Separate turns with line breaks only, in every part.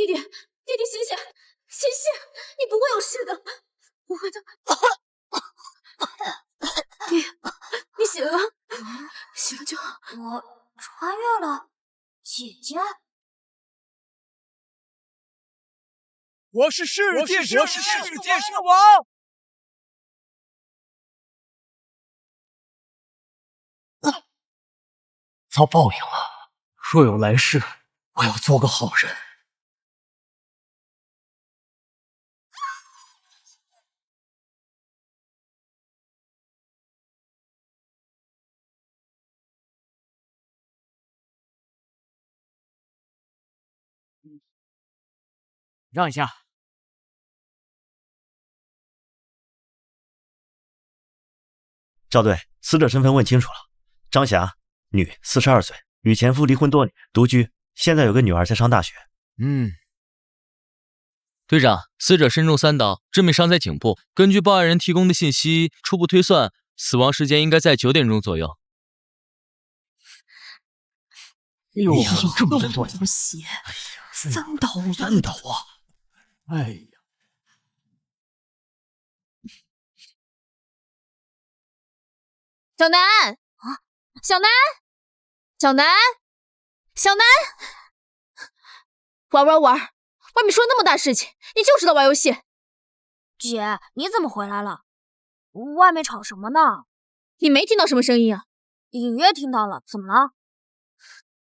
弟弟，醒醒，你不会有事的，不会的。你醒了，醒了就好。
我穿越了，姐姐。
我是世界之王。
遭报应了，若有来世，我要做个好人。
让一下。
赵队，死者身份问清楚了，张霞，女，42岁，与前夫离婚多年，独居，现在有个女儿在上大学。
队长，死者身中3刀，致命伤在颈部。根据报案人提供的信息，初步推算，死亡时间应该在9点钟左右。
哎呦，这么多
血
，3刀啊！哎呀，
小南啊，小南，玩，外面出了那么大事情，你就知道玩游戏。
姐，你怎么回来了？外面吵什么呢？
你没听到什么声音啊？
隐约听到了，怎么了？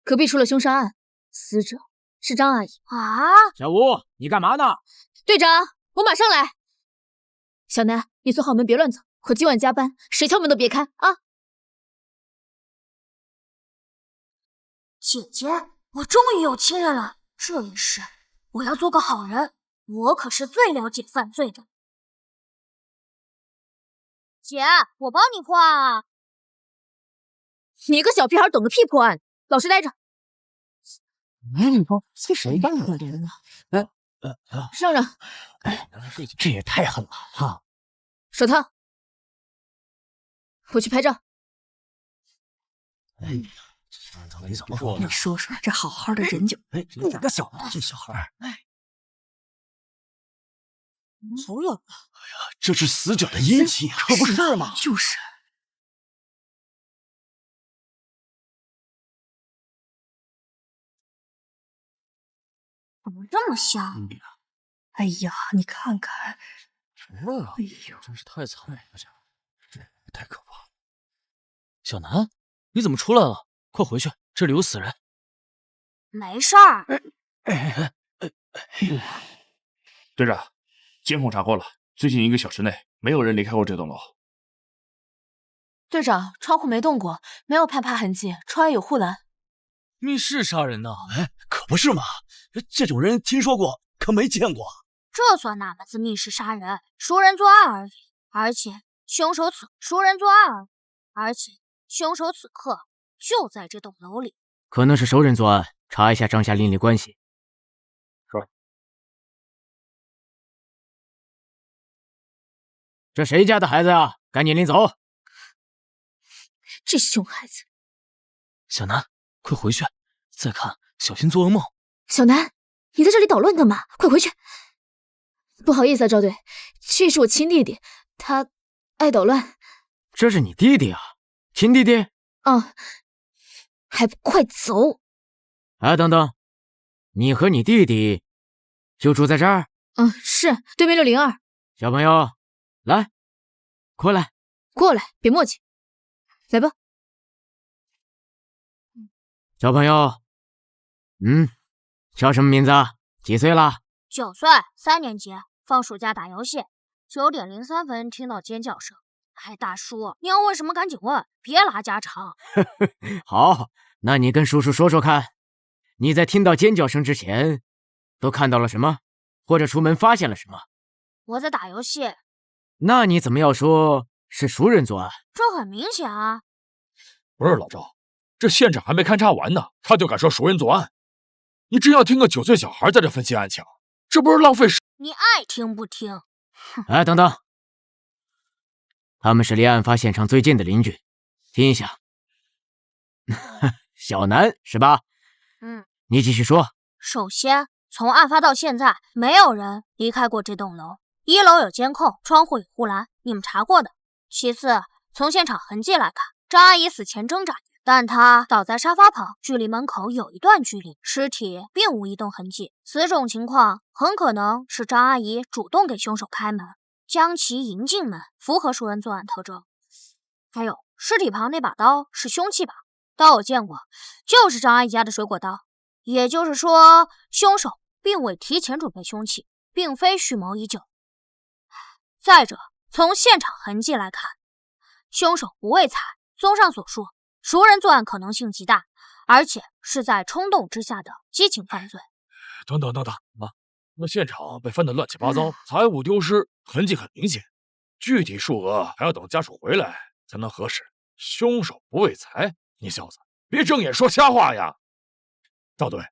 隔壁出了凶杀案，死者是张阿姨。
啊！
小吴，你干嘛呢？
队长，我马上来。小南，你锁好门，别乱走。我今晚加班，谁敲门都别开啊！
姐姐，我终于有亲人了，这一世我要做个好人，我可是最了解犯罪的。姐，我帮你破案啊！
你个小屁孩懂个屁破案，老实待着。
哎，你说这谁干的人啊？
让让。
哎，这也太狠了哈！
手套，我去拍照。
哎呀，这到底怎么回事？
你说说，这好好的人就……
哎，你个小子，这小孩，哎，
好冷啊！
哎呀，这是死者的阴气，可不是嘛？
就是。
怎么这么香？
哎呀，你看看，
什么啊？
哎呦，
真是太惨了，
这太可怕了！
小南，你怎么出来了？快回去，这里有死人。
没事儿。
队长，监控查过了，最近1个小时内没有人离开过这栋楼。
队长，窗户没动过，没有攀爬痕迹，窗外有护栏。
密室杀人呢？
哎，可不是嘛！这种人听说过，可没见过。
这算哪门子密室杀人？熟人作案而已。而且凶手此刻就在这栋楼里。
可能是熟人作案，查一下张夏邻里关系。
是。
这谁家的孩子啊？赶紧领走！
这熊孩子！
小南，快回去！再看，小心做噩梦。
小南，你在这里捣乱干嘛？快回去！不好意思啊，赵队，这是我亲弟弟，他爱捣乱。
这是你弟弟啊？亲弟弟？
嗯，还不快走！
哎，等等，你和你弟弟就住在这儿？
嗯，是对面602。
小朋友，来，过来，
别磨叽，来吧。
小朋友，叫什么名字？几岁了
？9岁，3年级，放暑假打游戏。9点03分听到尖叫声。哎，大叔，你要问什么赶紧问，别拉家常。
好，那你跟叔叔说说看，你在听到尖叫声之前都看到了什么，或者出门发现了什么？
我在打游戏。
那你怎么要说是熟人作案？
这很明显啊。
不是老赵，这现场还没勘察完呢，他就敢说熟人作案？你真要听个9岁小孩在这分析案情，这不是浪费时？
你爱听不听？
哎，等等，他们是离案发现场最近的邻居，听一下。小南是吧？
嗯，
你继续说。
首先，从案发到现在，没有人离开过这栋楼。1楼有监控，窗户有护栏，你们查过的。其次，从现场痕迹来看，张阿姨死前挣扎，但她倒在沙发旁，距离门口有一段距离，尸体并无移动痕迹。此种情况很可能是张阿姨主动给凶手开门，将其迎进门，符合熟人作案特征。还有，尸体旁那把刀是凶器吧？刀我见过，就是张阿姨家的水果刀。也就是说，凶手并未提前准备凶器，并非蓄谋已久。再者，从现场痕迹来看，凶手不为财。综上所述，熟人作案可能性极大，而且是在冲动之下的激情犯罪。
等等啊！那现场被翻得乱七八糟，财物丢失，痕迹很明显，具体数额还要等家属回来才能核实。凶手不为财，你小子别睁眼说瞎话呀！赵队，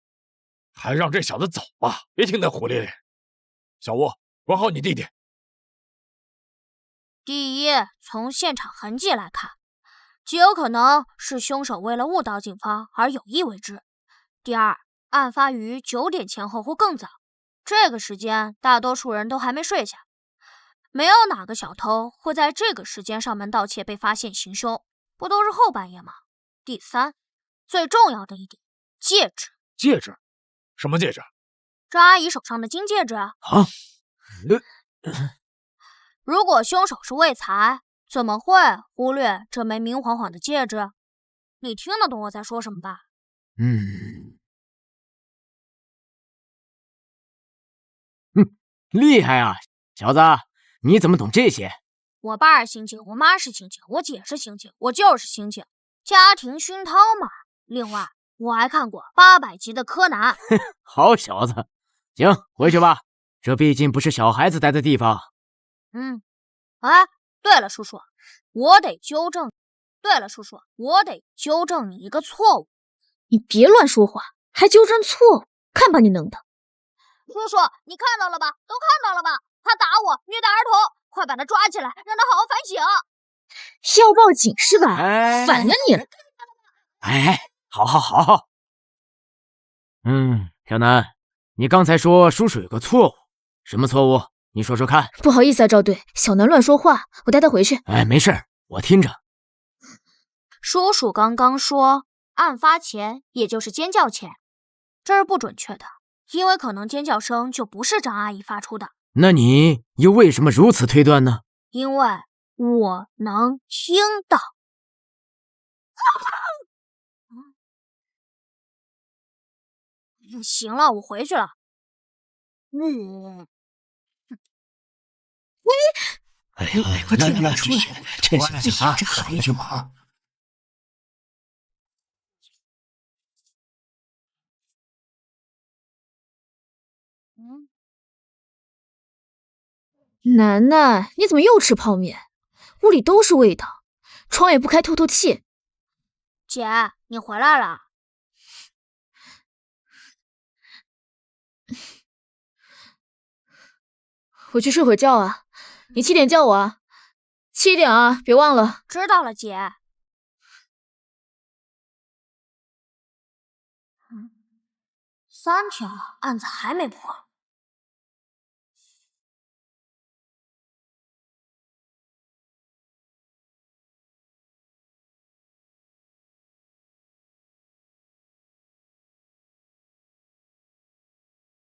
还让这小子走吧，别听他胡咧咧。小吴，管好你弟弟。
第一，从现场痕迹来看，极有可能是凶手为了误导警方而有意为之。第二，案发于9点前后或更早，这个时间大多数人都还没睡下，没有哪个小偷会在这个时间上门盗窃被发现行凶，不都是后半夜吗？第三，最重要的一点，戒指。
戒指？什么戒指？
张阿姨手上的金戒指啊。如果凶手是为财，怎么会忽略这枚明晃晃的戒指？你听得懂我在说什么吧？
厉害啊，小子，你怎么懂这些？
我爸是刑警，我妈是刑警，我姐是刑警，我就是刑警，家庭熏陶嘛。另外，我还看过800集的柯南。
好小子，行，回去吧，这毕竟不是小孩子待的地方。
哎，对了，叔叔，我得纠正你一个错误。
你别乱说话，还纠正错误，看把你能的！
叔叔，你看到了吧？都看到了吧？他打我，虐待儿童，快把他抓起来，让他好好反省。
要报警是吧？反了你了！
好。小南，你刚才说叔叔有个错误，什么错误？你说说看。
不好意思啊，赵队，小南乱说话，我带他回去。
没事，我听着。
叔叔刚刚说案发前，也就是尖叫前，这是不准确的，因为可能尖叫声就不是张阿姨发出的。
那你又为什么如此推断呢？
因为我能听到。行了，我回去了。
快出来！这小孩回去吧。
楠楠，你怎么又吃泡面？屋里都是味道，窗也不开透透气。
姐，你回来了。
我去睡会觉啊，你7点叫我啊，7点啊，别忘了。
知道了，姐。3天了，案子还没破。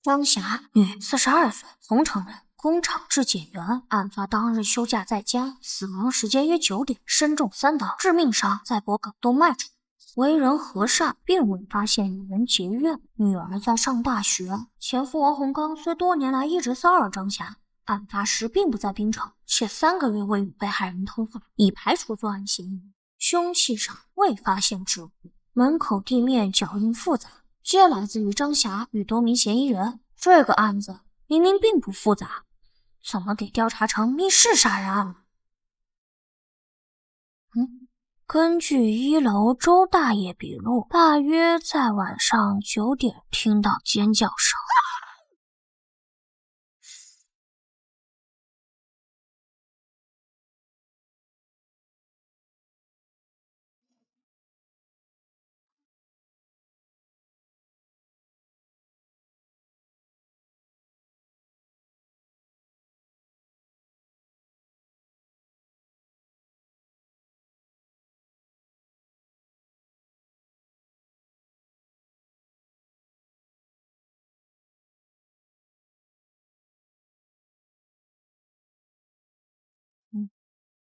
张霞，女，42岁，桐城人，工厂制解员。案发当日休假在家，死亡时间约9点，身中3刀，致命伤在脖颈动脉处。为人和善，并未发现与人结怨。女儿在上大学，前夫王洪刚虽多年来一直骚扰张霞，案发时并不在槟城，且3个月未与被害人通话，已排除作案嫌疑。凶器上未发现指物，门口地面脚印复杂。皆来自于张霞与多名嫌疑人。这个案子明明并不复杂，怎么给调查成密室杀人案了？根据1楼周大爷笔录，大约在晚上9点听到尖叫声。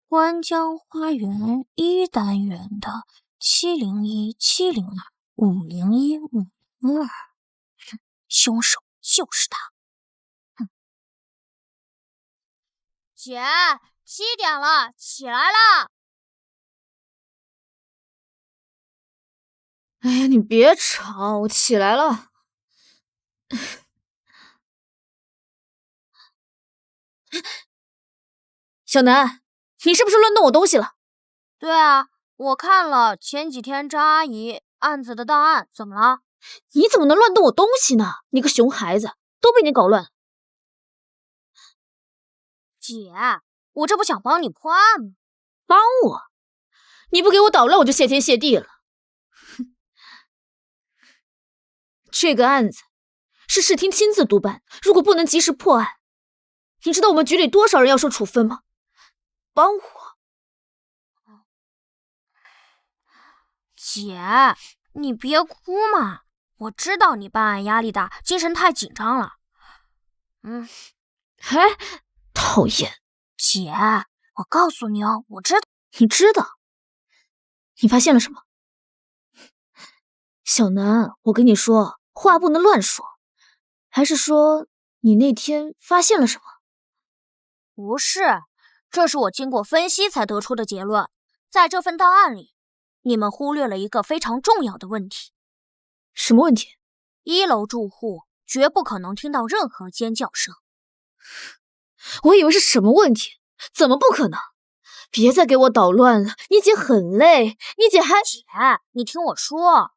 观江花园1单元的701-702-501-502，凶手就是他。姐，7点了，起来啦！
哎呀，你别吵，我起来了。小南，你是不是乱动我东西了？
对啊，我看了前几天张阿姨案子的档案，怎么了？
你怎么能乱动我东西呢？你个熊孩子，都被你搞乱了。
姐，我这不想帮你破案吗？
帮我？你不给我捣乱，我就谢天谢地了。这个案子是市厅亲自督办，如果不能及时破案，你知道我们局里多少人要受处分吗？帮我。
姐，你别哭嘛，我知道你办案压力大，精神太紧张了。
哎，讨厌！
姐，我告诉你哦，我知道。
你知道？你发现了什么？小南，我跟你说，话不能乱说。还是说你那天发现了什么？
不是，这是我经过分析才得出的结论。在这份档案里，你们忽略了一个非常重要的问题。
什么问题
？1楼住户绝不可能听到任何尖叫声。
我以为是什么问题，怎么不可能？别再给我捣乱了，你姐很累，你姐还……
姐，你听我说。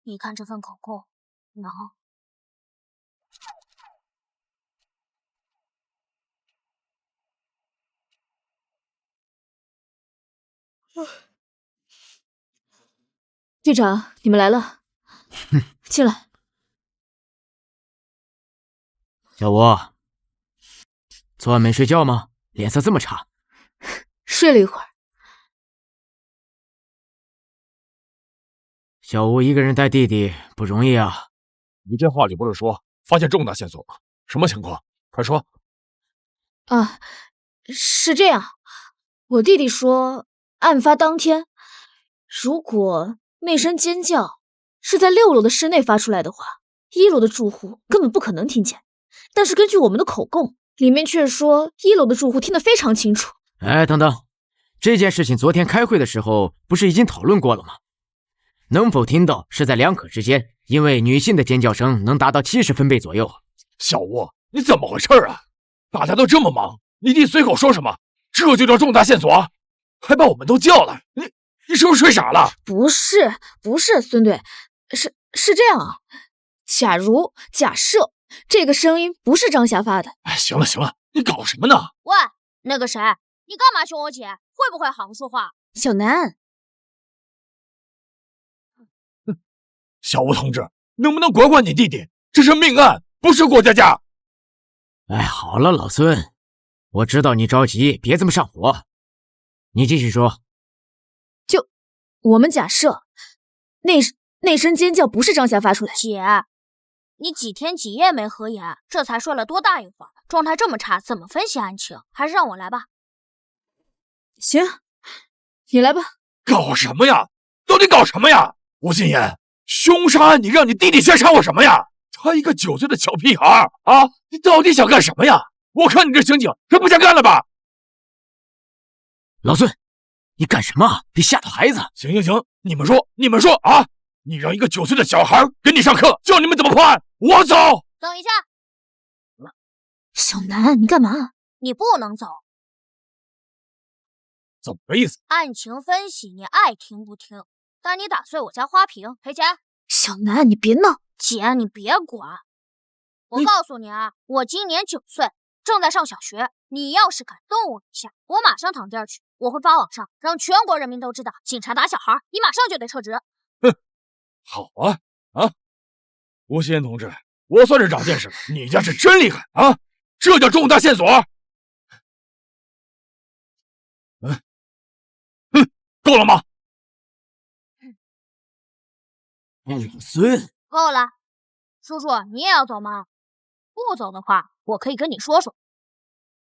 你看这份口供，然后……
队长，你们来了，进来。
小吴，昨晚没睡觉吗？脸色这么差。
睡了一会儿。
小吴一个人带弟弟不容易啊。
你这话里不是说发现重大线索吗？什么情况？快说。
啊，是这样，我弟弟说，案发当天，如果那声尖叫是在6楼的室内发出来的话，1楼的住户根本不可能听见。但是根据我们的口供，里面却说1楼的住户听得非常清楚。
哎，等等，这件事情昨天开会的时候不是已经讨论过了吗？能否听到是在2可之间，因为女性的尖叫声能达到70分贝左右。
小吴，你怎么回事啊？大家都这么忙，你弟随口说什么，这就叫重大线索？还把我们都叫来，你是不是睡傻了？
不是，孙队，是这样啊。假设这个声音不是张霞发的。
哎，行了，你搞什么呢？
喂，那个谁，你干嘛凶我姐？会不会好好说话？
小南，
小吴同志，能不能管管你弟弟？这是命案，不是过家家。
哎，好了，老孙，我知道你着急，别这么上火。你继续说。
就我们假设那声尖叫不是张霞发出来。
姐，你几天几夜没合眼，这才睡了多大一会儿，状态这么差，怎么分析案情？还是让我来吧。
行，你来吧。
搞什么呀？到底搞什么呀？吴心言，凶杀案你让你弟弟先杀我什么呀？他一个9岁的小屁孩啊！你到底想干什么呀？我看你这刑警也不想干了吧？
老孙，你干什么？别吓到孩子。
行，你们说啊！你让一个9岁的小孩给你上课，教你们怎么破案，我走。
等一下，
小南，你干嘛？
你不能走。
怎么个意思？
案情分析你爱听不听，但你打碎我家花瓶赔钱。
小南，你别闹。
姐，你别管。我告诉你啊，我今年9岁，正在上小学。你要是敢动我一下，我马上躺地儿去。我会发网上，让全国人民都知道，警察打小孩，你马上就得撤职。
哼，好啊！吴心言同志，我算是长见识了，你家是真厉害啊！这叫重大线索。够了吗？
老孙，
够了，叔叔，你也要走吗？不走的话，我可以跟你说说。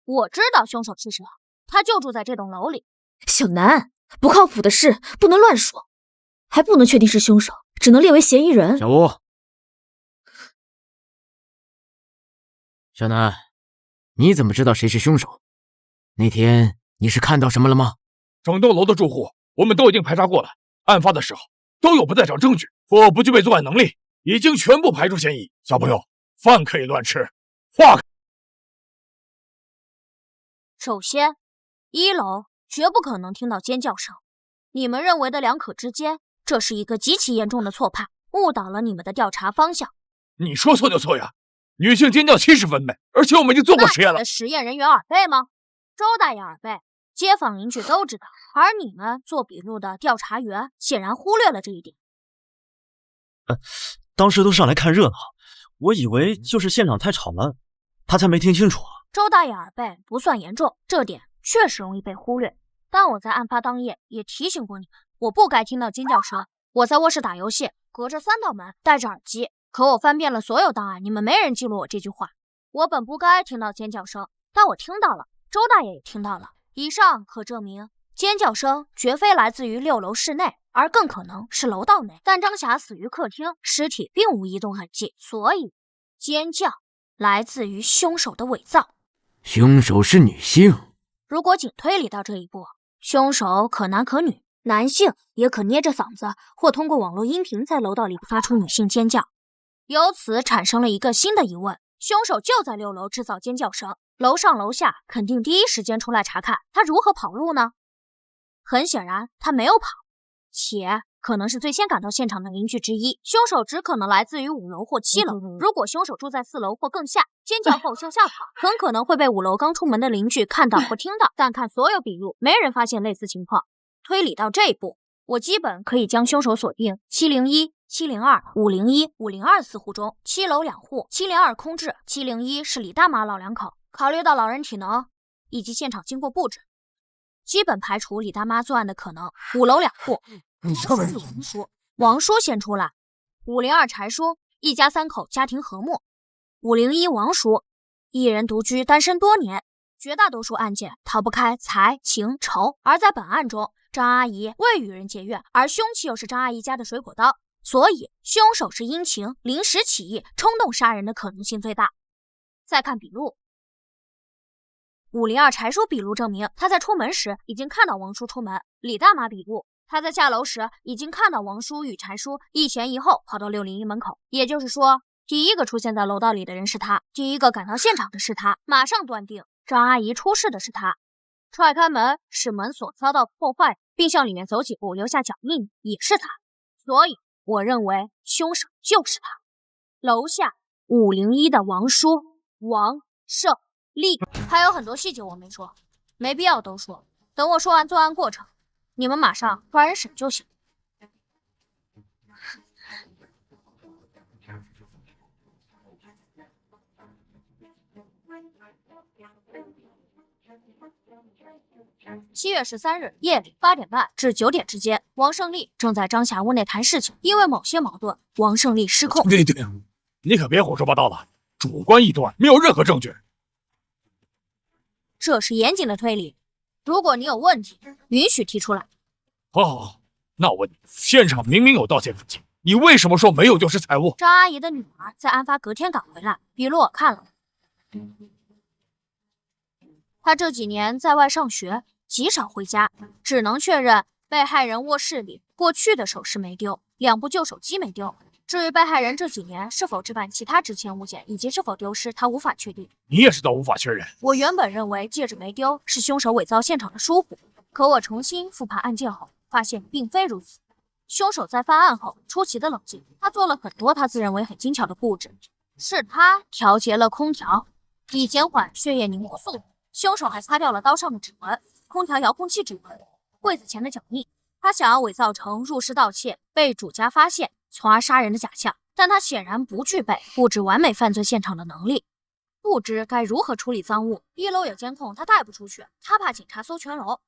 我知道凶手是谁，他就住在这栋楼里。
小南，不靠谱的事不能乱说，还不能确定是凶手，只能列为嫌疑人。
小吴，小南，你怎么知道谁是凶手？那天你是看到什么了吗？
整栋楼的住户我们都已经排查过了，案发的时候都有不在场证据或不具备作案能力，已经全部排除嫌疑。小朋友，饭可以乱吃，话
首先，1楼绝不可能听到尖叫声。你们认为的2可之间，这是一个极其严重的错判，误导了你们的调查方向。
你说错就错呀！女性尖叫70分贝，而且我们已经做过实验了。
实验人员耳背吗？周大爷耳背，街坊邻居都知道，而你们做笔录的调查员显然忽略了这一点。
当时都上来看热闹，我以为就是现场太吵了，他才没听清楚。
周大爷耳背不算严重，这点确实容易被忽略。但我在案发当夜也提醒过你们，我不该听到尖叫声。我在卧室打游戏，隔着3道门，戴着耳机。可我翻遍了所有档案，你们没人记录我这句话。我本不该听到尖叫声，但我听到了，周大爷也听到了。以上可证明，尖叫声绝非来自于6楼室内，而更可能是楼道内。但张霞死于客厅，尸体并无移动痕迹，所以尖叫来自于凶手的伪造。
凶手是女性。
如果仅推理到这一步，凶手可男可女，男性也可捏着嗓子或通过网络音频在楼道里发出女性尖叫。由此产生了一个新的疑问：凶手就在6楼制造尖叫声，楼上楼下肯定第一时间出来查看，他如何跑路呢？很显然，他没有跑，且可能是最先赶到现场的邻居之一。凶手只可能来自于5楼或7楼。如果凶手住在4楼或更下，尖叫后向下跑，很可能会被5楼刚出门的邻居看到或听到。但看所有笔录，没人发现类似情况。推理到这一步，我基本可以将凶手锁定701、702、501、502四户中，7楼2户，702空置，701是李大妈老两口。考虑到老人体能以及现场经过布置，基本排除李大妈作案的可能。5楼2户，王叔先出来。502柴叔，一家3口，家庭和睦。501王叔，一人独居，单身多年。绝大多数案件逃不开财、情、仇，而在本案中，张阿姨未与人结怨，而凶器又是张阿姨家的水果刀，所以凶手是因情临时起意冲动杀人的可能性最大。再看笔录，502柴叔笔录证明他在出门时已经看到王叔出门。李大妈笔录，他在下楼时已经看到王叔与柴叔一前一后跑到601门口，也就是说，第一个出现在楼道里的人是他，第一个赶到现场的是他，马上断定张阿姨出事的是他。踹开门使门锁遭到破坏，并向里面走几步留下脚印也是他，所以我认为凶手就是他。楼下501的王叔王胜利，还有很多细节我没说，没必要都说，等我说完作案过程，你们马上抓人审就行。7月13日夜里8点半至9点之间，王胜利正在张霞屋内谈事情，因为某些矛盾，王胜利失控。
对，你可别胡说八道了，主观臆断，没有任何证据。
这是严谨的推理，如果你有问题，允许提出来。
好，那我问你，现场明明有盗窃痕迹，你为什么说没有丢失财物？
张阿姨的女儿在案发隔天赶回来，笔录我看了。她这几年在外上学，极少回家，只能确认被害人卧室里过去的首饰没丢，2部旧手机没丢。至于被害人这几年是否置办其他值钱物件，以及是否丢失，他无法确定。
你也知道无法确认。
我原本认为戒指没丢是凶手伪造现场的疏忽，可我重新复盘案件后，发现并非如此。凶手在犯案后出奇的冷静，他做了很多他自认为很精巧的布置，是他调节了空调，以减缓血液凝固速度。凶手还擦掉了刀上的指纹、空调遥控器指纹、柜子前的脚印。他想要伪造成入室盗窃被主家发现，从而杀人的假象，但他显然不具备布置完美犯罪现场的能力。不知该如何处理赃物，1楼有监控，他带不出去，他怕警察搜全楼，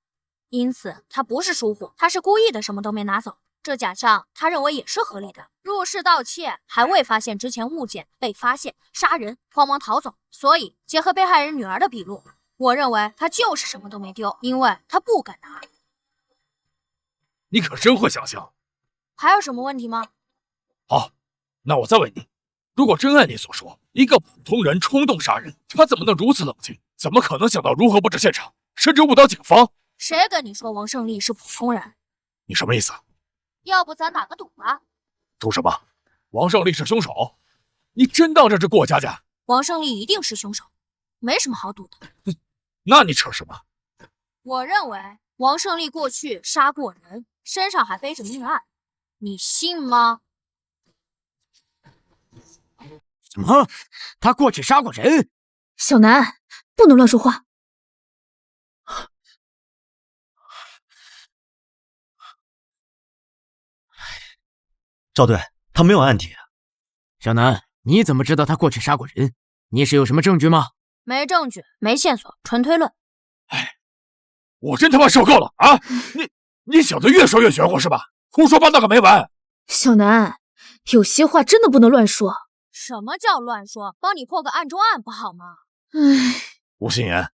因此他不是疏忽，他是故意的，什么都没拿走。这假象他认为也是合理的。入室盗窃还未发现之前物件被发现，杀人慌忙逃走，所以结合被害人女儿的笔录，我认为他就是什么都没丢，因为他不敢拿。
你可真会想象。
还有什么问题吗？
好，那我再问你，如果真按你所说，一个普通人冲动杀人，他怎么能如此冷静？怎么可能想到如何布置现场，甚至误导警方？
谁跟你说王胜利是普通人？
你什么意思？
要不咱打个赌吧？
赌什么？王胜利是凶手？你真当这是过家家？
王胜利一定是凶手，没什么好赌的。
那你扯什么？
我认为王胜利过去杀过人，身上还背着命案，你信吗？
什么？他过去杀过人？
小南，不能乱说话。
赵队，他没有案底。
小南，你怎么知道他过去杀过人？你是有什么证据吗？
没证据，没线索，纯推论。
哎，我真他妈受够了啊！你小子越说越玄乎是吧？胡说八道个没完！
小南，有些话真的不能乱说。
什么叫乱说？帮你破个案中案不好吗？
唉，
吴心言，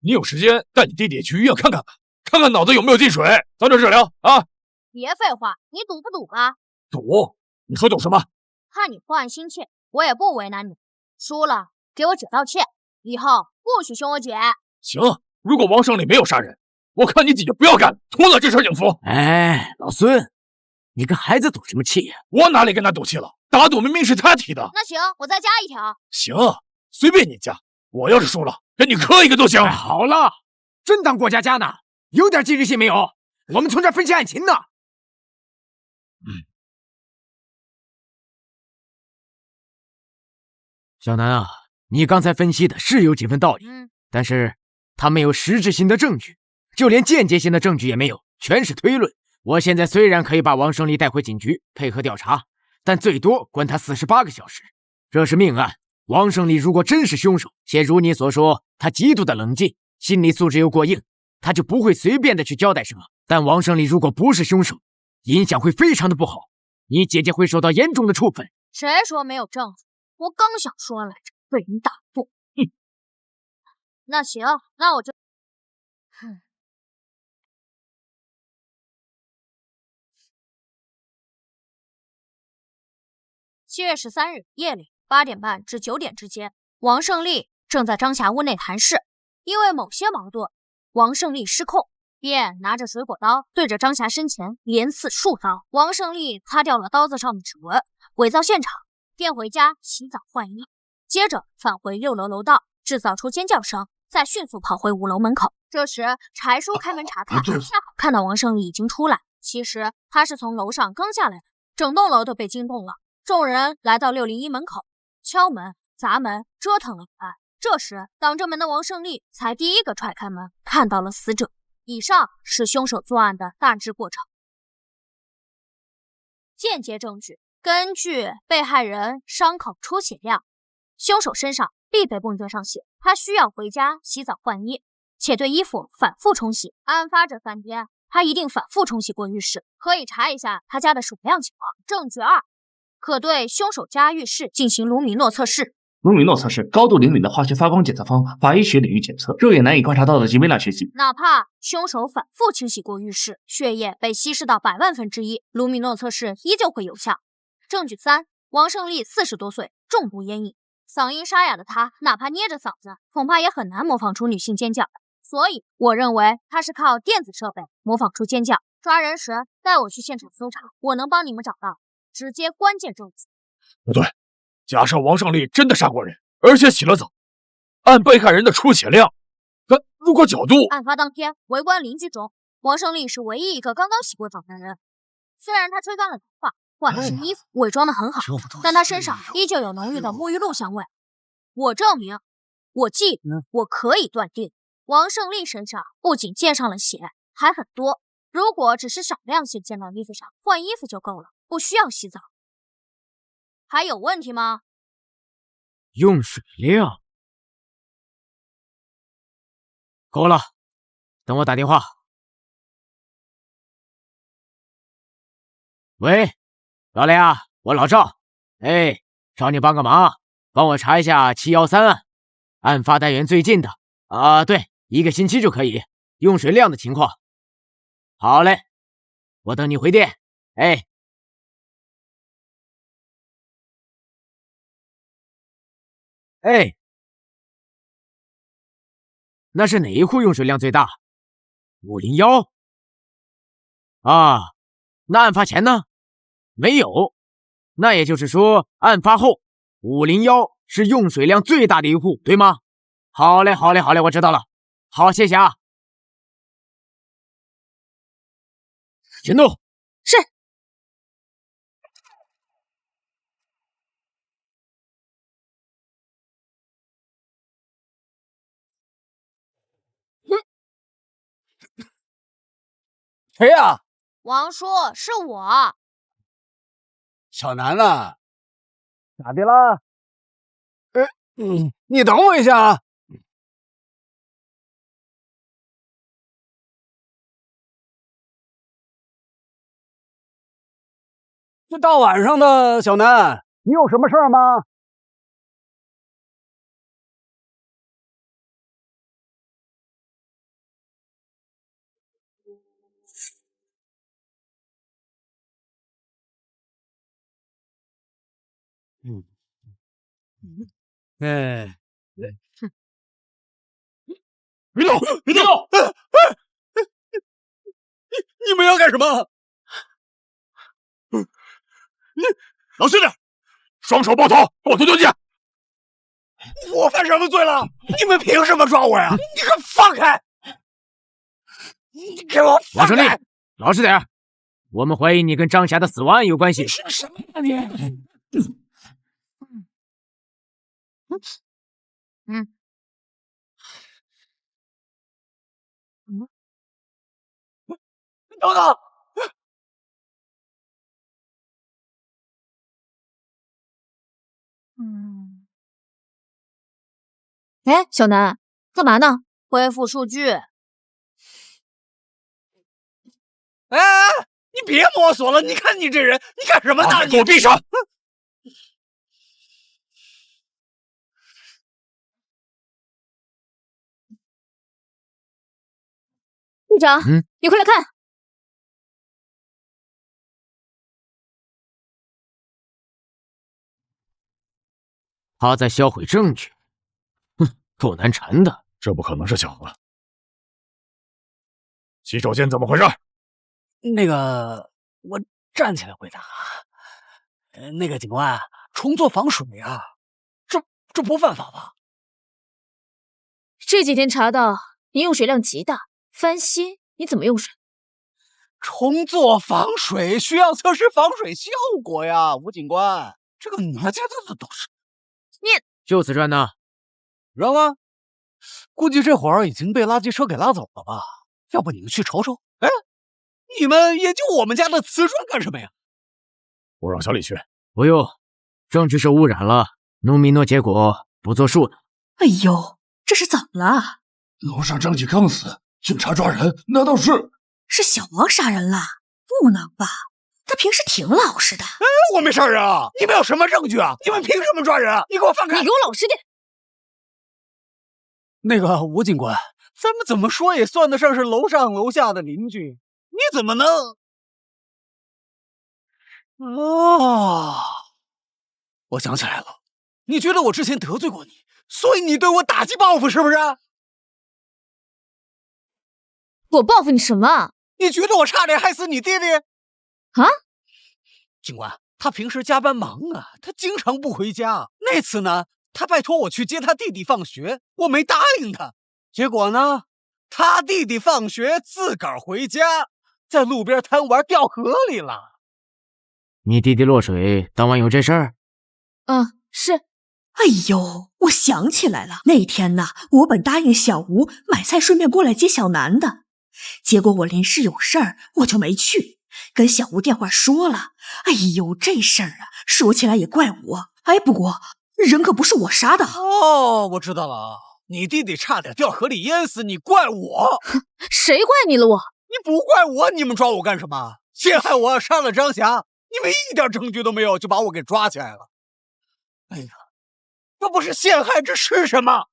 你有时间带你弟弟去医院看看吧，看看脑子有没有进水，早点治疗啊！
别废话，你赌不赌啊？
赌？你说赌什么？
看你破案心切，我也不为难你。输了给我姐道歉，以后不许凶我姐。
行，如果王胜利没有杀人，我看你姐就不要干，脱了这身警服。
哎，老孙，你跟孩子赌什么气呀？
我哪里跟他赌气了？打赌明明是他提的。
那行，我再加一条。
行，随便你加。我要是输了，给你磕一个都行。
哎，好了，真当过家家呢？有点纪律性没有？我们从这儿分析案情呢。小南啊，你刚才分析的是有几分道理，但是他没有实质性的证据，就连间接性的证据也没有，全是推论。我现在虽然可以把王胜利带回警局配合调查，但最多关他48个小时。这是命案，王胜利如果真是凶手，且如你所说，他极度的冷静，心理素质又过硬，他就不会随便的去交代什么。但王胜利如果不是凶手，影响会非常的不好，你姐姐会受到严重的处分。
谁说没有证据？我刚想说来着，被人打断。那行，那我就7月13日夜里8点半至9点之间，王胜利正在张霞屋内谈事。因为某些矛盾，王胜利失控，便拿着水果刀对着张霞身前连刺数刀。王胜利擦掉了刀子上的指纹，伪造现场，便回家洗澡换衣，接着返回6楼楼道，制造出尖叫声，再迅速跑回5楼门口。这时柴叔开门查看，恰好看到王胜利已经出来。其实他是从楼上刚下来的，整栋楼都被惊动了。众人来到601门口，敲门、砸门，折腾了一番。这时挡着门的王胜利才第一个踹开门，看到了死者。以上是凶手作案的大致过程。间接证据：根据被害人伤口出血量，凶手身上必备泵卷上写，他需要回家洗澡换衣，且对衣服反复冲洗。案发这3天，他一定反复冲洗过浴室，可以查一下他家的水量情况。证据2，可对凶手家浴室进行卢米诺测试。
卢米诺测试高度灵敏的化学发光检测方法医学领域检测，肉眼难以观察到的极微量血迹。
哪怕凶手反复清洗过浴室，血液被稀释到100,000,000%，卢米诺测试依旧会有效。证据3，王胜利40多岁，重度烟瘾，嗓音沙哑的他，哪怕捏着嗓子，恐怕也很难模仿出女性尖叫。所以，我认为他是靠电子设备模仿出尖叫。抓人时带我去现场搜查，我能帮你们找到直接关键证据。
不对，假设王胜利真的杀过人，而且洗了澡，按被害人的出血量，如果角度……
案发当天，围观邻居中，王胜利是唯一一个刚刚洗过澡的人。虽然他吹干了头发，换了新衣服，伪装得很好，但他身上依旧有浓郁的沐浴露香味。我证明，我记得，我可以断定，王胜利身上不仅溅上了血，还很多。如果只是少量血溅到衣服上，换衣服就够了，不需要洗澡。还有问题吗？
用水量够了，等我打电话。喂，老雷啊，我老赵，哎，找你帮个忙，帮我查一下713案，案发单元最近的对，1个星期就可以，用水量的情况。好嘞，我等你回电。哎，哎，那是哪一户用水量最大？501啊？那案发前呢？没有。那也就是说，案发后501是用水量最大的一户，对吗？好嘞，好嘞，好嘞，我知道了。好，谢谢啊。行动。
是。
谁呀？
王叔，是我。
小南呢？咋的啦？你等我一下啊。这大晚上的，小南，你有什么事儿吗？哎，
别动！别动！
你们要干什么？
老实点，双手抱头，把我头丢地下。
我犯什么罪了？你们凭什么抓我呀？你给我放开！你给我放开！
王胜利，老实点，我们怀疑你跟张霞的死亡案有关系。
是什么呀你？等等！
哎，小南，干嘛呢？
恢复数据。
哎，你别摸索了！你看你这人，你干什么呢？
给我闭上！
队长，你快来看！
他在销毁证据。哼，够难缠的。
这不可能是小子。洗手间怎么回事？
那个，我站起来回答啊。那个警官，重做防水啊，这不犯法吧？
这几天查到你用水量极大，翻新，你怎么用水？
重做防水需要测试防水效果呀，吴警官，这个哪家的都是。
你
就此砖呢？
扔了，估计这会儿已经被垃圾车给拉走了吧？要不你们去瞅瞅？哎，你们研究我们家的瓷砖干什么呀？
我让小李去。
不用，证据是污染了，农民诺结果不作数的。
哎呦，这是怎么了？
楼上张启刚死，警察抓人，难道
是小王杀人了？不能吧？他平时挺老实的。
哎，我没杀人啊！你们有什么证据啊？你们凭什么抓人啊？你给我放开！
你给我老实点！
那个吴警官，咱们怎么说也算得上是楼上楼下的邻居，你怎么能……哦，我想起来了，你觉得我之前得罪过你，所以你对我打击报复是不是？
我报复你什么？
你觉得我差点害死你弟弟？
啊？
警官，他平时加班忙啊，他经常不回家。那次呢，他拜托我去接他弟弟放学，我没答应他。结果呢，他弟弟放学自个儿回家，在路边贪玩掉河里了。
你弟弟落水，当晚有这事儿？
是。
哎呦，我想起来了，那天呢，我本答应小吴买菜顺便过来接小南的，结果我临时有事儿，我就没去，跟小吴电话说了。哎呦，这事儿啊，说起来也怪我。哎，不过人可不是我杀的。
哦，我知道了啊，你弟弟差点掉河里淹死，你怪我？
谁怪你了我？
你不怪我，你们抓我干什么？陷害我杀了张霞，你们一点证据都没有就把我给抓起来了。哎呀，这不是陷害这是什么？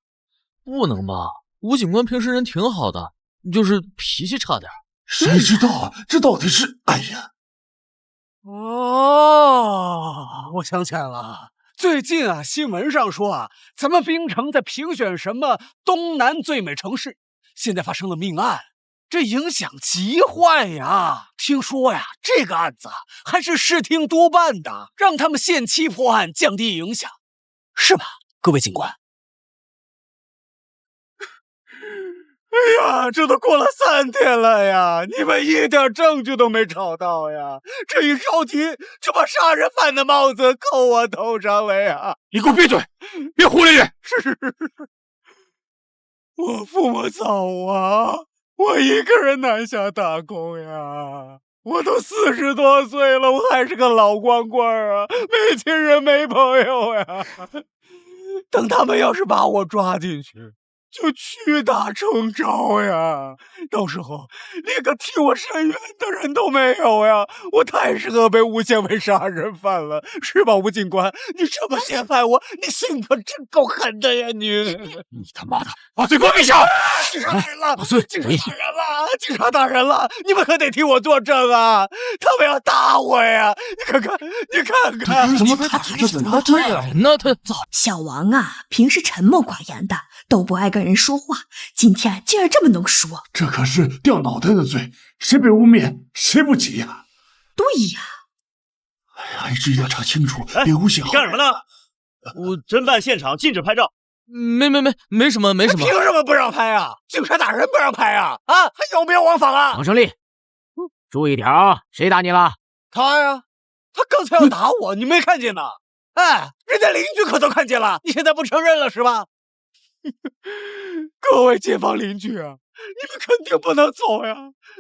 不能吧？吴警官平时人挺好的，就是脾气差点。
谁知道啊？这到底是……哎呀！
哦，我想起来了，最近啊，新闻上说啊，咱们槟城在评选什么东南最美城市，现在发生了命案，这影响极坏呀。听说呀，这个案子还是视听督办的，让他们限期破案，降低影响，是吧，各位警官？哎呀，这都过了3天了呀，你们一点证据都没找到呀！这一着急就把杀人犯的帽子扣我头上了呀！
你给我闭嘴，别胡咧咧！
是，我父母走啊，我一个人南下打工呀。我都40多岁了，我还是个老光棍啊，没亲人没朋友呀。等他们要是把我抓进去，就屈打成招呀！到时候连个替我伸冤的人都没有呀！我太适合被诬陷为杀人犯了，是吧，吴警官？你这么陷害我，你心可真够狠的呀！
你他妈的把嘴给我闭上！
警察大人了，
老孙，
警察大人了，警察大人了！你们可得替我作证啊！他们要打我呀！你看看，
怎么他这样
那他早
小王啊，平时沉默寡言的，都不爱跟人说话，今天竟然这么能说。
这可是掉脑袋的罪，谁被污蔑谁不急呀？
对呀，
还是要查清楚，别诬陷。
你干什么呢？侦办现场禁止拍照。
没什么。
凭什么不让拍啊？警察大人不让拍啊？啊，还有没有王法啊？
王胜利，注意点啊！谁打你了？
他呀，他刚才要打我，你没看见呢？哎，人家邻居可都看见了，你现在不承认了是吧？各位街坊邻居啊，你们肯定不能走呀，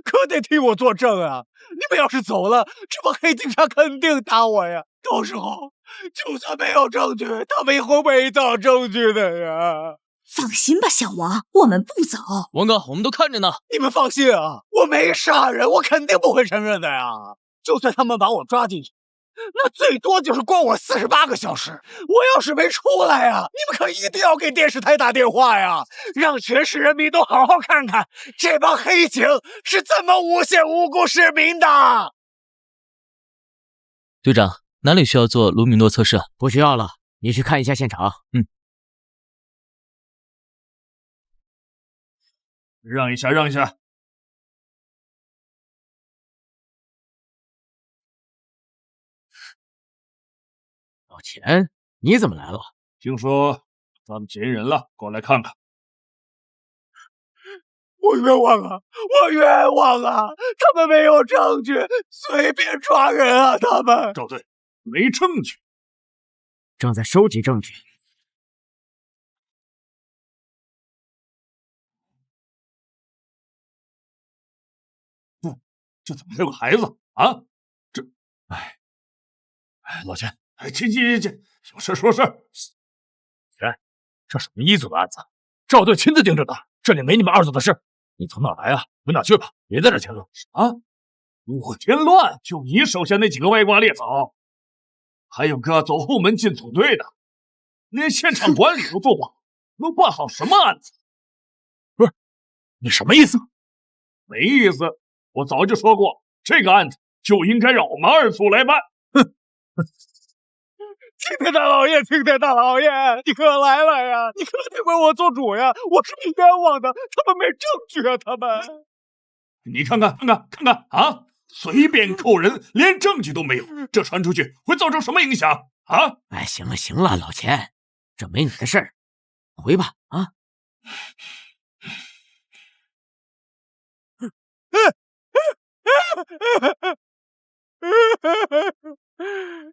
可得替我作证啊！你们要是走了，这帮黑警察肯定打我呀！到时候就算没有证据，他们也会伪造证据的呀！
放心吧，小王，我们不走。
王哥，我们都看着呢。
你们放心啊，我没杀人，我肯定不会承认的呀！就算他们把我抓进去，那最多就是关我48个小时。我要是没出来呀，你们可一定要给电视台打电话呀，让全市人民都好好看看这帮黑警是怎么诬陷无辜市民的。
队长，哪里需要做卢米诺测试？
不需要了，你去看一下现场。
让一下。
老钱，你怎么来了？
听说他们劫人了，过来看看。
我冤枉啊！他们没有证据，随便抓人啊！他们
赵队，没证据，
正在收集证据。
这怎么还有个孩子啊？这，
老钱，
进，有事说事。
这是我们一组的案子，赵队亲自盯着的，这里没你们2组的事。你从哪来啊？回哪去吧，别在这添乱
啊！我添乱，就你手下那几个歪瓜裂枣，还有个走后门进组队的，连现场管理都做不好，能办好什么案子？
不是，你什么意思？
没意思，我早就说过，这个案子就应该让我们2组来办。哼！
青天大老爷，你可来了呀！你可得为我做主呀！我是被冤枉的，他们没证据啊！他们，
你看看啊！随便扣人，连证据都没有，这传出去会造成什么影响啊？
哎，行了，老钱，这没你的事儿，回吧啊！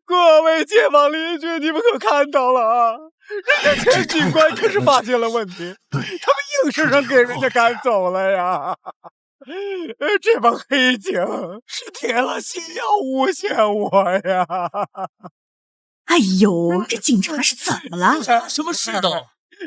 各位街坊邻居，你们可看到了啊！人家钱警官可是发现了问题，他们硬生生给人家赶走了呀！这帮黑警是铁了心要诬陷我呀！
哎呦，这警察是怎么了？
什么事都？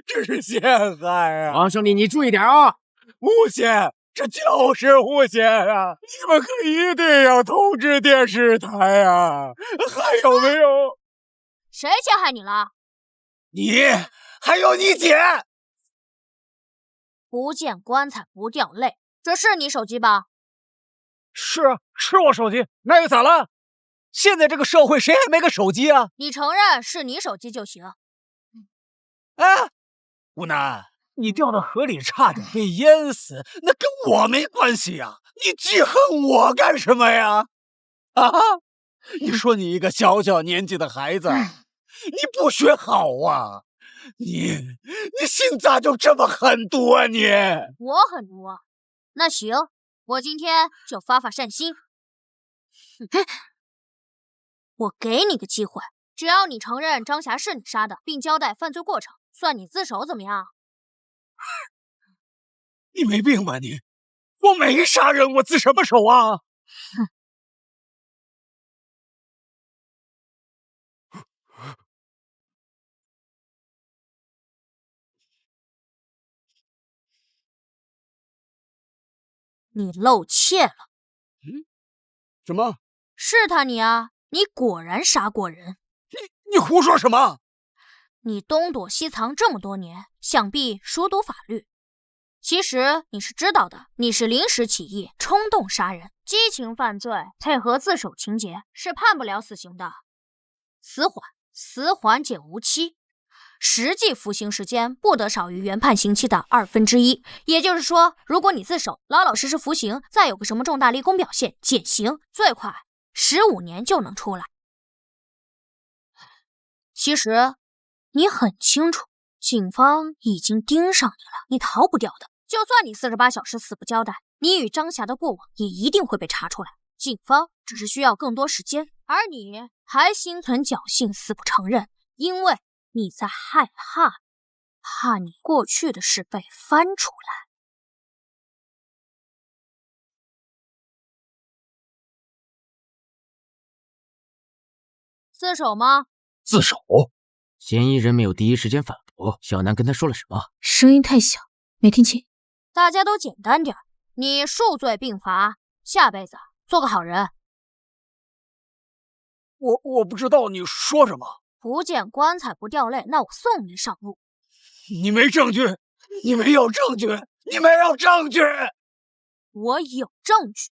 这是陷害啊！
王胜利，你注意点啊！
诬陷，这就是诬陷啊！你们可一定要通知电视台啊！还有没有？
谁陷害你了？
你还有你姐！
不见棺材不掉泪，这是你手机吧？
是我手机，那又咋了？现在这个社会谁还没个手机啊？
你承认是你手机就行。
哎，吴楠，你掉到河里差点被淹死，那跟我没关系呀！你记恨我干什么呀？啊！你说你一个小小年纪的孩子，你不学好啊？你心咋就这么狠毒啊你？
我很毒啊？那行，我今天就发发善心。我给你个机会，只要你承认张霞是你杀的，并交代犯罪过程，算你自首，怎么样？
你没病吧你？我没杀人，我自什么首啊？
你露怯了。
什么？
是他你啊！你果然杀过人。
你胡说什么？
你东躲西藏这么多年，想必熟读法律。其实你是知道的，你是临时起意，冲动杀人，激情犯罪，配合自首情节，是判不了死刑的。死缓减无期，实际服刑时间不得少于原判刑期的1/2。也就是说，如果你自首，老老实实服刑，再有个什么重大立功表现，减刑，最快15年就能出来。其实你很清楚，警方已经盯上你了，你逃不掉的。就算你48小时死不交代，你与张霞的过往也一定会被查出来。警方只是需要更多时间，而你还心存侥幸死不承认，因为你在害怕你过去的事被翻出来。自首吗？
自首？
嫌疑人没有第一时间反驳，小南跟他说了什么？
声音太小，没听清。
大家都简单点，你数罪并罚，下辈子做个好人。
我不知道你说什么。
不见棺材不掉泪，那我送你上路。
你没证据，你没有证据，你没有证据。
我有证据。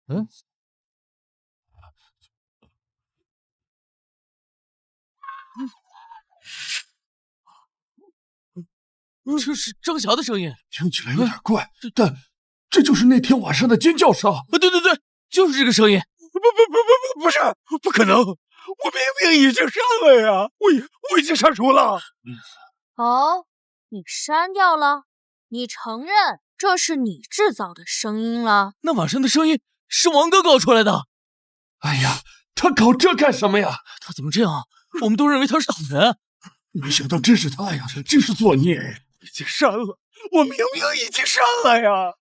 哼。
嗯。这是张霞的声音，
听起来有点怪，但这就是那天晚上的尖叫声。
对，就是这个声音。
不是，不可能！我明明已经删了呀，我已经删除了。
哦，你删掉了？你承认这是你制造的声音了？
那晚上的声音是王哥搞出来的。
哎呀，他搞这干什么呀？
他怎么这样？我们都认为他是好人，
没想到真是他呀！真是作孽！
已经删了，我明明已经删了呀！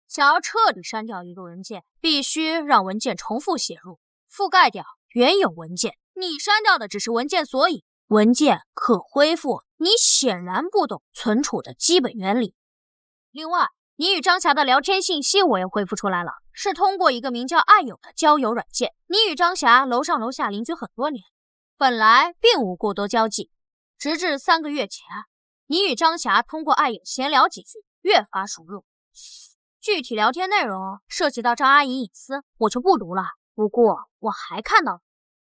想要彻底删掉一个文件，必须让文件重复写入，覆盖掉原有文件。你删掉的只是文件索引，文件可恢复。你显然不懂存储的基本原理。另外，你与张霞的聊天信息我也恢复出来了，是通过一个名叫爱友的交友软件。你与张霞楼上楼下邻居很多年，本来并无过多交际，直至3个月前，你与张霞通过爱友闲聊几句，越发熟络。具体聊天内容涉及到张阿姨隐私，我就不读了。不过我还看到了，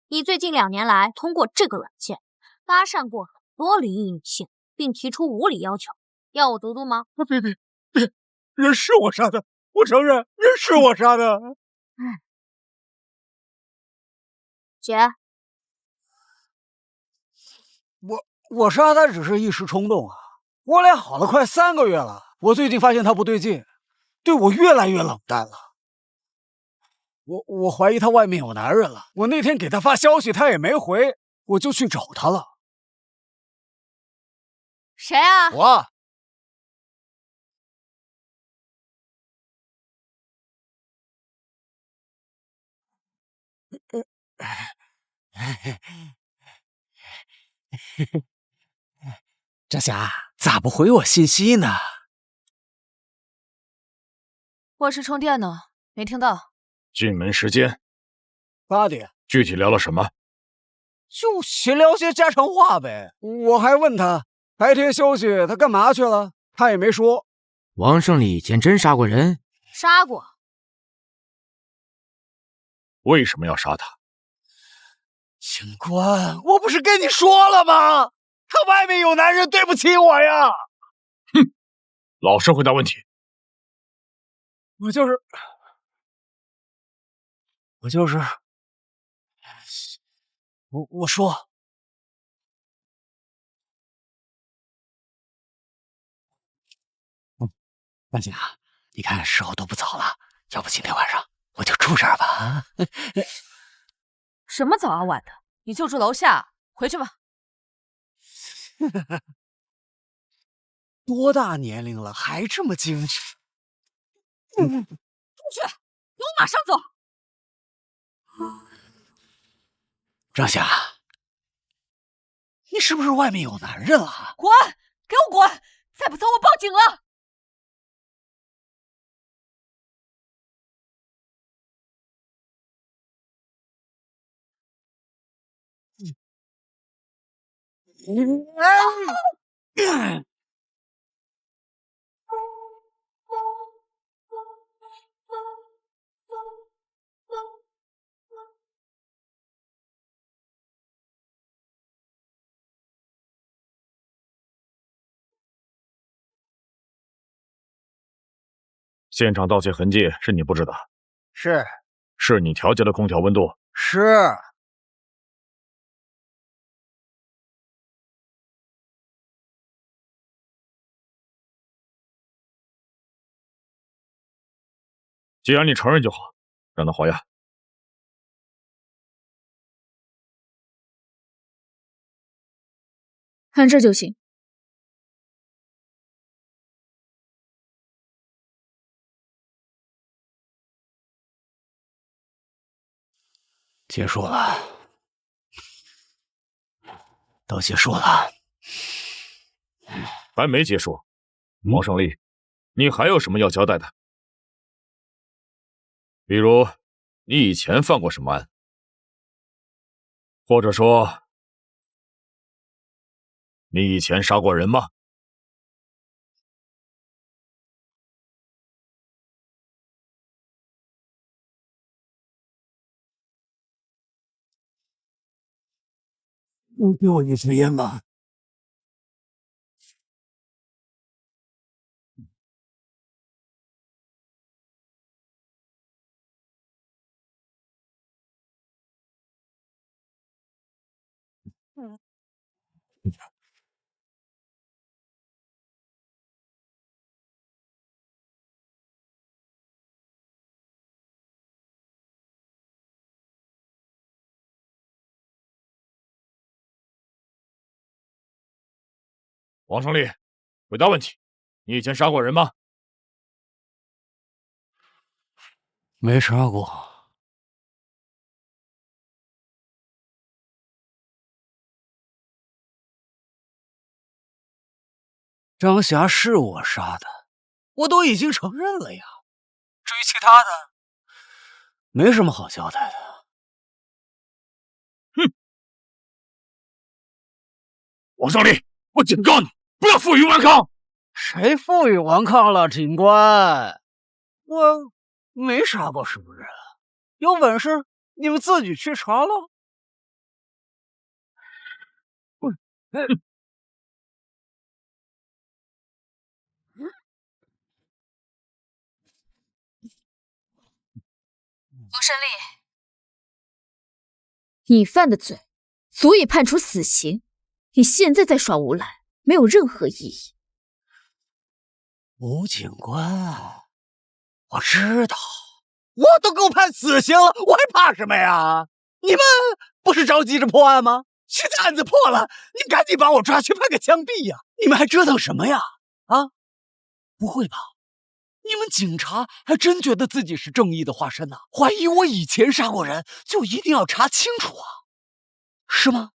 你最近2年来通过这个软件搭讪过很多离异女性，并提出无理要求，要我读读吗？
别，人是我杀的，我承认人是我杀的。
姐，
我杀他只是一时冲动啊，我俩好了快3个月了，我最近发现他不对劲，对我越来越冷淡了。我怀疑他外面有男人了。我那天给他发消息，他也没回，我就去找他了。
谁啊？
我。张霞，咋不回我信息呢？
卧室充电呢，没听到。
进门时间
8点。
具体聊了什么？
就闲聊些家常话呗。我还问他白天休息他干嘛去了，他也没说。
王胜利以前真杀过人？
杀过。
为什么要杀他？
警官，我不是跟你说了吗？他外面有男人，对不起我呀！
哼，老实回答问题。
我说，大姐，你看时候都不早了，要不今天晚上我就住这儿吧？
什么早啊晚的，你就住楼下，回去吧。
多大年龄了，还这么精神？
出去，给我马上走！
张霞，你是不是外面有男人了？
滚！给我滚！再不走，我报警了！
现场盗窃痕迹是你不知道？是你调节了空调温度？
是。
既然你承认就好，让他还押。
看这就行。
结束了，都结束了。
还没结束，王胜利，你还有什么要交代的？比如，你以前犯过什么案？或者说，你以前杀过人吗？
能给我一支烟吗？
王胜利，回答问题，你以前杀过人吗？
没杀过。张霞是我杀的，我都已经承认了呀。至于其他的，没什么好交代的。
哼！王胜利，我警告你，不要负隅顽抗！
谁负隅顽抗了，警官？我没杀过什么人，有本事你们自己去查了。
王胜利，你犯的罪足以判处死刑，你现在在耍无赖，没有任何意义。
吴警官，我知道我都够判死刑了，我还怕什么呀？你们不是着急着破案吗？现在案子破了，你赶紧把我抓去判个枪毙呀！你们还折腾什么呀？啊？不会吧？你们警察还真觉得自己是正义的化身呢？怀疑我以前杀过人，就一定要查清楚啊？是吗？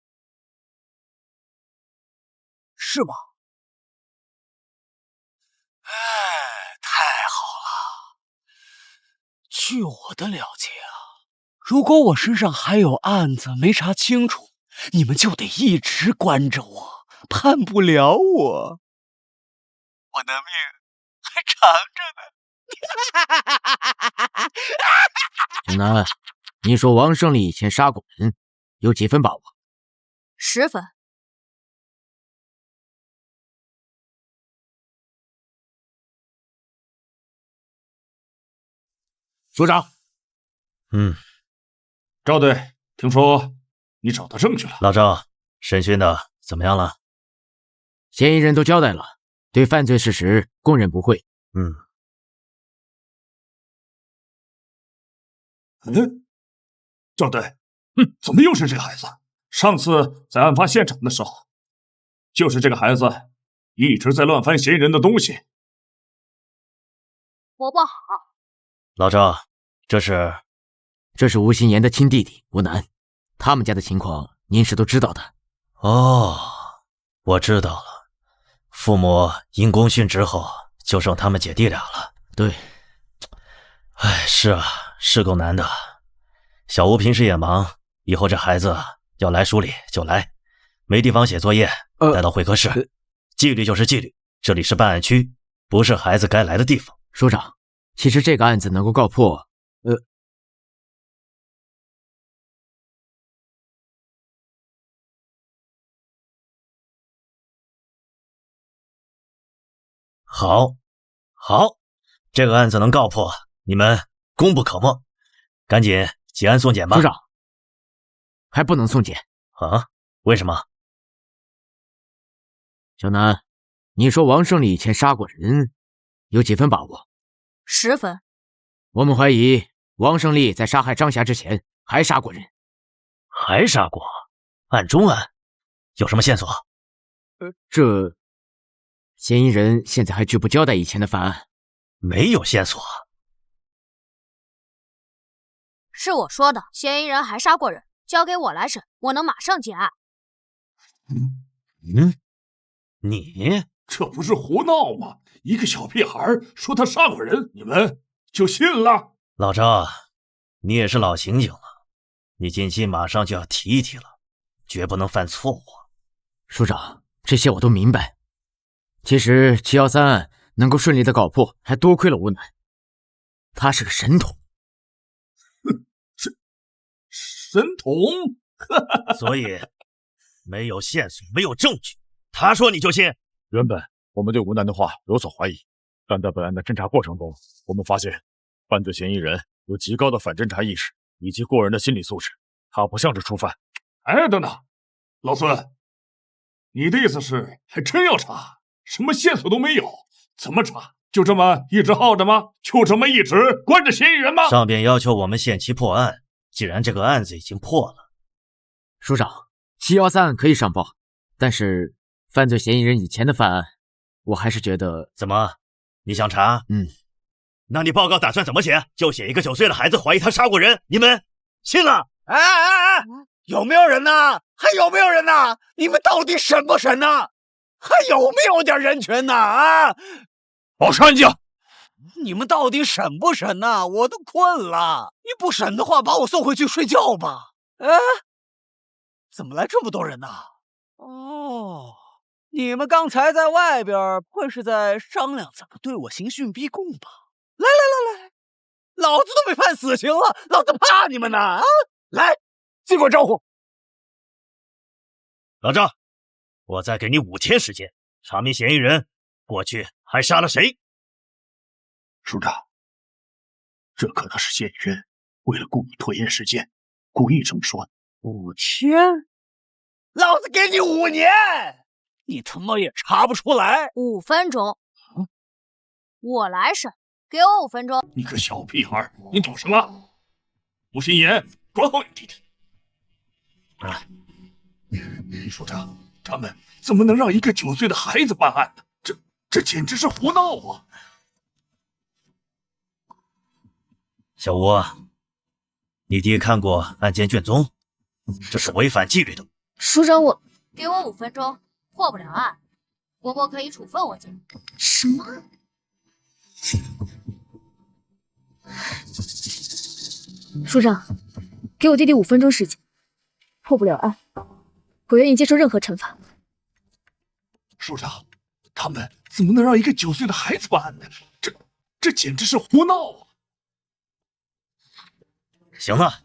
是吗？哎，太好了！据我的了解啊，如果我身上还有案子没查清楚，你们就得一直关着我，判不了我，我的命还长着呢。
小南，你说王胜利以前杀过人，有几分把握
？10分。
署长。赵队，听说你找到证据了。
老赵，审讯的怎么样了？
嫌疑人都交代了，对犯罪事实供认不讳。
赵队，怎么又是这个孩子？上次在案发现场的时候，就是这个孩子一直在乱翻嫌疑人的东西。
我不好。
老赵，这
是吴心言的亲弟弟吴楠，他们家的情况您是都知道的。
哦，我知道了。父母因公殉职后，就剩他们姐弟俩了。
对。
哎，是啊，是够难的。小吴平时也忙，以后这孩子要来署里就来，没地方写作业，带到会客室。纪律就是纪律，这里是办案区，不是孩子该来的地方。
署长，其实这个案子能够告破，
好，这个案子能告破，你们功不可没，赶紧结案送检吧。
署长，还不能送检
啊？为什么？
小南，你说王胜利以前杀过人，有几分把握
？10分。
我们怀疑王胜利在杀害张霞之前还杀过人。
还杀过？案中案？有什么线索？
这嫌疑人现在还拒不交代以前的犯案。
没有线索。
是我说的，嫌疑人还杀过人，交给我来审，我能马上结案。
你
这不是胡闹吗？一个小屁孩说他杀过人，你们就信了？
老赵，你也是老刑警了，你近期马上就要提一提了，绝不能犯错误。
署长，这些我都明白。其实713案能够顺利的告破，还多亏了吴楠，他是个神童。
神童？
所以没有线索，没有证据，他说你就信？
原本我们对吴楠的话有所怀疑，但在本案的侦查过程中，我们发现犯罪嫌疑人有极高的反侦查意识以及过人的心理素质，他不像是初犯。
哎，等等，老孙，你的意思是还真要查？什么线索都没有，怎么查？就这么一直耗着吗？就这么一直关着嫌疑人吗？
上边要求我们限期破案，既然这个案子已经破了，
署长，713案可以上报，但是犯罪嫌疑人以前的犯案，我还是觉得……
怎么？你想查？那你报告打算怎么写？就写一个9岁的孩子怀疑他杀过人，你们信了？
哎，有没有人呢？还有没有人呢？你们到底审不审呢？还有没有点人权呢？啊！
保持安静！
你们到底审不审呢？我都困了。你不审的话，把我送回去睡觉吧。怎么来这么多人呢？哦，你们刚才在外边，不会是在商量怎么对我刑讯逼供吧？来，老子都被判死刑了，老子怕你们呢？啊！来，尽管招呼。
老赵，我再给你5天时间，查明嫌疑人过去还杀了谁。
署长，这可能是嫌疑人为了故意拖延时间，故意这么说的。
5天？老子给你5年，你他妈也查不出来。
5分钟，我来审。给我5分钟。
你个小屁孩，你懂什么？吴心言，管好你弟弟。署长，他们怎么能让一个9岁的孩子办案呢？这简直是胡闹啊！
小吴，你弟看过案件卷宗，这是违反纪律的。
署长，我
给我5分钟，破不了案，伯伯可以处分我姐。
什么？署长，给我弟弟5分钟时间，破不了案，我愿意接受任何惩罚。
署长，他们怎么能让一个9岁的孩子办案呢？这简直是胡闹啊！
行了，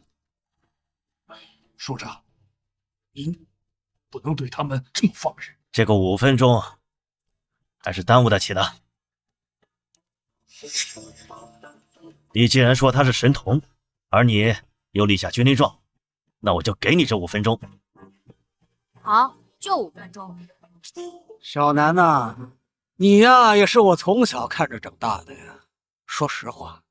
署长，您不能对他们这么放任。
这个5分钟还是耽误得起的。你既然说他是神童，而你又立下军令状，那我就给你这5分钟。
好，就5分钟。
小南呐，你呀也是我从小看着长大的呀。说实话，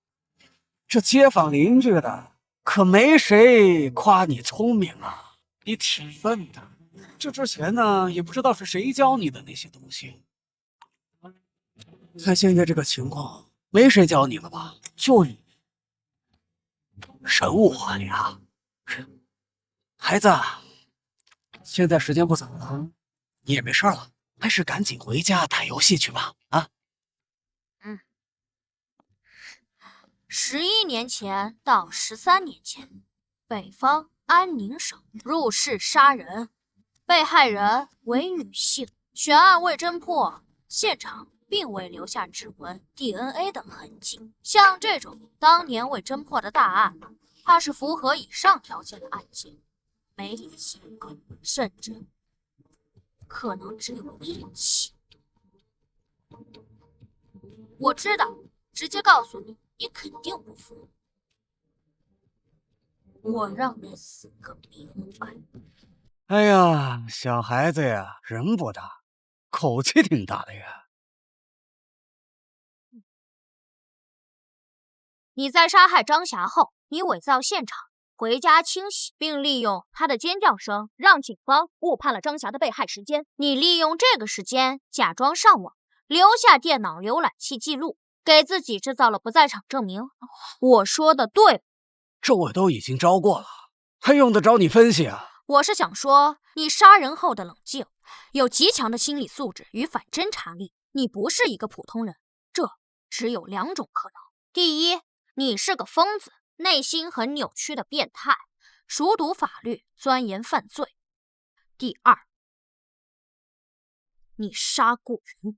这街坊邻居的可没谁夸你聪明啊，你挺笨的。这之前呢，也不知道是谁教你的那些东西。看现在这个情况，没谁教你了吧？就你，神武啊你啊！孩子，现在时间不早了，你也没事了，还是赶紧回家打游戏去吧。啊
，11年前到13年前，北方安宁省入室杀人，被害人为女性，悬案未侦破，现场并未留下指纹、DNA 等痕迹。像这种当年未侦破的大案，它是符合以上条件的案件，没有前科，甚至可能只有1起。我知道，直接告诉你，你肯定不服。我让你死个明白。
哎呀，小孩子呀，人不大，口气挺大的呀。
你在杀害张霞后，你伪造现场，回家清洗，并利用他的尖叫声让警方误判了张霞的被害时间。你利用这个时间假装上网，留下电脑浏览器记录，给自己制造了不在场证明。我说的对吧？
这我都已经招过了，还用得着你分析啊？
我是想说，你杀人后的冷静，有极强的心理素质与反侦查力。你不是一个普通人，这只有2种可能：第一，你是个疯子，内心很扭曲的变态，熟读法律，钻研犯罪；第二，你杀过人。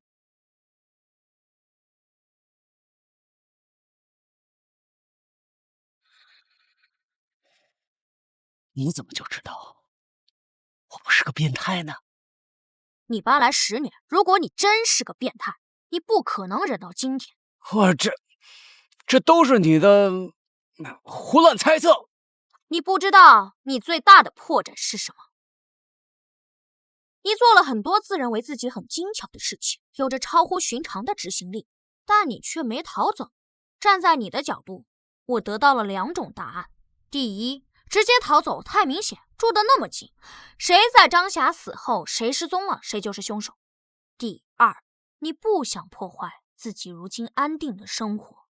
你怎么就知道我不是个变态呢？
你搬来10年，如果你真是个变态，你不可能忍到今天。
这都是你的胡乱猜测。
你不知道你最大的破绽是什么？你做了很多自认为自己很精巧的事情，有着超乎寻常的执行力，但你却没逃走。站在你的角度，我得到了2种答案：第一，直接逃走太明显，住得那么近，谁在张霞死后谁失踪了，谁就是凶手；第二，你不想破坏自己如今安定的生活。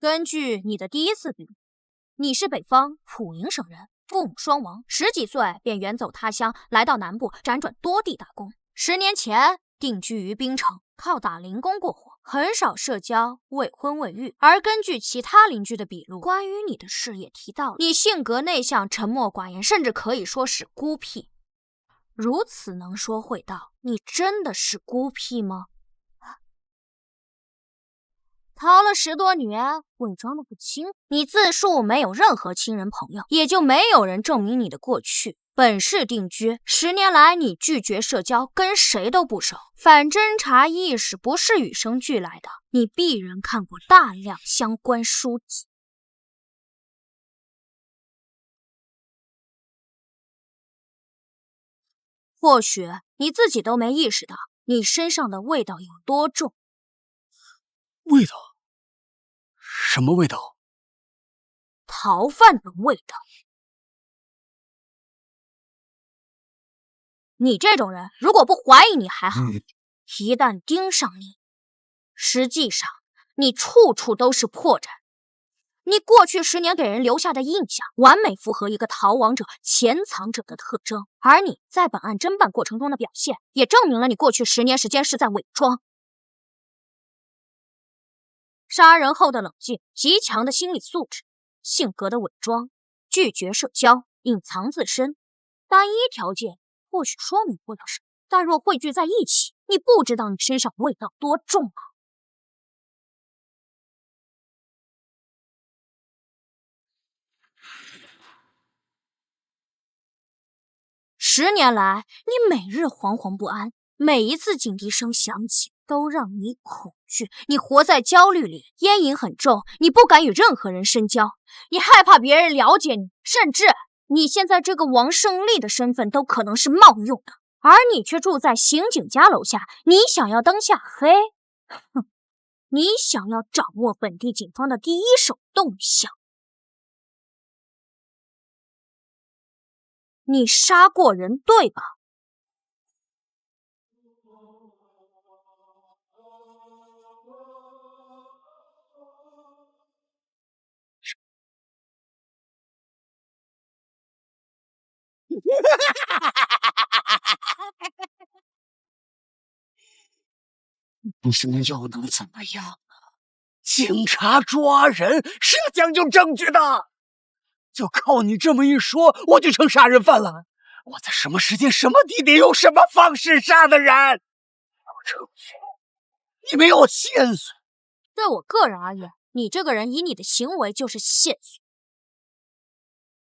根据你的第1次笔录，你是北方普宁省人，父母双亡，10几岁便远走他乡，来到南部辗转多地打工。10年前定居于槟城，靠打零工过活，很少社交，未婚未育。而根据其他邻居的笔录，关于你的事也提到，你性格内向，沉默寡言，甚至可以说是孤僻。如此能说会道，你真的是孤僻吗？逃了10多年，伪装的不清。你自述没有任何亲人朋友，也就没有人证明你的过去。本市定居10年来，你拒绝社交，跟谁都不熟。反侦查意识不是与生俱来的，你必然看过大量相关书籍。或许你自己都没意识到，你身上的味道有多重。
味道？什么味道？
逃犯的味道。你这种人，如果不怀疑你还好，一旦盯上你，实际上你处处都是破绽。你过去10年给人留下的印象，完美符合一个逃亡者、潜藏者的特征，而你在本案侦办过程中的表现，也证明了你过去10年时间是在伪装。杀人后的冷静，极强的心理素质，性格的伪装，拒绝社交，隐藏自身，单一条件或许说明不了什么，但若汇聚在一起，你不知道你身上味道多重啊！10年来，你每日惶惶不安，每一次警笛声响起，都让你恐惧。你活在焦虑里，烟瘾很重，你不敢与任何人深交，你害怕别人了解你，甚至你现在这个王胜利的身份都可能是冒用的，而你却住在刑警家楼下。你想要灯下黑？哼，你想要掌握本地警方的第一手动向。你杀过人，对吧？
你说又能怎么样呢？警察抓人是要讲究证据的，就靠你这么一说，我就成杀人犯了。我在什么时间、什么地点、用什么方式杀的人？有证据，你没有线索。
对我个人而言，你这个人以你的行为就是线索。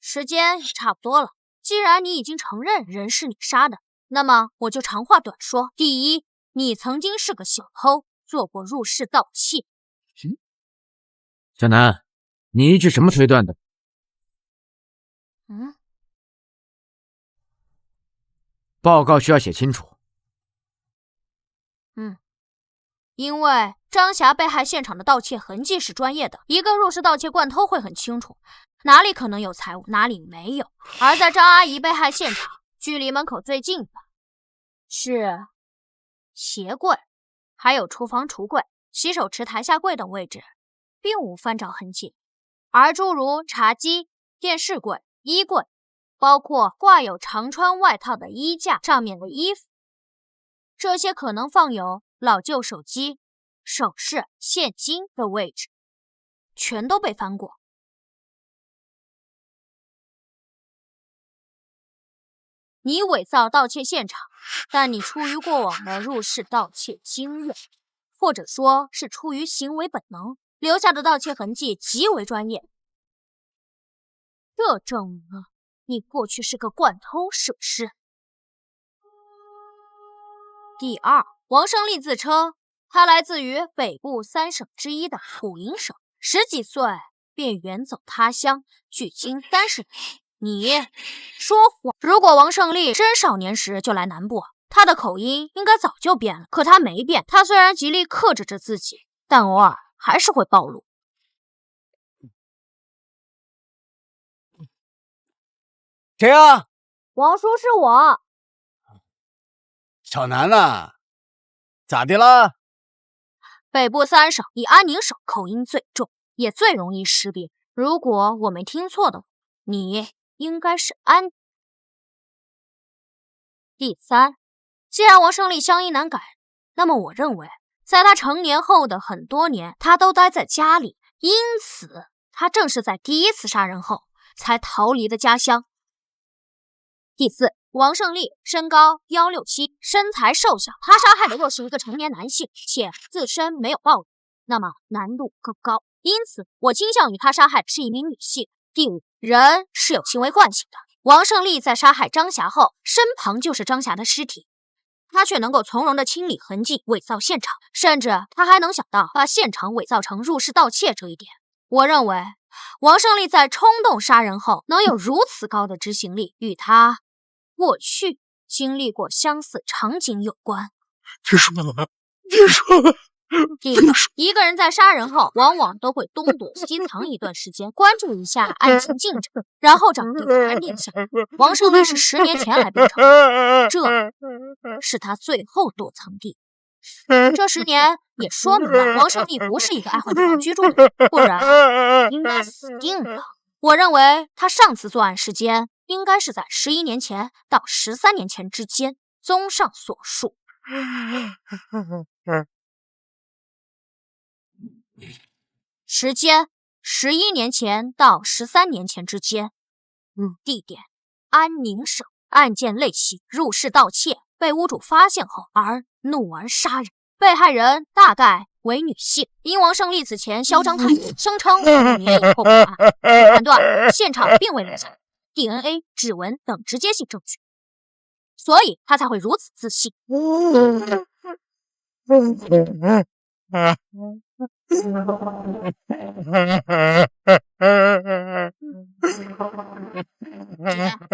时间也差不多了，既然你已经承认人是你杀的，那么我就长话短说。第一，你曾经是个小偷，做过入室盗窃。
小南，你依据什么推断的？报告需要写清楚。
因为张霞被害现场的盗窃痕迹是专业的，一个入室盗窃惯偷会很清楚哪里可能有财物，哪里没有。而在张阿姨被害现场，距离门口最近的是鞋柜，还有厨房橱柜、洗手池台下柜等位置，并无翻找痕迹。而诸如茶几、电视柜、衣柜，包括挂有常穿外套的衣架上面的衣服，这些可能放有老旧手机、首饰、现金的位置，全都被翻过。你伪造盗窃现场，但你出于过往的入室盗窃经验，或者说是出于行为本能，留下的盗窃痕迹极为专业。这证明了你过去是个惯偷，是不是？第二，王胜利自称他来自于北部3省之一的普宁省，10几岁便远走他乡，距今30年。你说谎！如果王胜利真少年时就来南部，他的口音应该早就变了。可他没变，他虽然极力克制着自己，但偶尔还是会暴露。
谁啊？
王叔，是我。
小南呐，咋的了？
北部3省以安宁省口音最重，也最容易识别。如果我没听错的话，你应该是安。第三，既然王胜利乡音难改，那么我认为在他成年后的很多年，他都待在家里，因此他正是在第1次杀人后才逃离的家乡。第四，王胜利身高167，身材瘦小，他杀害的若是一个成年男性，且自身没有暴力，那么难度更高。因此，我倾向于他杀害的是一名女性。第五，人是有行为惯性的。王胜利在杀害张霞后，身旁就是张霞的尸体，他却能够从容地清理痕迹、伪造现场，甚至他还能想到把现场伪造成入室盗窃这一点。我认为，王胜利在冲动杀人后能有如此高的执行力，与他过去经历过相似场景有关。
别说了，别说了。
第一个人在杀人后，往往都会东躲西藏一段时间，关注一下案情进展，然后找地方安定下来。王胜利是10年前来边城，这是他最后躲藏地。这10年也说明了王胜利不是一个爱换地方居住的人，不然应该死定了。我认为他上次作案时间应该是在11年前到13年前之间。综上所述，时间11年前到13年前之间。地点安宁省。案件类型入室盗窃，被屋主发现后而怒而杀人。被害人大概为女性，因王胜利此前嚣张太过，声称5年以后破案，判断现场并未留下 DNA、指纹等直接性证据，所以他才会如此自信。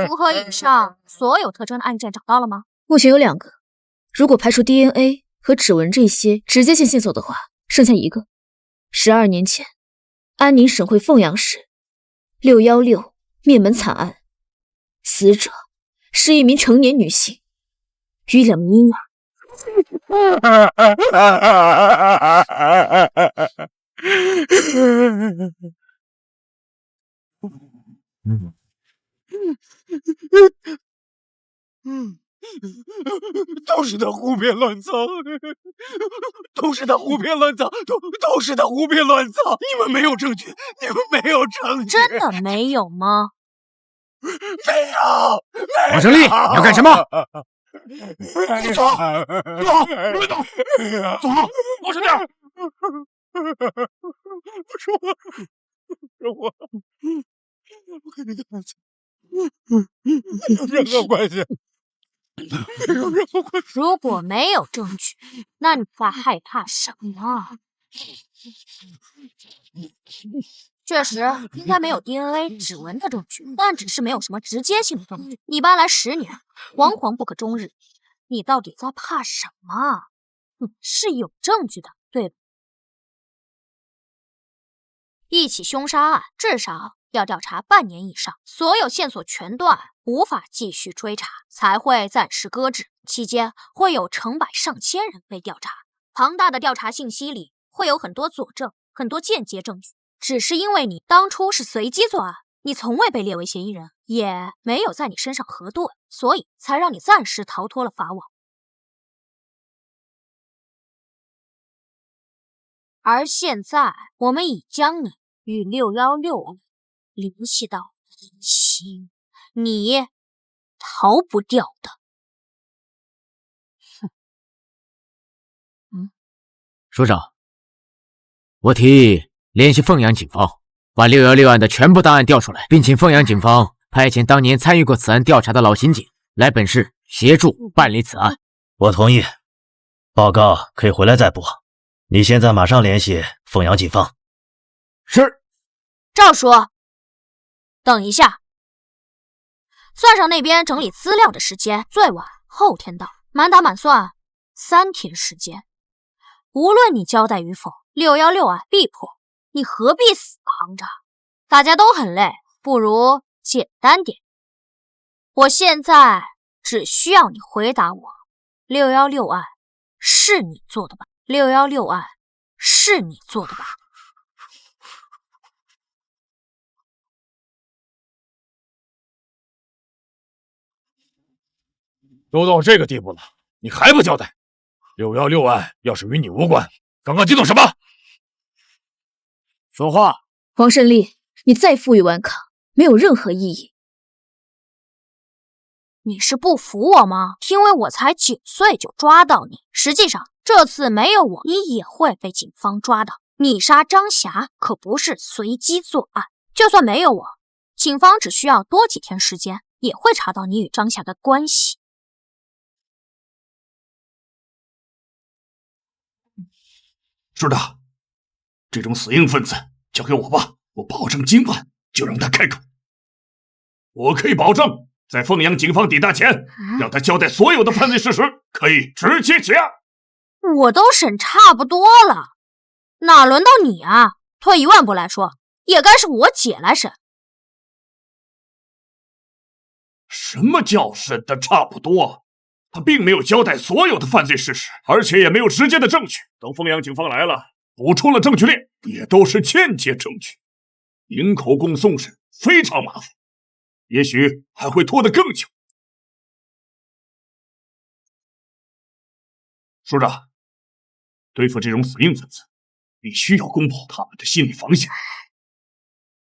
符合以上所有特征的案件找到了吗？
目前有2个，如果排除 DNA 和指纹这些直接性线索的话，剩下1个。12年前，安宁省会凤阳市616灭门惨案，死者是一名成年女性与2名婴儿。
都是他胡编乱造，都是他胡编乱造，都是他胡编乱造！你们没有证据，你们没有证据，
真的没有吗？
没有。
王胜利，你要干什么？
走，老实点！不是我，我跟你的儿子没有任何关系，没有任何关系。
如果没有证据，那你在害怕什么？确实应该没有 DNA、指纹的证据，但只是没有什么直接性的证据。你搬来10年，惶惶不可终日，你到底在怕什么？你是有证据的，对吧？一起凶杀案至少要调查半年以上，所有线索全断，无法继续追查，才会暂时搁置。期间会有成百上千人被调查，庞大的调查信息里会有很多佐证，很多间接证据。只是因为你当初是随机作案，你从未被列为嫌疑人，也没有在你身上核对，所以才让你暂时逃脱了法网。而现在，我们已将你与616案联系到一起，你逃不掉的。
署长，我提议联系凤阳警方，把616案的全部档案调出来，并请凤阳警方派遣当年参与过此案调查的老刑警来本市协助办理此案。
我同意，报告可以回来再补。你现在马上联系凤阳警方。
是。
赵叔，等一下，算上那边整理资料的时间，最晚后天到，满打满算3天时间。无论你交代与否，616案必破，你何必死扛着？大家都很累，不如简单点。我现在只需要你回答我，616案是你做的吧？616案是你做的吧？
都到这个地步了，你还不交代？616案要是与你无关，刚刚激动什么？
说话！
王胜利，你再负隅顽抗，没有任何意义。
你是不服我吗？因为我才9岁就抓到你，实际上这次没有我，你也会被警方抓到。你杀张霞可不是随机作案，就算没有我，警方只需要多几天时间，也会查到你与张霞的关系。
是的，这种死硬分子交给我吧，我保证今晚就让他开口。我可以保证，在凤阳警方抵达前，让他交代所有的犯罪事实，可以直接结案。
我都审差不多了，哪轮到你啊？退一万步来说，也该是我姐来审。
什么叫审的差不多？他并没有交代所有的犯罪事实，而且也没有直接的证据。等凤阳警方来了，补充了证据链，也都是间接证据。迎口供送审非常麻烦，也许还会拖得更久。署长，对付这种死硬分子，必须要攻破他们的心理防线。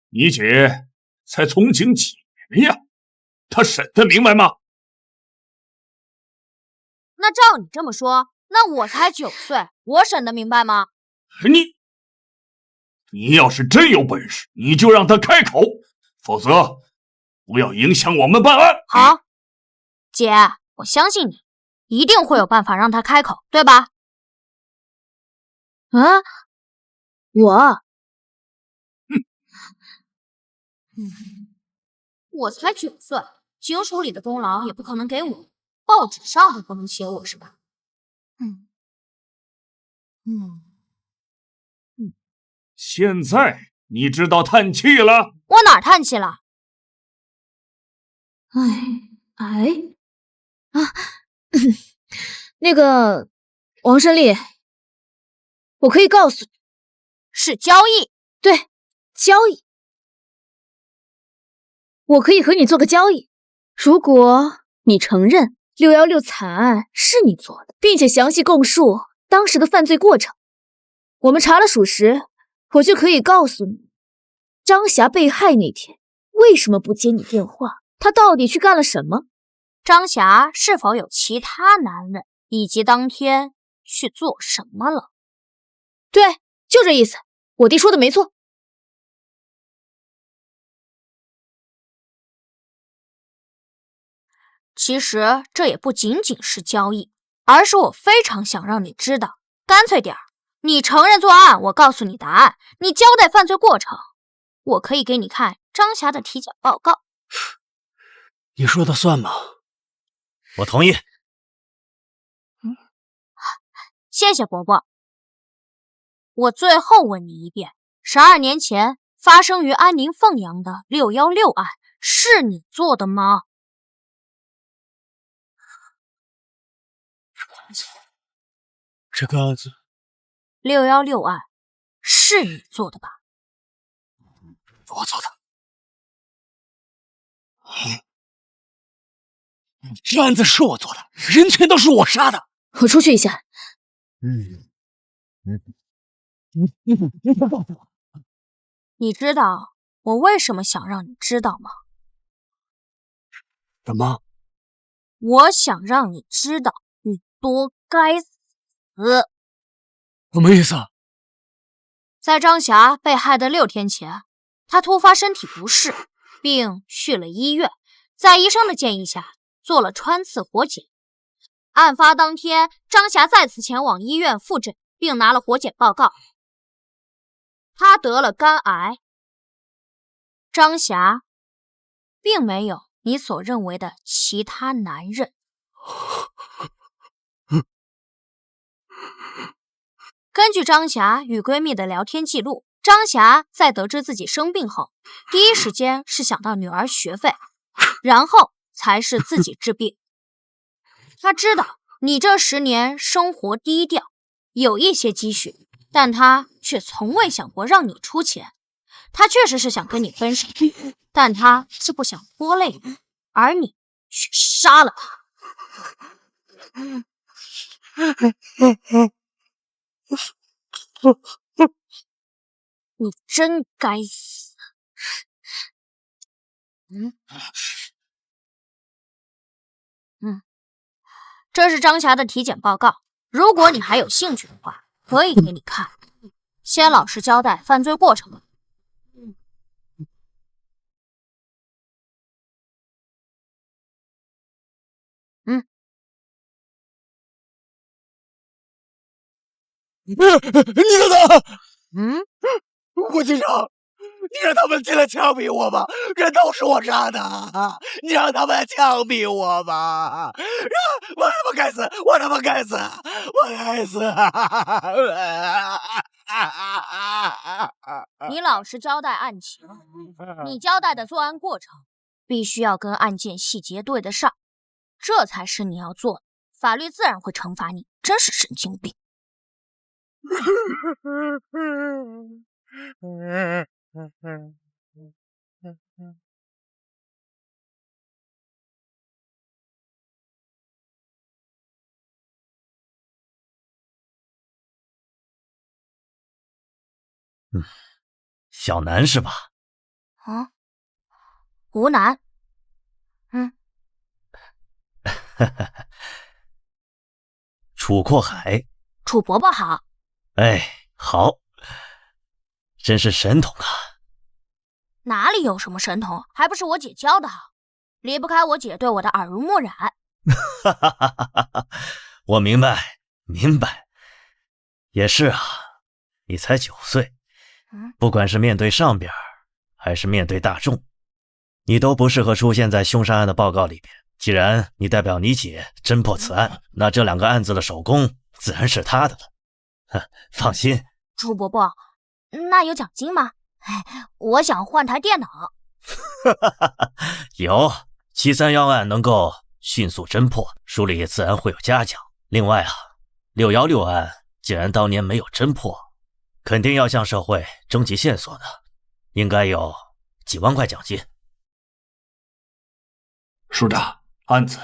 你姐才从警几年呀？她审得明白吗？
那照你这么说，那我才9岁，我审得明白吗？
你要是真有本事，你就让他开口，否则不要影响我们办案。
好，姐，我相信你，一定会有办法让他开口，对吧？
啊，
我才9岁，警署里的功劳也不可能给我，报纸上都不能写我是吧？
现在你知道叹气了？
我哪儿叹气了？
那个王胜利，我可以告诉你，
是交易。
对，交易。我可以和你做个交易，如果你承认616惨案是你做的，并且详细供述当时的犯罪过程，我们查了属实，我就可以告诉你，张霞被害那天为什么不接你电话，她到底去干了什么？
张霞是否有其他男人，以及当天去做什么了？
对，就这意思，我弟说的没错。
其实这也不仅仅是交易，而是我非常想让你知道，干脆点儿，你承认作案，我告诉你答案，你交代犯罪过程，我可以给你看张霞的体检报告。
你说的算吗？
我同意。
谢谢伯伯。我最后问你一遍，12年前发生于安宁凤阳的616案是你做的吗？
这个案子
616案是你做的吧？
我做的。这案子是我做的，人全都是我杀的。
我出去一下。
你知道我为什么想让你知道吗？
什么？
我想让你知道你多该死。
什么意思？
在张霞被害的6天前，她突发身体不适，并去了医院，在医生的建议下做了穿刺活检。案发当天，张霞再次前往医院复诊，并拿了活检报告，她得了肝癌。张霞并没有你所认为的其他男人。根据张霞与闺蜜的聊天记录，张霞在得知自己生病后，第一时间是想到女儿学费，然后才是自己治病。她知道你这10年生活低调，有一些积蓄，但她却从未想过让你出钱。她确实是想跟你分手，但她是不想拖累你，而你却杀了她。你真该死！这是张霞的体检报告，如果你还有兴趣的话，可以给你看。先老实交代犯罪过程吧。
你让他，郭警长，你让他们进来枪毙我吧，人都是我杀的，你让他们枪毙我吧，我他妈该死！我他妈该死！我该死！
你老实交代案情，你交代的作案过程必须要跟案件细节对得上，这才是你要做的。法律自然会惩罚你，真是神经病。
小南是吧？
啊，吴楠。
楚阔海，
楚伯伯好。
哎，好，真是神童啊！
哪里有什么神童，还不是我姐教的好，离不开我姐对我的耳濡目染。
我明白，也是啊，你才9岁，不管是面对上边，还是面对大众，你都不适合出现在凶杀案的报告里边。既然你代表你姐侦破此案，那这2个案子的首功自然是她的了。放心。
楚伯伯，那有奖金吗？我想换台电脑。
有，731案能够迅速侦破，书里自然会有嘉奖。另外啊，616案既然当年没有侦破，肯定要向社会征集线索的，应该有几万块奖金。
署长，案子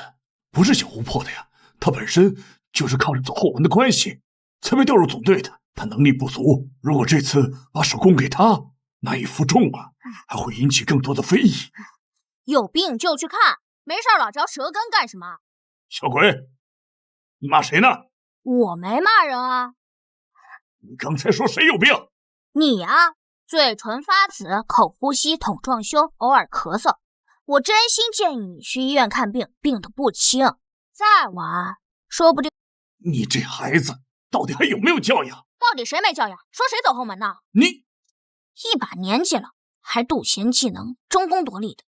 不是小吴破的呀，他本身就是靠着走后门的关系才被调入总队的，他能力不足，如果这次把首功给他，难以负重啊，还会引起更多的非议。
有病就去看，没事老嚼舌根干什么？
小鬼，你骂谁呢？
我没骂人啊。
你刚才说谁有病？
你呀，嘴唇发紫，口呼吸，筒状胸，偶尔咳嗽。我真心建议你去医院看病，病得不轻。再晚，说不定……
你这孩子到底还有没有教养？
到底谁没教养？说谁走后门呢？
你
一把年纪了，还笃贤技能，争功夺利的。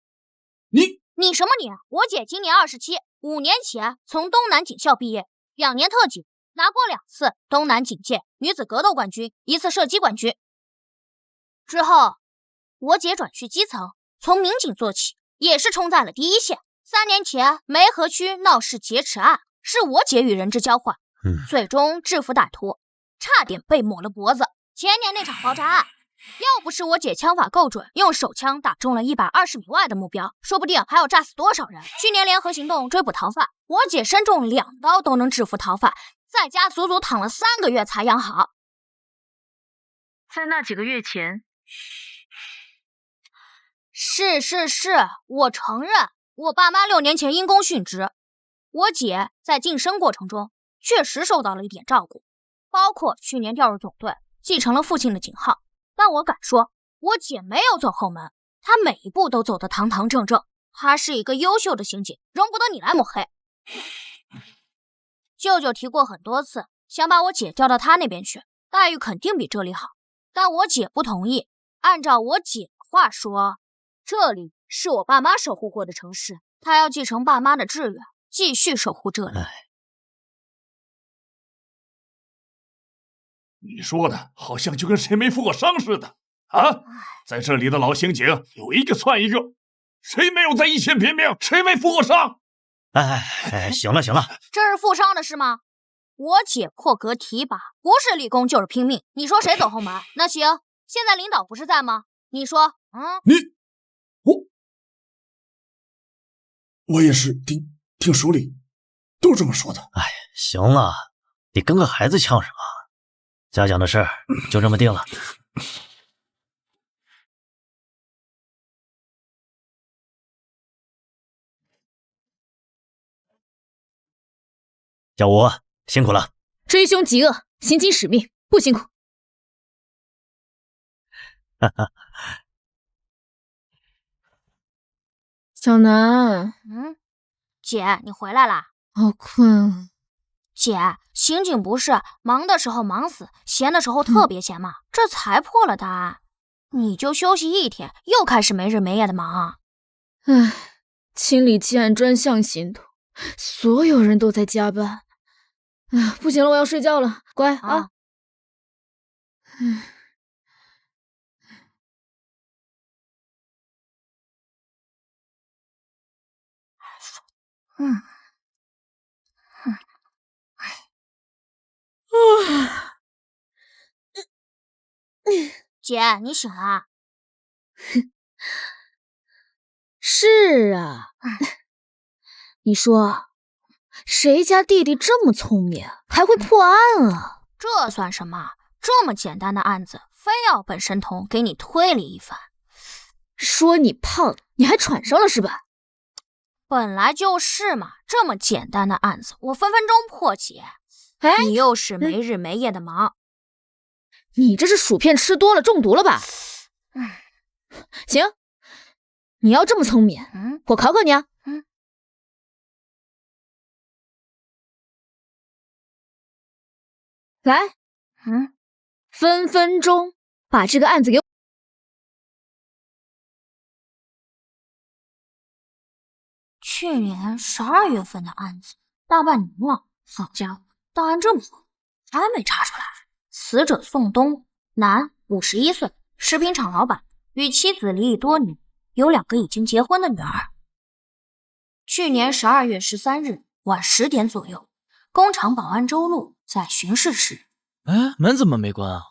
你什么你？我姐今年27，5年前从东南警校毕业，2年特警，拿过2次东南警界女子格斗冠军，1次射击冠军。之后，我姐转去基层，从民警做起，也是冲在了第一线。3年前梅河区闹市劫持案，是我姐与人质交换，最终制服歹徒，差点被抹了脖子。前年那场爆炸案，要不是我姐枪法够准，用手枪打中了120米外的目标，说不定还要炸死多少人。去年联合行动追捕逃犯，我姐身中2刀都能制服逃犯，在家足足躺了3个月才养好。
在那几个月前，
是，我承认，我爸妈6年前因公殉职，我姐在晋升过程中确实受到了一点照顾，包括去年调入总队，继承了父亲的警号。但我敢说，我姐没有走后门，她每一步都走得堂堂正正。她是一个优秀的刑警，容不得你来抹黑。舅舅提过很多次，想把我姐调到他那边去，待遇肯定比这里好。但我姐不同意。按照我姐的话说，这里是我爸妈守护过的城市，她要继承爸妈的志愿，继续守护这里。
你说的好像就跟谁没负过伤似的啊！在这里的老刑警有一个算一个，谁没有在一线拼命，谁没负过伤？
行了，
这是负伤的事吗？我姐破格提拔，不是立功就是拼命。你说谁走后门？那行，现在领导不是在吗？你说，
我也是听手里都这么说的。
行了，你跟个孩子呛什么？嘉奖的事就这么定了。小吴辛苦了。
追凶极恶，行经使命，不辛苦。小南，
姐，你回来啦？
好困啊。
姐，刑警不是忙的时候忙死，闲的时候特别闲吗？这才破了大案，你就休息1天，又开始没日没夜的忙。
清理弃案专项行动所有人都在加班。哎，不行了，我要睡觉了，乖啊。
姐，你醒了？
是啊，你说谁家弟弟这么聪明，还会破案啊？
这算什么？这么简单的案子，非要本神童给你推理一番。
说你胖，你还喘上了是吧？
本来就是嘛，这么简单的案子，我分分钟破解。
哎，
你又是没日没夜的忙。
你这是薯片吃多了中毒了吧？行，你要这么聪明，我考考你啊。来，分分钟把这个案子给我。
去年12月份的案子，大半年了，好家伙，档案这么厚，还没查出来。死者宋东，男，51岁，食品厂老板，与妻子离异多年，有2个已经结婚的女儿。去年12月13日晚10点左右，工厂保安周路在巡视时，
哎，门怎么没关啊？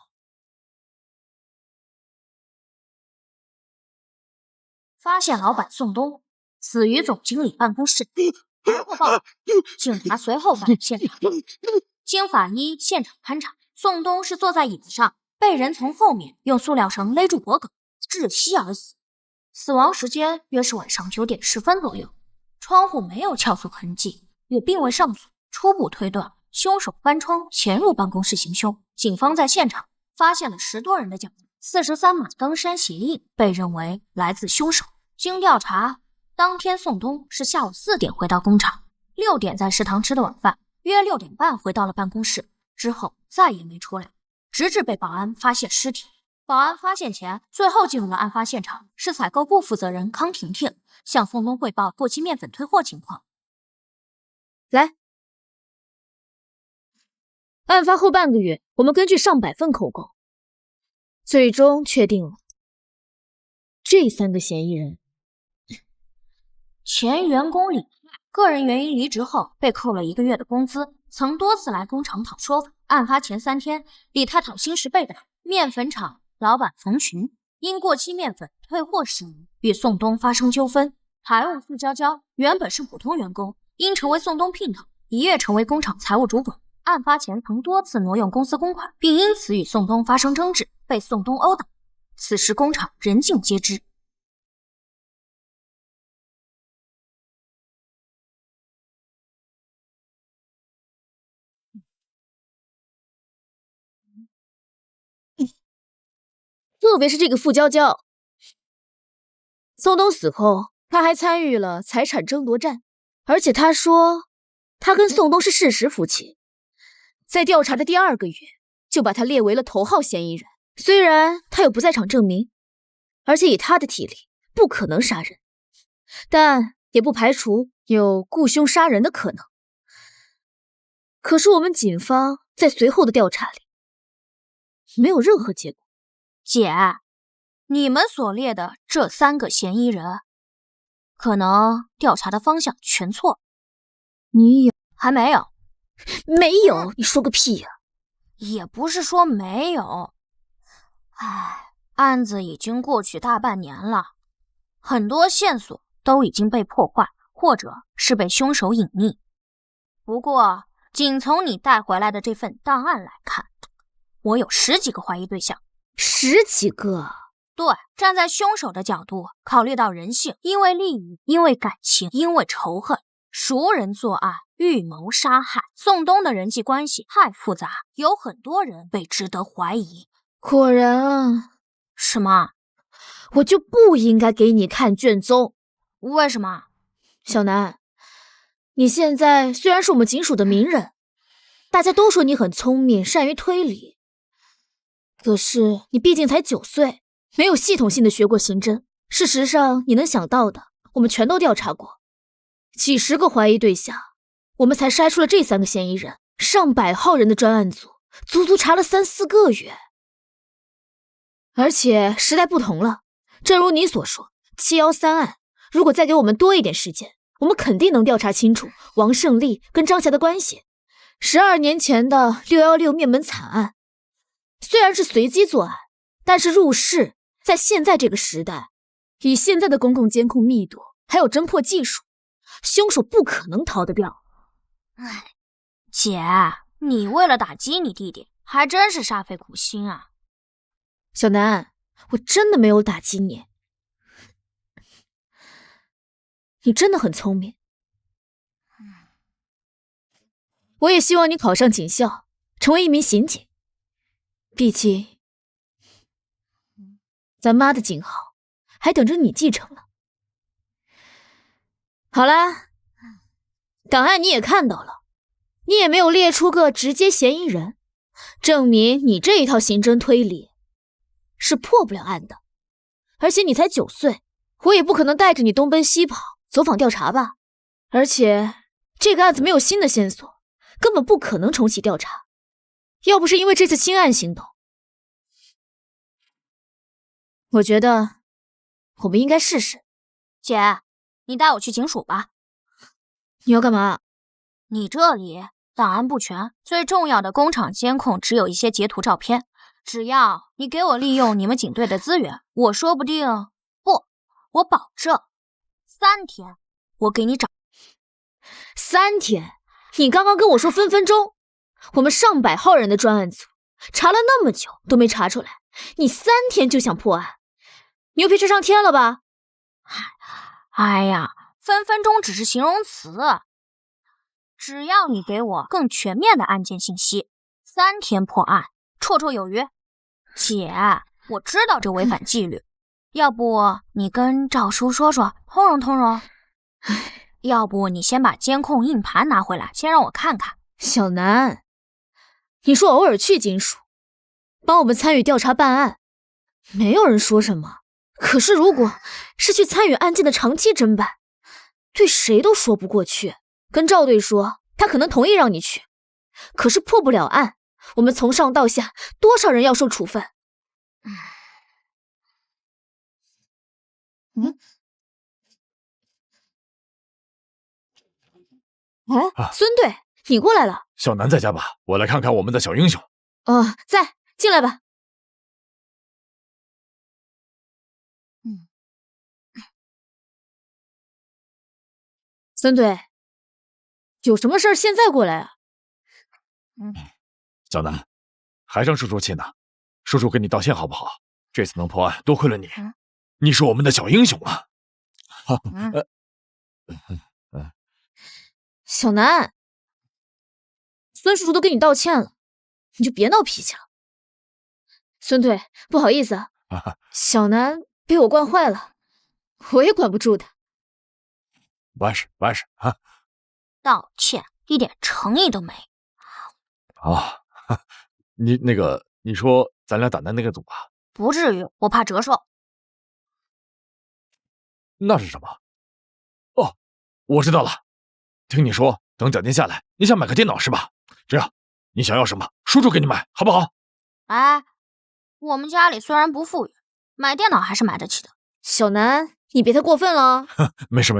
发现老板宋东死于总经理办公室。报告，警察随后赶到现场，经法医现场勘查，宋东是坐在椅子上，被人从后面用塑料绳勒住脖颈，窒息而死。死亡时间约是晚上9点10分左右，窗户没有撬锁痕迹，也并未上锁。初步推断，凶手翻窗潜入办公室行凶。警方在现场发现了10多人的脚印，43码登山鞋印被认为来自凶手。经调查，当天宋东是下午4点回到工厂，6点在食堂吃的晚饭，约6点半回到了办公室，之后再也没出来，直至被保安发现尸体。保安发现前，最后进入了案发现场是采购部负责人康婷婷，向宋东汇报过期面粉退货情况。
来，案发后半个月，我们根据上百份口供，最终确定了这3个嫌疑人。
前员工李太，个人原因离职后被扣了1个月的工资，曾多次来工厂讨说法。案发前3天，李太讨薪时被打。面粉厂老板冯群因过期面粉退货事宜与宋东发生纠纷。财务傅娇娇原本是普通员工，因成为宋东姘头，一跃成为工厂财务主管。案发前曾多次挪用公司公款，并因此与宋东发生争执，被宋东殴打。此时工厂人尽皆知。
特别是这个傅娇娇，宋东死后，他还参与了财产争夺战，而且他说他跟宋东是事实夫妻，在调查的第2个月就把他列为了头号嫌疑人。虽然他有不在场证明，而且以他的体力不可能杀人，但也不排除有雇凶杀人的可能。可是我们警方在随后的调查里没有任何结果。
姐，你们所列的这3个嫌疑人，可能调查的方向全错。
你有？
还没有？
没有？你说个屁呀！
也不是说没有。唉，案子已经过去大半年了，很多线索都已经被破坏，或者是被凶手隐匿。不过，仅从你带回来的这份档案来看，我有10几个怀疑对象。
10几个？
对，站在凶手的角度，考虑到人性，因为利益，因为感情，因为仇恨，熟人作案，预谋杀害。宋东的人际关系太复杂，有很多人被值得怀疑。
果然啊。
什么？
我就不应该给你看卷宗。
为什么？
小南，你现在虽然是我们警署的名人，大家都说你很聪明，善于推理，可是你毕竟才9岁，没有系统性的学过刑侦。事实上，你能想到的，我们全都调查过。几十个怀疑对象，我们才筛出了这3个嫌疑人。上百号人的专案组，足足查了3、4个月。而且时代不同了，正如你所说，713案，如果再给我们多一点时间，我们肯定能调查清楚王胜利跟张霞的关系。12年前的616灭门惨案，虽然是随机作案，但是入室，在现在这个时代，以现在的公共监控密度还有侦破技术，凶手不可能逃得掉。
姐，你为了打击你弟弟，还真是煞费苦心啊。
小南，我真的没有打击你，你真的很聪明。我也希望你考上警校，成为一名刑警。毕竟，咱妈的警号还等着你继承呢。好啦，档案你也看到了，你也没有列出个直接嫌疑人，证明你这一套刑侦推理是破不了案的。而且你才9岁，我也不可能带着你东奔西跑走访调查吧。而且这个案子没有新的线索，根本不可能重启调查。要不是因为这次新案行动，我觉得我们应该试试。
姐，你带我去警署吧。
你要干嘛？
你这里档案不全，最重要的工厂监控只有一些截图照片。只要你给我利用你们警队的资源，我说不定我保证3天我给你找。
3天？你刚刚跟我说分分钟，我们上百号人的专案组查了那么久都没查出来，你3天就想破案，牛皮吹上天了吧？
哎呀，分分钟只是形容词，只要你给我更全面的案件信息，3天破案，绰绰有余。姐，我知道这违反纪律，要不你跟赵叔说说，通融通融。要不你先把监控硬盘拿回来，先让我看看。
小南，你说偶尔去警署，帮我们参与调查办案，没有人说什么。可是如果是去参与案件的长期侦办，对谁都说不过去。跟赵队说，他可能同意让你去，可是破不了案，我们从上到下多少人要受处分？孙队，你过来了。
小南在家吧？我来看看我们的小英雄。
在，进来吧。孙队，有什么事儿现在过来啊？
小南，还生叔叔气呢，叔叔跟你道歉好不好？这次能破案，多亏了你，你是我们的小英雄啊！
小南，孙叔叔都跟你道歉了，你就别闹脾气了。孙队，不好意思啊，小南被我惯坏了，我也管不住他。
完事啊！
道歉一点诚意都没。
你说咱俩打的那个赌啊？
不至于，我怕折寿。
那是什么？哦，我知道了。听你说，等奖金下来，你想买个电脑是吧？这样，你想要什么，叔叔给你买，好不好？
哎，我们家里虽然不富裕，买电脑还是买得起的。
小南，你别太过分了。
没事。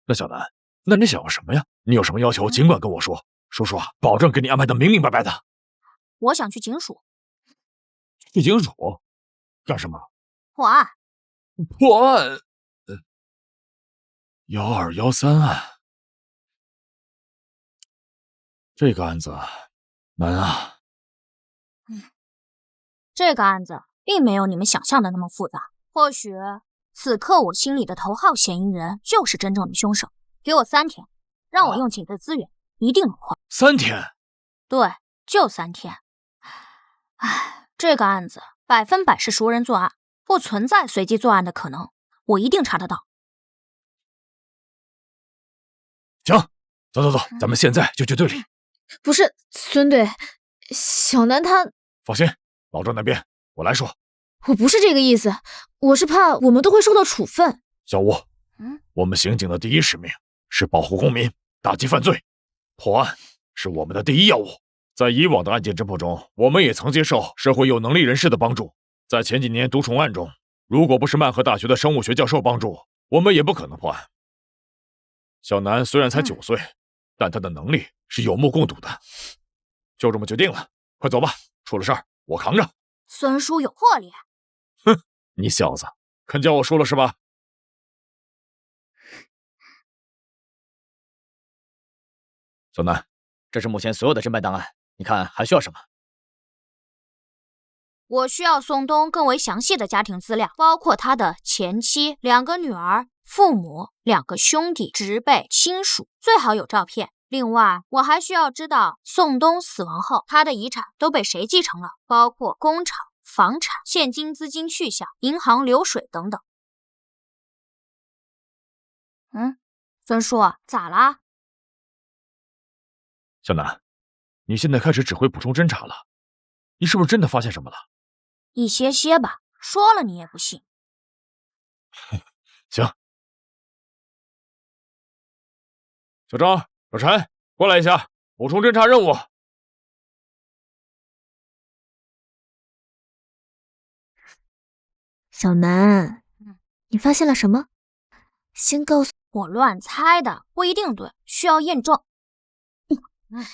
那小南，那你想要什么呀？你有什么要求，尽管跟我说，叔叔啊，保证给你安排的明明白白的。
我想去警署。
去警署干什么？
破案。
破案？1213案。这个案子难啊。
这个案子并没有你们想象的那么复杂。或许此刻我心里的头号嫌疑人就是真正的凶手。给我3天，让我用警队资源，一定能破。
3天？
对，就3天。这个案子100%是熟人作案，不存在随机作案的可能，我一定查得到。
行，走，咱们现在就去队里。
不是，孙队，小南他……
放心，老赵那边我来说。
我不是这个意思，我是怕我们都会受到处分。
小吴，我们刑警的第一使命是保护公民，打击犯罪。破案是我们的第一要务。在以往的案件侦破中，我们也曾接受社会有能力人士的帮助。在前几年毒虫案中，如果不是曼河大学的生物学教授帮助，我们也不可能破案。小南虽然才9岁，但他的能力是有目共睹的。就这么决定了，快走吧，出了事儿我扛着。
孙叔有魄力。
哼，你小子肯叫我输了是吧？小南，
这是目前所有的侦办档案，你看还需要什么？
我需要宋东更为详细的家庭资料，包括他的前妻、2个女儿、父母、2个兄弟、侄辈、亲属，最好有照片。另外，我还需要知道宋东死亡后，他的遗产都被谁继承了，包括工厂、房产、现金资金去向、银行流水等等。孙叔，咋啦？
小南，你现在开始指挥补充侦查了，你是不是真的发现什么了？
一些吧，说了你也不信。
行，小张、小陈，过来一下，补充侦查任务。
小南，你发现了什么？先告诉
我，乱猜的，不一定对，需要验证。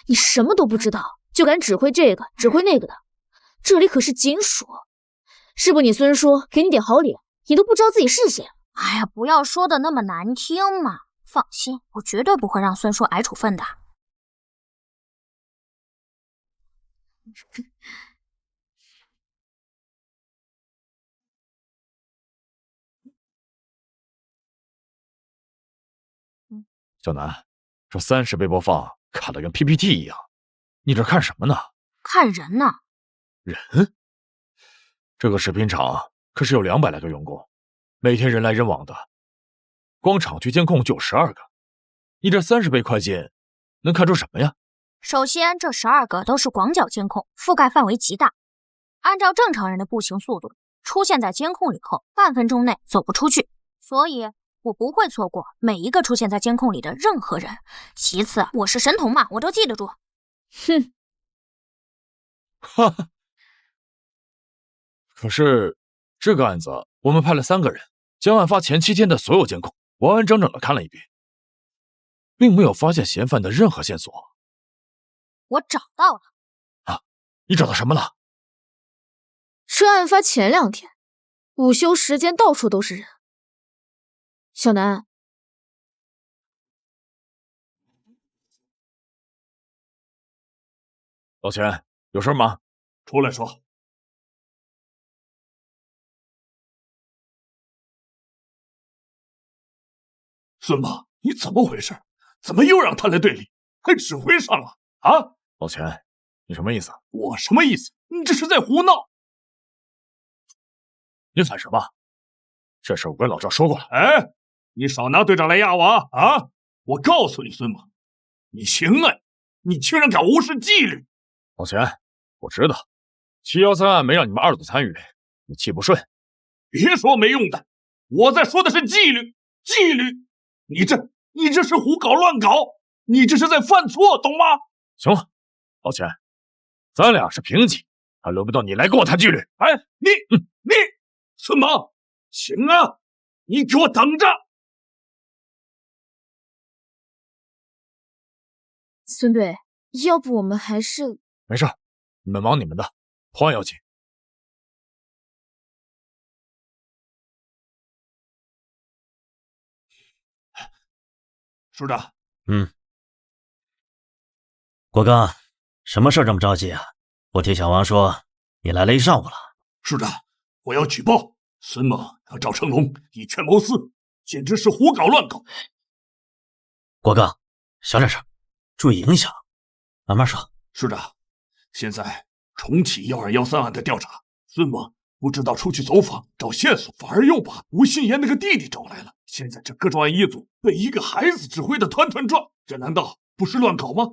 你什么都不知道，就敢指挥这个指挥那个的，这里可是警署，是不你孙叔给你点好脸，你都不知道自己是谁了。
哎呀，不要说的那么难听嘛，放心，我绝对不会让孙叔挨处分的。
小南，这30倍播放卡得跟 PPT 一样，你这看什么呢？
看人呢。
人？这个食品厂可是有200来个员工，每天人来人往的，光厂区监控就有12个，你这30倍快进，能看出什么呀？
首先，这12个都是广角监控，覆盖范围极大。按照正常人的步行速度，出现在监控里后，半分钟内走不出去，所以我不会错过每一个出现在监控里的任何人。其次，我是神童嘛，我都记得住。
哼，
哈哈。可是这个案子我们派了3个人，将案发前7天的所有监控完完整整的看了一遍，并没有发现嫌犯的任何线索。
我找到了。
啊，你找到什么了？
是案发前2天，午休时间到处都是人。小南，
老钱，有事吗？
出来说。孙妈，你怎么回事？怎么又让他来队里，还指挥上了啊？
老钱，你什么意思？
我什么意思？你这是在胡闹！
你喊什么？这事我跟老赵说过了。
哎，你少拿队长来压我啊！我告诉你，孙猛，你行啊，你居然敢无视纪律！
老钱，我知道713案没让你们2组参与，你气不顺。
别说没用的，我在说的是纪律，纪律！你这是胡搞乱搞，你这是在犯错，懂吗？
行了，老钱，咱俩是平级，还轮不到你来跟我谈纪律。
哎，你孙猛，行啊，你给我等着！
孙队，要不我们还是……
没事，你们忙你们的，破案要紧。
署长，
国刚，什么事儿这么着急啊？我听小王说你来了一上午了。
署长，我要举报孙猛和赵成龙以权谋私，简直是胡搞乱搞。
国刚，小点声，注意影响，慢慢说。
署长，现在重启1213案的调查，孙猛不知道出去走访找线索，反而又把吴心言那个弟弟找来了。现在整个专案一组被一个孩子指挥的团团转，这难道不是乱搞吗？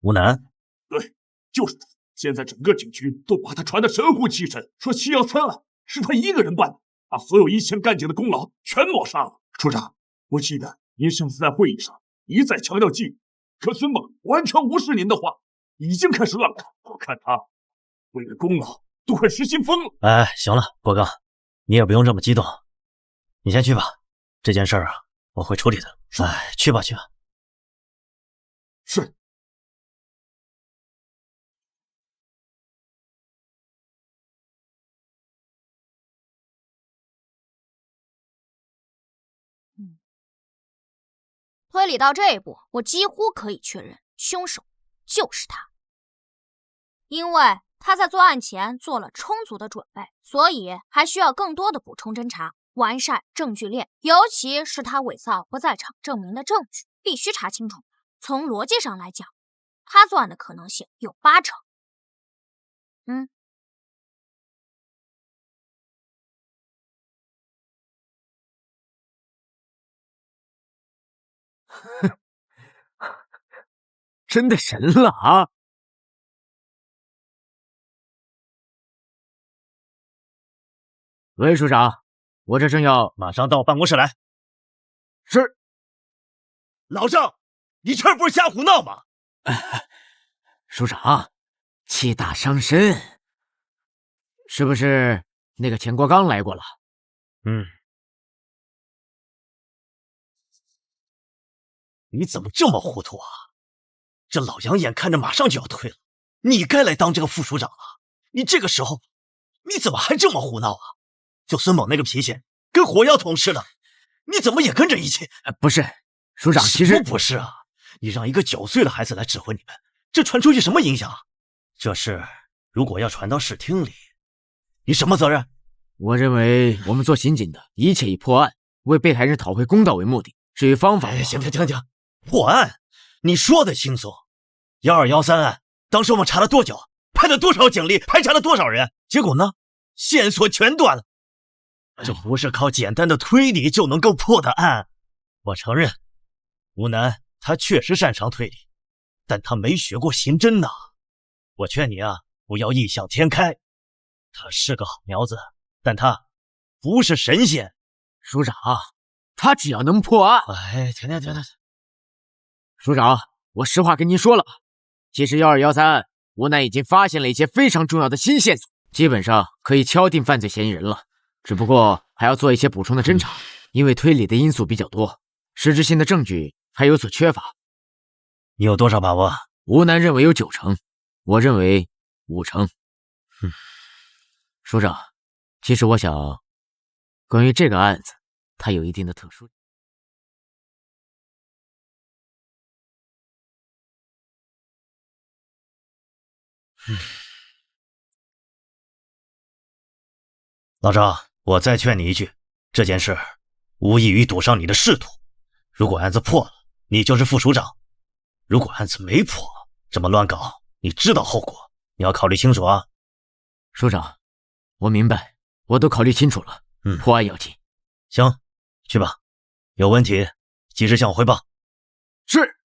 吴楠，
对，就是他。现在整个警局都把他传得神乎其神，说713案是他一个人办的，把所有以前干警的功劳全抹杀了。处长，我记得您上次在会议上一再强调纪律，可孙猛完全无视您的话，已经开始乱搞。我看他为了功劳都快失心疯了。
哎，行了，郭刚，你也不用这么激动，你先去吧。这件事儿啊，我会处理的。哎，去吧去吧。
是。
推理到这一步，我几乎可以确认凶手就是他，因为他在作案前做了充足的准备，所以还需要更多的补充侦查，完善证据链，尤其是他伪造不在场证明的证据，必须查清楚。从逻辑上来讲，他作案的可能性有80%。
真的神了啊！喂，署长，我这正要
马上到办公室来。
是。
老郑，你这不是瞎胡闹吗？
署长，气大伤身，是不是那个钱国刚来过了？
你怎么这么糊涂啊？这老杨眼看着马上就要退了，你该来当这个副署长了。你这个时候，你怎么还这么胡闹啊？就孙猛那个脾气，跟火药桶似的，你怎么也跟着一起？
不是，署长，其实
不是啊！你让一个9岁的孩子来指挥你们，这传出去什么影响啊？这事如果要传到市厅里，你什么责任？
我认为我们做刑警的，一切以破案、为被害人讨回公道为目的。至于方法，
行，破案，你说的轻松。1213案，当时我们查了多久？派了多少警力？排查了多少人？结果呢？线索全断了。这不是靠简单的推理就能够破的案。我承认，吴楠他确实擅长推理，但他没学过刑侦呐。我劝你啊，不要异想天开。他是个好苗子，但他不是神仙。
署长，他只要能破案……
哎，停！
署长，我实话跟您说了，其实1213案，吴楠已经发现了一些非常重要的新线索，基本上可以敲定犯罪嫌疑人了。只不过还要做一些补充的侦查，因为推理的因素比较多，实质性的证据还有所缺乏。
你有多少把握？
吴楠认为有9成，我认为5成。署长，其实我想，关于这个案子，它有一定的特殊。
老赵，我再劝你一句，这件事无异于赌上你的仕途。如果案子破了，你就是副署长；如果案子没破，这么乱搞，你知道后果，你要考虑清楚啊。
署长，我明白，我都考虑清楚了。破案要紧。
行，去吧，有问题及时向我汇报。
是。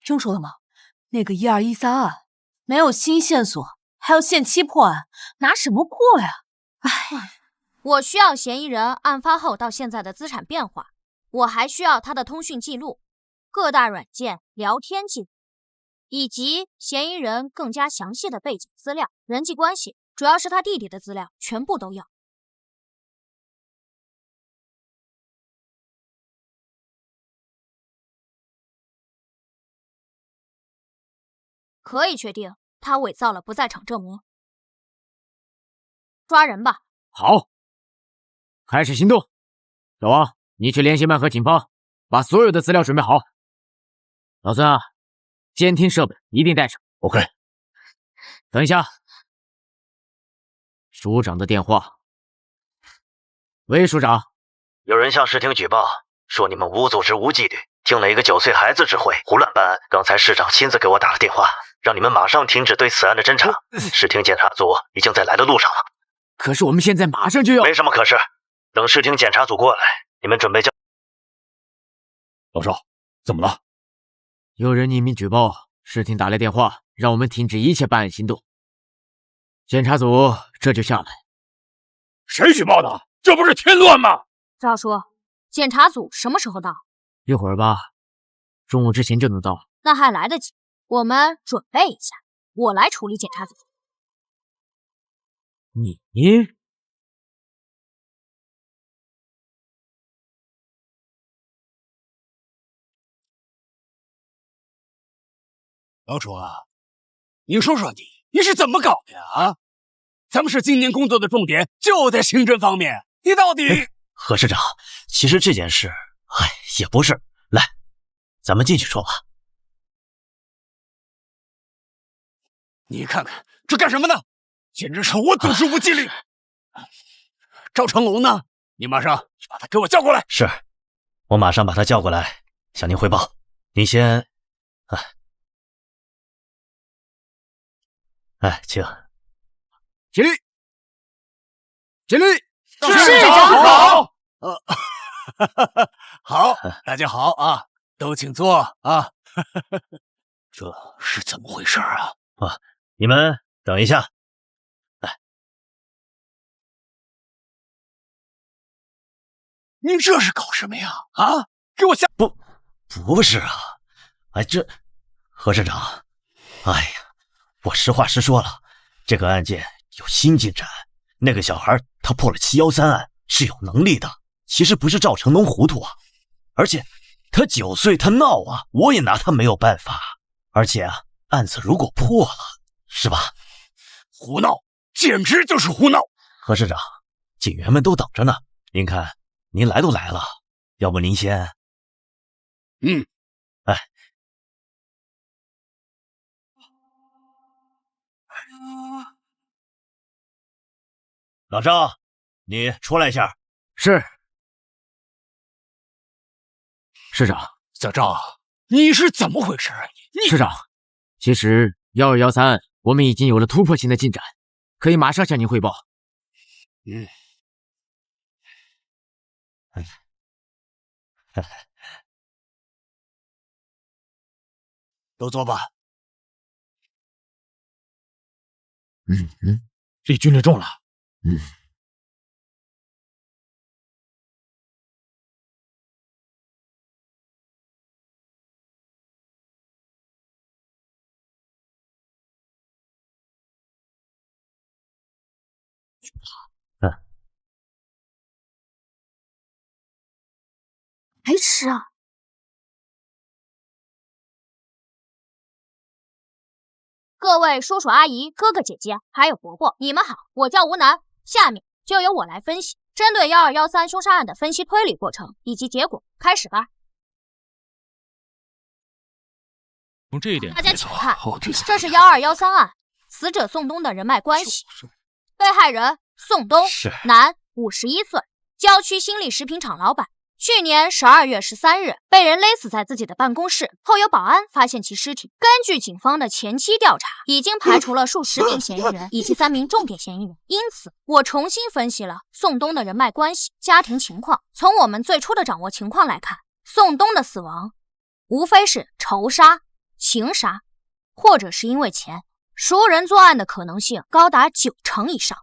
听说了吗？那个1213案没有新线索，还要限期破案，拿什么过呀？
我需要嫌疑人案发后到现在的资产变化，我还需要他的通讯记录、各大软件聊天记录，以及嫌疑人更加详细的背景资料、人际关系，主要是他弟弟的资料，全部都要。可以确定他伪造了不在场证明。抓人吧！
好，开始行动。小王，你去联系曼河警方，把所有的资料准备好。老孙啊，监听设备一定带上。
OK。
等一下，署长的电话。喂，署长，
有人向市厅举报，说你们无组织无纪律，听了一个9岁孩子指挥，胡乱办案。刚才市长亲自给我打了电话，让你们马上停止对此案的侦查。市厅检查组已经在来的路上了。
可是我们现在马上就要……
没什么可是，等市厅检查组过来，你们准备交。
老少，怎么了？
有人匿名举报，市厅打来电话，让我们停止一切办案行动。检查组这就下来。
谁举报的？这不是添乱吗？
赵叔，检查组什么时候到？
一会儿吧，中午之前就能到。
那还来得及，我们准备一下，我来处理检查组。
你？
老楚啊，你说说你是怎么搞的呀？啊，咱们市今年工作的重点就在刑侦方面，你到底……
何市长，其实这件事，也不是。来，咱们进去说吧。
你看看这干什么呢？简直是我组织无纪律！赵成龙呢？你马上把他给我叫过来。
是，我马上把他叫过来，向您汇报。您先，请。
起立！起立！
市长好。
好，大家好啊，都请坐啊。这是怎么回事啊？
你们等一下。
您这是搞什么呀？啊，给我下！
不是啊，何市长，我实话实说了，这个案件有新进展。那个小孩他破了713案，是有能力的。其实不是赵成龙糊涂啊，而且他9岁，他闹啊，我也拿他没有办法。而且案子如果破了，是吧？
胡闹，简直就是胡闹！
何市长，警员们都等着呢。您看，您来都来了，要不您先……老赵，你出来一下。
是。市长，
小赵，你是怎么回事啊？
市长，其实1213案我们已经有了突破性的进展，可以马上向您汇报。
都坐吧。
立军略重了。
白痴啊！
各位叔叔阿姨、哥哥姐姐，还有伯伯，你们好，我叫吴楠。下面就由我来分析，针对1213凶杀案的分析推理过程以及结果，开始吧。
从这一点，
大家请看，这是1213案死者宋东的人脉关系。被害人宋东，男，51岁，郊区新力食品厂老板。去年12月13日被人勒死在自己的办公室，后有保安发现其尸体。根据警方的前期调查，已经排除了数十名嫌疑人以及3名重点嫌疑人。因此，我重新分析了宋东的人脉关系、家庭情况。从我们最初的掌握情况来看，宋东的死亡无非是仇杀、情杀，或者是因为钱。熟人作案的可能性高达90%以上，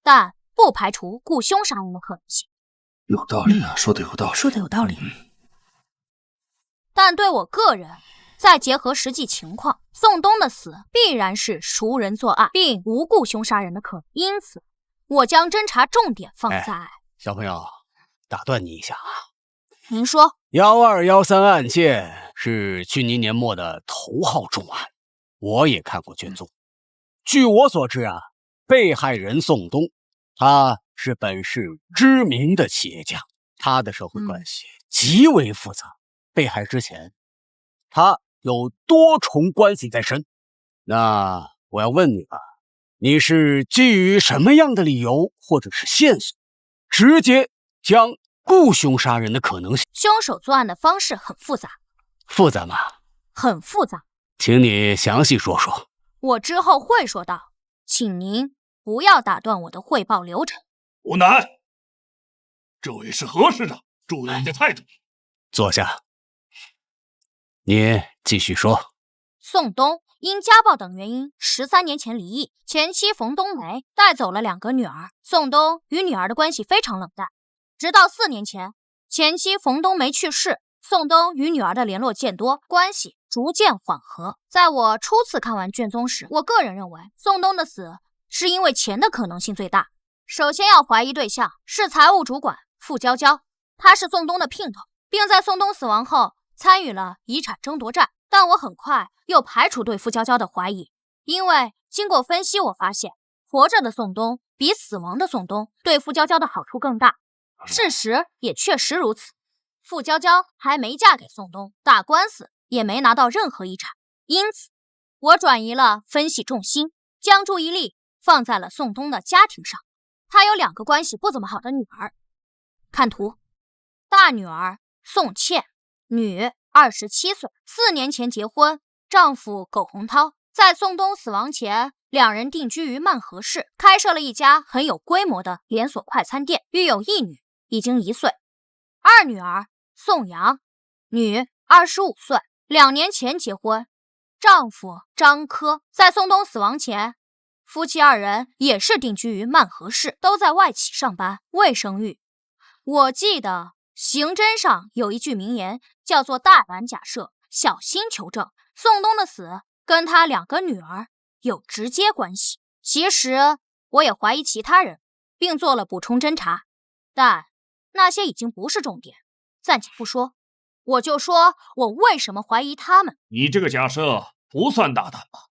但不排除雇凶杀人的可能性。
有道理啊，说的有道理，
说的有道理。
但对我个人，再结合实际情况，宋东的死必然是熟人作案，并无故凶杀人的可能。因此，我将侦查重点放在……
小朋友，打断你一下啊。
您说
，1213案件是去年年末的头号重案，我也看过卷宗。据我所知啊，被害人宋东，他是本市知名的企业家，他的社会关系极为复杂。被害之前，他有多重关系在身。那我要问你了，你是基于什么样的理由或者是线索，直接将雇凶杀人的可能性？
凶手作案的方式很复杂。
复杂吗？
很复杂。
请你详细说说。
我之后会说到，请您不要打断我的汇报流程。
吴楠，这位是何市长，注意你的态度。
坐下。你继续说。
宋东因家暴等原因13年前离异，前妻冯冬梅带走了2个女儿。宋东与女儿的关系非常冷淡，直到4年前，前妻冯冬梅去世，宋东与女儿的联络渐多，关系逐渐缓和。在我初次看完卷宗时，我个人认为宋东的死是因为钱的可能性最大。首先要怀疑对象是财务主管傅娇娇，她是宋东的姘头，并在宋东死亡后参与了遗产争夺战。但我很快又排除对傅娇娇的怀疑，因为经过分析，我发现活着的宋东比死亡的宋东对傅娇娇的好处更大。事实也确实如此，傅娇娇还没嫁给宋东，打官司也没拿到任何遗产。因此，我转移了分析重心，将注意力放在了宋东的家庭上。他有2个关系不怎么好的女儿，看图，大女儿宋茜，女，27岁，4年前结婚，丈夫苟洪涛。在宋东死亡前，2人定居于曼河市，开设了一家很有规模的连锁快餐店，育有1女，已经1岁。二女儿宋阳，女，25岁，2年前结婚，丈夫张科。在宋东死亡前，夫妻2人也是定居于曼河市，都在外企上班，未生育。我记得刑侦上有一句名言，叫做大胆假设，小心求证。宋东的死跟他2个女儿有直接关系。其实我也怀疑其他人，并做了补充侦查，但那些已经不是重点，暂且不说。我就说我为什么怀疑他们。
你这个假设不算大胆吧？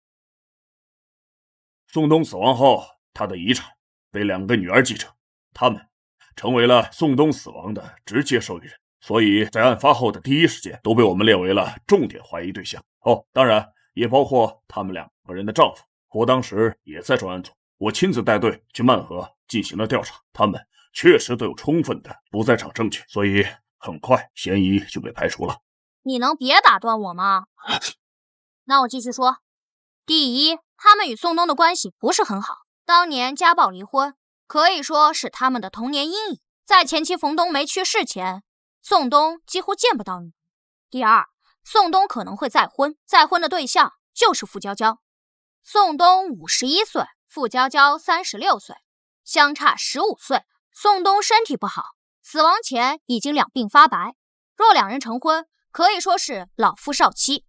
宋东死亡后，他的遗产被2个女儿继承，他们成为了宋东死亡的直接受益人，所以在案发后的第一时间都被我们列为了重点怀疑对象。当然也包括他们2个人的丈夫，我当时也在专案组，我亲自带队去曼河进行了调查，他们确实都有充分的不在场证据，所以很快嫌疑就被排除了。
你能别打断我吗？那我继续说。第一，他们与宋东的关系不是很好，当年家暴离婚，可以说是他们的童年阴影。在前妻冯冬梅去世前，宋东几乎见不到女儿。第二，宋东可能会再婚，再婚的对象就是傅娇娇。宋东51岁，傅娇娇36岁，相差15岁。宋东身体不好，死亡前已经2鬓发白，若2人成婚，可以说是老夫少妻。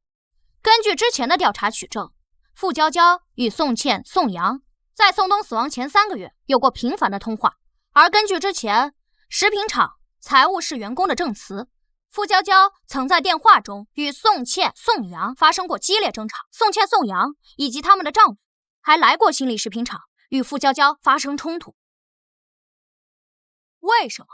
根据之前的调查取证，傅娇娇与宋茜、宋阳在宋东死亡前3个月有过频繁的通话，而根据之前食品厂财务室员工的证词，傅娇娇曾在电话中与宋茜、宋阳发生过激烈争吵，宋茜、宋阳以及他们的丈夫还来过新力食品厂与傅娇娇发生冲突。为什么？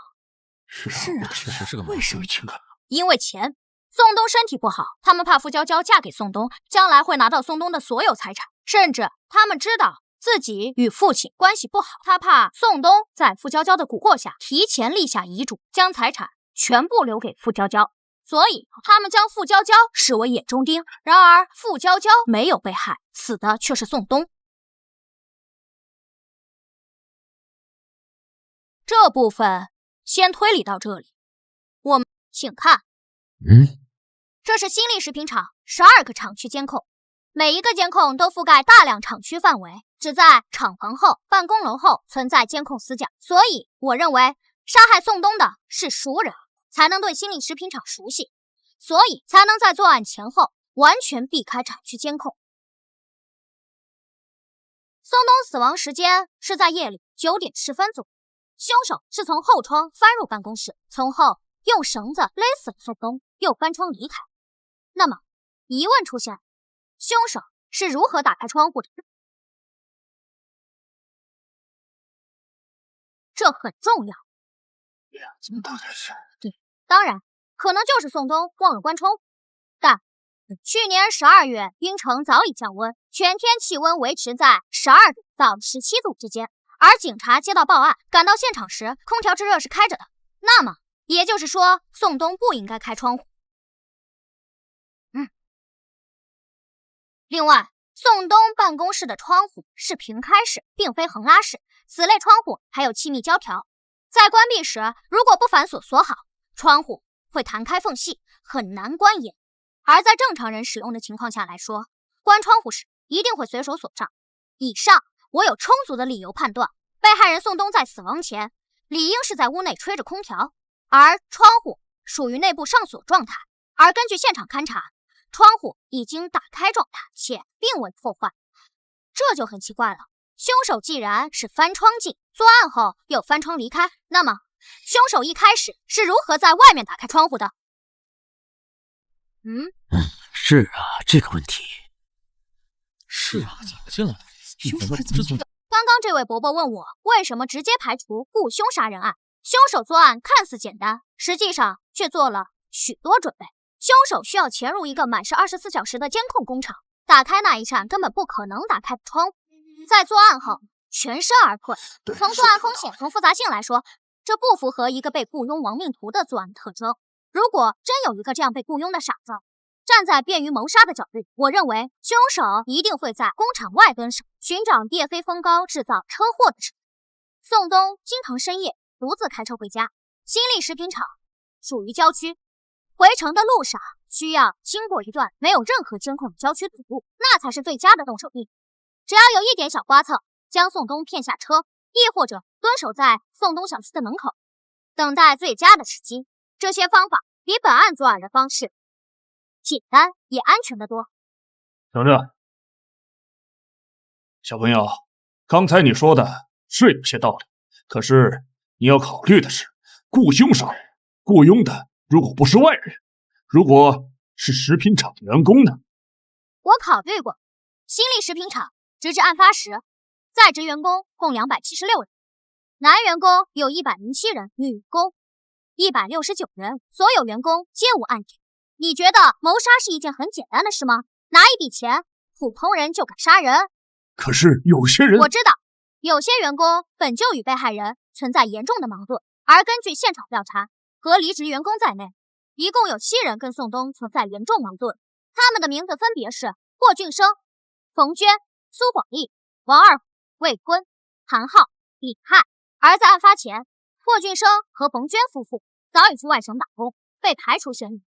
是啊，确实是个
为什么？
因为钱。宋东身体不好，他们怕傅娇娇嫁给宋东，将来会拿到宋东的所有财产，甚至他们知道自己与父亲关系不好，他怕宋东在傅娇娇的蛊惑下提前立下遗嘱，将财产全部留给傅娇娇，所以他们将傅娇娇视为眼中钉。然而傅娇娇没有被害，死的却是宋东。这部分先推理到这里，我们请看。这是新力食品厂12个厂区监控，每一个监控都覆盖大量厂区范围，只在厂房后、办公楼后存在监控死角。所以我认为杀害宋东的是熟人，才能对新力食品厂熟悉，所以才能在作案前后完全避开厂区监控。宋东死亡时间是在夜里9点10分左右，凶手是从后窗翻入办公室，从后用绳子勒死了宋东，又翻窗离开。那么疑问出现，凶手是如何打开窗户的？这很重要。
怎么打开是？
对，当然可能就是宋东忘了关窗户，但去年12月冰城早已降温，全天气温维持在12度到17度之间，而警察接到报案赶到现场时，空调制热是开着的，那么也就是说宋东不应该开窗户。另外，宋东办公室的窗户是平开式，并非横拉式，此类窗户还有气密胶条，在关闭时如果不反锁锁好，窗户会弹开缝隙，很难关严。而在正常人使用的情况下来说，关窗户时一定会随手锁上。以上我有充足的理由判断，被害人宋东在死亡前理应是在屋内吹着空调，而窗户属于内部上锁状态。而根据现场勘查，窗户已经打开状态，且并未破坏，这就很奇怪了。凶手既然是翻窗进，作案后又翻窗离开，那么凶手一开始是如何在外面打开窗户的？
是啊，这个问题
是啊，怎么进来？
凶手是怎么？
刚刚这位伯伯问我为什么直接排除雇凶杀人案，凶手作案看似简单，实际上却做了许多准备。凶手需要潜入一个满是24小时的监控工厂，打开那一扇根本不可能打开的窗户，在作案后全身而退。从作案风险、从复杂性来说，这不符合一个被雇佣亡命徒的作案特征。如果真有一个这样被雇佣的傻子，站在便于谋杀的角度，我认为凶手一定会在工厂外蹲守，寻找夜飞风高制造车祸的事。宋东经常深夜独自开车回家，新力食品厂属于郊区，回城的路上需要经过一段没有任何监控的郊区土路，那才是最佳的动手地。只要有一点小刮蹭，将宋东骗下车，亦或者蹲守在宋东小区的门口，等待最佳的时机。这些方法比本案作案的方式简单也安全得多。
等着，小朋友，刚才你说的是有些道理，可是你要考虑的是，雇凶杀人，雇佣的如果不是外人，如果是食品厂的员工呢？
我考虑过，新力食品厂直至案发时，在职员工共276人，男员工有107人，女员工169人，所有员工皆无案底。你觉得谋杀是一件很简单的事吗？拿一笔钱，普通人就敢杀人？
可是有些人……
我知道，有些员工本就与被害人存在严重的矛盾，而根据现场调查，和离职员工在内，一共有7人跟宋东存在严重矛盾。他们的名字分别是霍俊生、冯娟、苏广义、王二虎、魏坤、韩浩、李汉。而在案发前，霍俊生和冯娟夫妇早已赴外省打工，被排除嫌疑。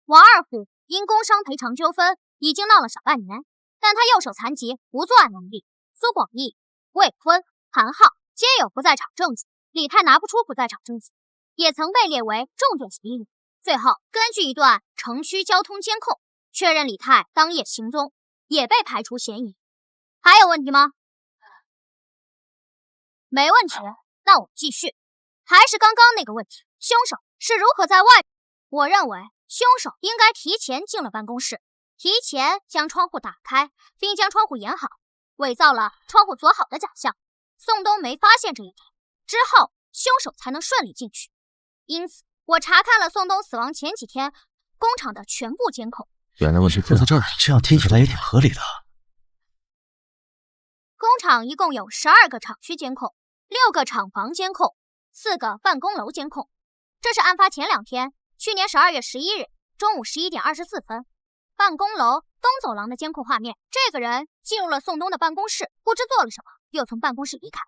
王二虎因工伤赔偿纠纷已经闹了小半年，但他右手残疾，无作案能力。苏广义、魏坤、韩浩皆有不在场证据，李泰拿不出不在场证据，也曾被列为重点嫌疑人。最后，根据一段城区交通监控，确认李泰当夜行踪，也被排除嫌疑。还有问题吗？没问题，那我们继续。还是刚刚那个问题，凶手是如何在外？我认为凶手应该提前进了办公室，提前将窗户打开，并将窗户掩好，伪造了窗户锁好的假象。宋东没发现这一点，之后凶手才能顺利进去。因此，我查看了宋东死亡前几天工厂的全部监控。
原来问题就在这儿，
这样听起来也挺合理的。
工厂一共有12个厂区监控，6个厂房监控，4个办公楼监控。这是案发前2天，去年12月11日中午11点24分，办公楼东走廊的监控画面。这个人进入了宋东的办公室，不知做了什么，又从办公室离开。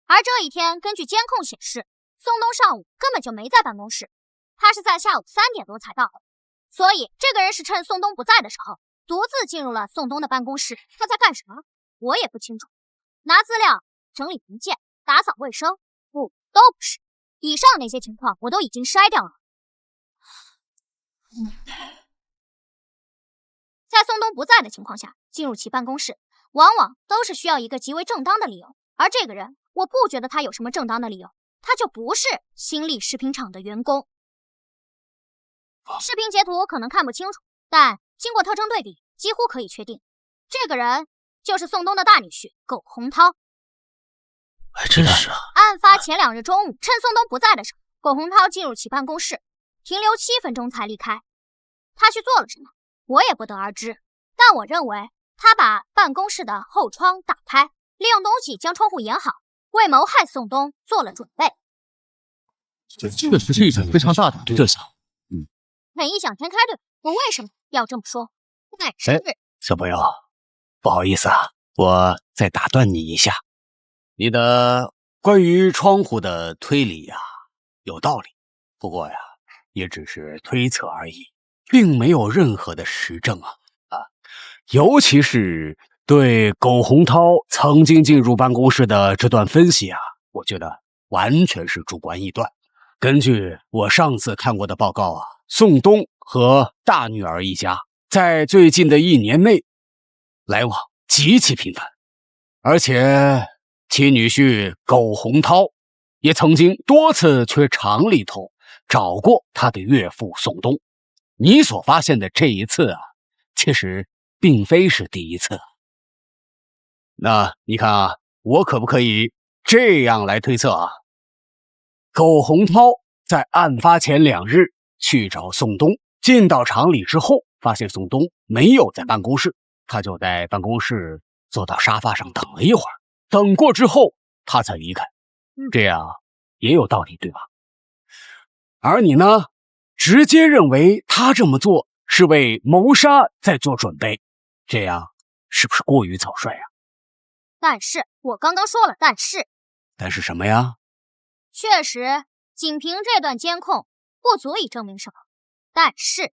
而这一天，根据监控显示，宋东上午根本就没在办公室，他是在下午3点多才到的。所以，这个人是趁宋东不在的时候，独自进入了宋东的办公室。他在干什么？我也不清楚。拿资料、整理文件、打扫卫生，不，都不是。以上那些情况我都已经筛掉了。在宋东不在的情况下，进入其办公室，往往都是需要一个极为正当的理由。而这个人，我不觉得他有什么正当的理由，他就不是新力食品厂的员工。视频截图可能看不清楚，但经过特征对比，几乎可以确定，这个人就是宋东的大女婿苟洪涛。
还真是啊！
案发前2日中午，趁宋东不在的时候，苟洪涛进入其办公室，停留7分钟才离开。他去做了什么，我也不得而知。但我认为，他把办公室的后窗打开，利用东西将窗户掩好，为谋害宋东做了准备。
这确实是一场非常大胆的设想。
很异想天开，对吧？我为什么要这么说？但是，
小朋友，不好意思啊，我再打断你一下。你的关于窗户的推理呀，有道理，不过呀，也只是推测而已，并没有任何的实证啊！尤其是对苟洪涛曾经进入办公室的这段分析啊，我觉得完全是主观臆断。根据我上次看过的报告啊，宋东和大女儿一家在最近的1年内来往极其频繁，而且其女婿苟洪涛也曾经多次去厂里头找过他的岳父宋东。你所发现的这一次啊，其实并非是第一次。那你看啊，我可不可以这样来推测啊？苟洪涛在案发前2日去找宋东，进到厂里之后，发现宋东没有在办公室，他就在办公室坐到沙发上等了一会儿，等过之后他才离开，这样也有道理，对吧？而你呢，直接认为他这么做是为谋杀在做准备，这样是不是过于草率啊？
但是我刚刚说了，但是
什么呀？
确实，仅凭这段监控不足以证明什么。但是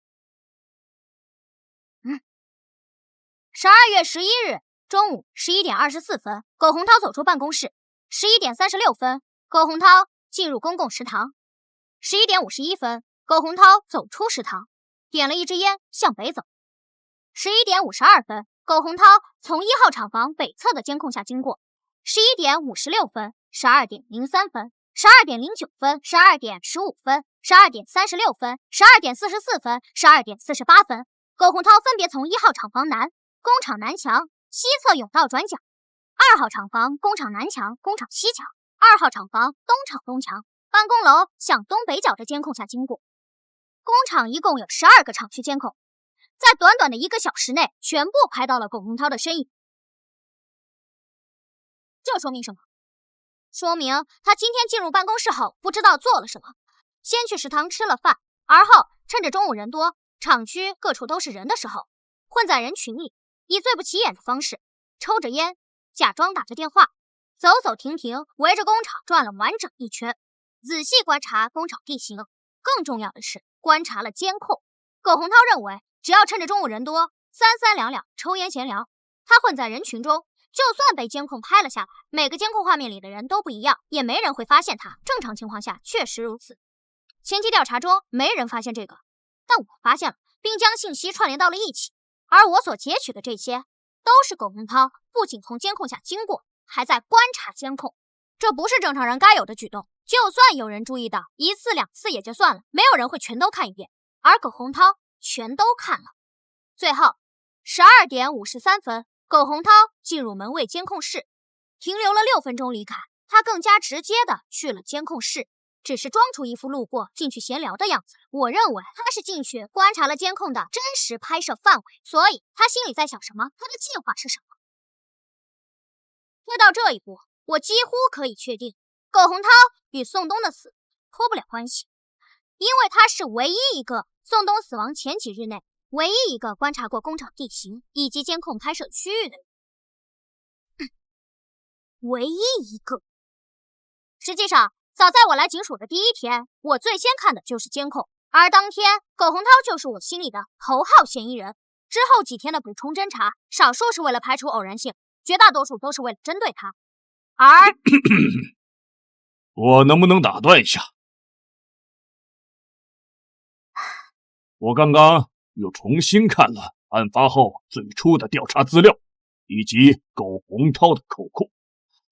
，12月11日中午11点24分，苟洪涛走出办公室。11点36分，苟洪涛进入公共食堂。11点51分，苟洪涛走出食堂，点了一支烟向北走。11点52分，苟洪涛从1号厂房北侧的监控下经过。11点56分、12点03分、12点09分、12点15分、12点36分、12点44分、12点48分，苟洪涛分别从1号厂房南、工厂南墙、西侧甬道转角，2号厂房工厂南墙、工厂西墙、2号厂房东厂东墙、办公楼向东北角的监控下经过。工厂一共有12个厂区监控，在短短的1个小时内全部拍到了苟洪涛的身影。这说明什么？说明他今天进入办公室后不知道做了什么，先去食堂吃了饭，而后趁着中午人多，厂区各处都是人的时候，混在人群里，以最不起眼的方式抽着烟，假装打着电话，走走停停，围着工厂转了完整一圈，仔细观察工厂地形。更重要的是观察了监控。苟洪涛认为，只要趁着中午人多，三三两两抽烟闲聊，他混在人群中，就算被监控拍了下来，每个监控画面里的人都不一样，也没人会发现他。正常情况下确实如此。前期调查中没人发现这个，但我发现了，并将信息串联到了一起。而我所截取的这些，都是苟洪涛不仅从监控下经过，还在观察监控。这不是正常人该有的举动。就算有人注意到1次2次也就算了，没有人会全都看一遍，而苟洪涛全都看了。最后12点53分，苟洪涛进入门卫监控室，停留了6分钟离开。他更加直接的去了监控室，只是装出一副路过进去闲聊的样子。我认为他是进去观察了监控的真实拍摄范围，所以他心里在想什么，他的计划是什么。推到这一步，我几乎可以确定苟洪涛与宋东的死脱不了关系，因为他是唯一一个宋东死亡前几日内唯一一个观察过工厂地形以及监控拍摄区域的人。唯一一个。实际上，早在我来警署的第1天，我最先看的就是监控，而当天苟洪涛就是我心里的头号嫌疑人。之后几天的补充侦查，少数是为了排除偶然性，绝大多数都是为了针对他。而
我能不能打断一下？我刚刚又重新看了案发后最初的调查资料，以及苟洪涛的口供。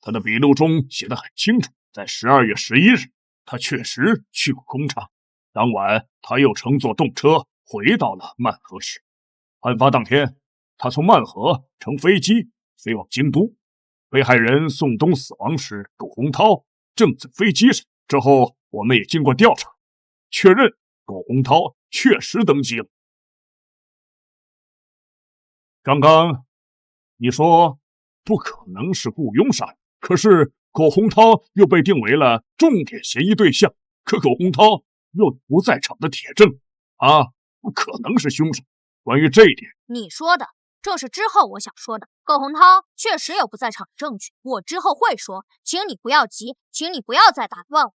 他的笔录中写得很清楚，在12月11日，他确实去过工厂。当晚，他又乘坐动车回到了曼河市。案发当天，他从曼河乘飞机飞往京都。被害人宋东死亡时，苟洪涛正在飞机上。之后，我们也经过调查，确认苟洪涛确实登机了。刚刚你说不可能是雇佣杀人，可是苟洪涛又被定为了重点嫌疑对象，可苟洪涛又有不在场的铁证，他不可能是凶手。关于这一点，
你说的正是之后我想说的。苟洪涛确实有不在场的证据，我之后会说，请你不要急，请你不要再打断我。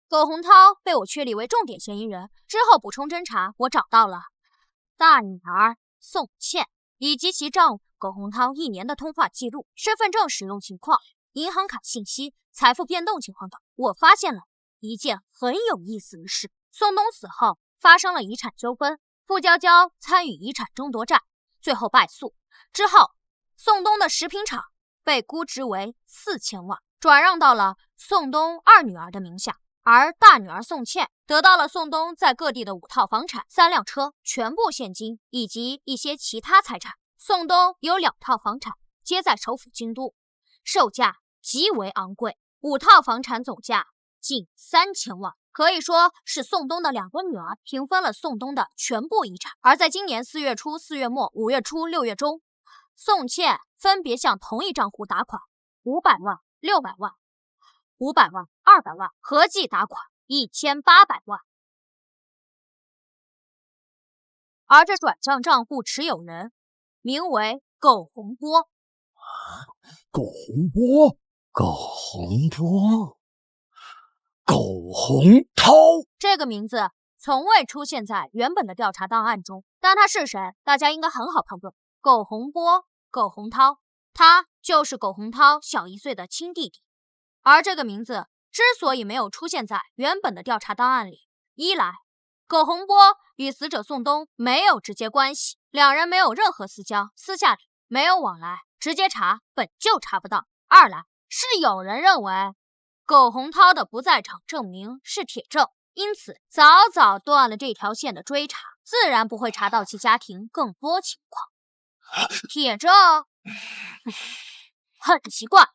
苟洪涛被我确立为重点嫌疑人，之后补充侦查，我找到了大女儿宋茜以及其丈夫苟洪涛1年的通话记录、身份证使用情况、银行卡信息、财富变动情况等。我发现了一件很有意思的事：宋东死后发生了遗产纠纷，傅娇娇参与遗产争夺战，最后败诉。之后，宋东的食品厂被估值为4000万，转让到了宋东二女儿的名下，而大女儿宋茜得到了宋东在各地的5套房产、3辆车，全部现金以及一些其他财产。宋东有2套房产，皆在首府京都，售价极为昂贵，5套房产总价近3000万，可以说是宋东的2个女儿平分了宋东的全部遗产。而在今年4月初、4月末、5月初、6月中，宋茜分别向同一账户打款500万、600万、500万、200万，合计打款1800万。而这转账账户持有人名为苟洪波。
苟洪波，苟洪波，苟洪涛，
这个名字从未出现在原本的调查档案中，但他是谁，大家应该很好判断。苟洪波，苟洪涛，他就是苟洪涛小1岁的亲弟弟。而这个名字之所以没有出现在原本的调查档案里，一来，苟洪波与死者宋东没有直接关系，两人没有任何私交，私下里没有往来，直接查本就查不到；二来，是有人认为苟洪涛的不在场证明是铁证，因此早早断了这条线的追查，自然不会查到其家庭更多情况。铁证很奇怪，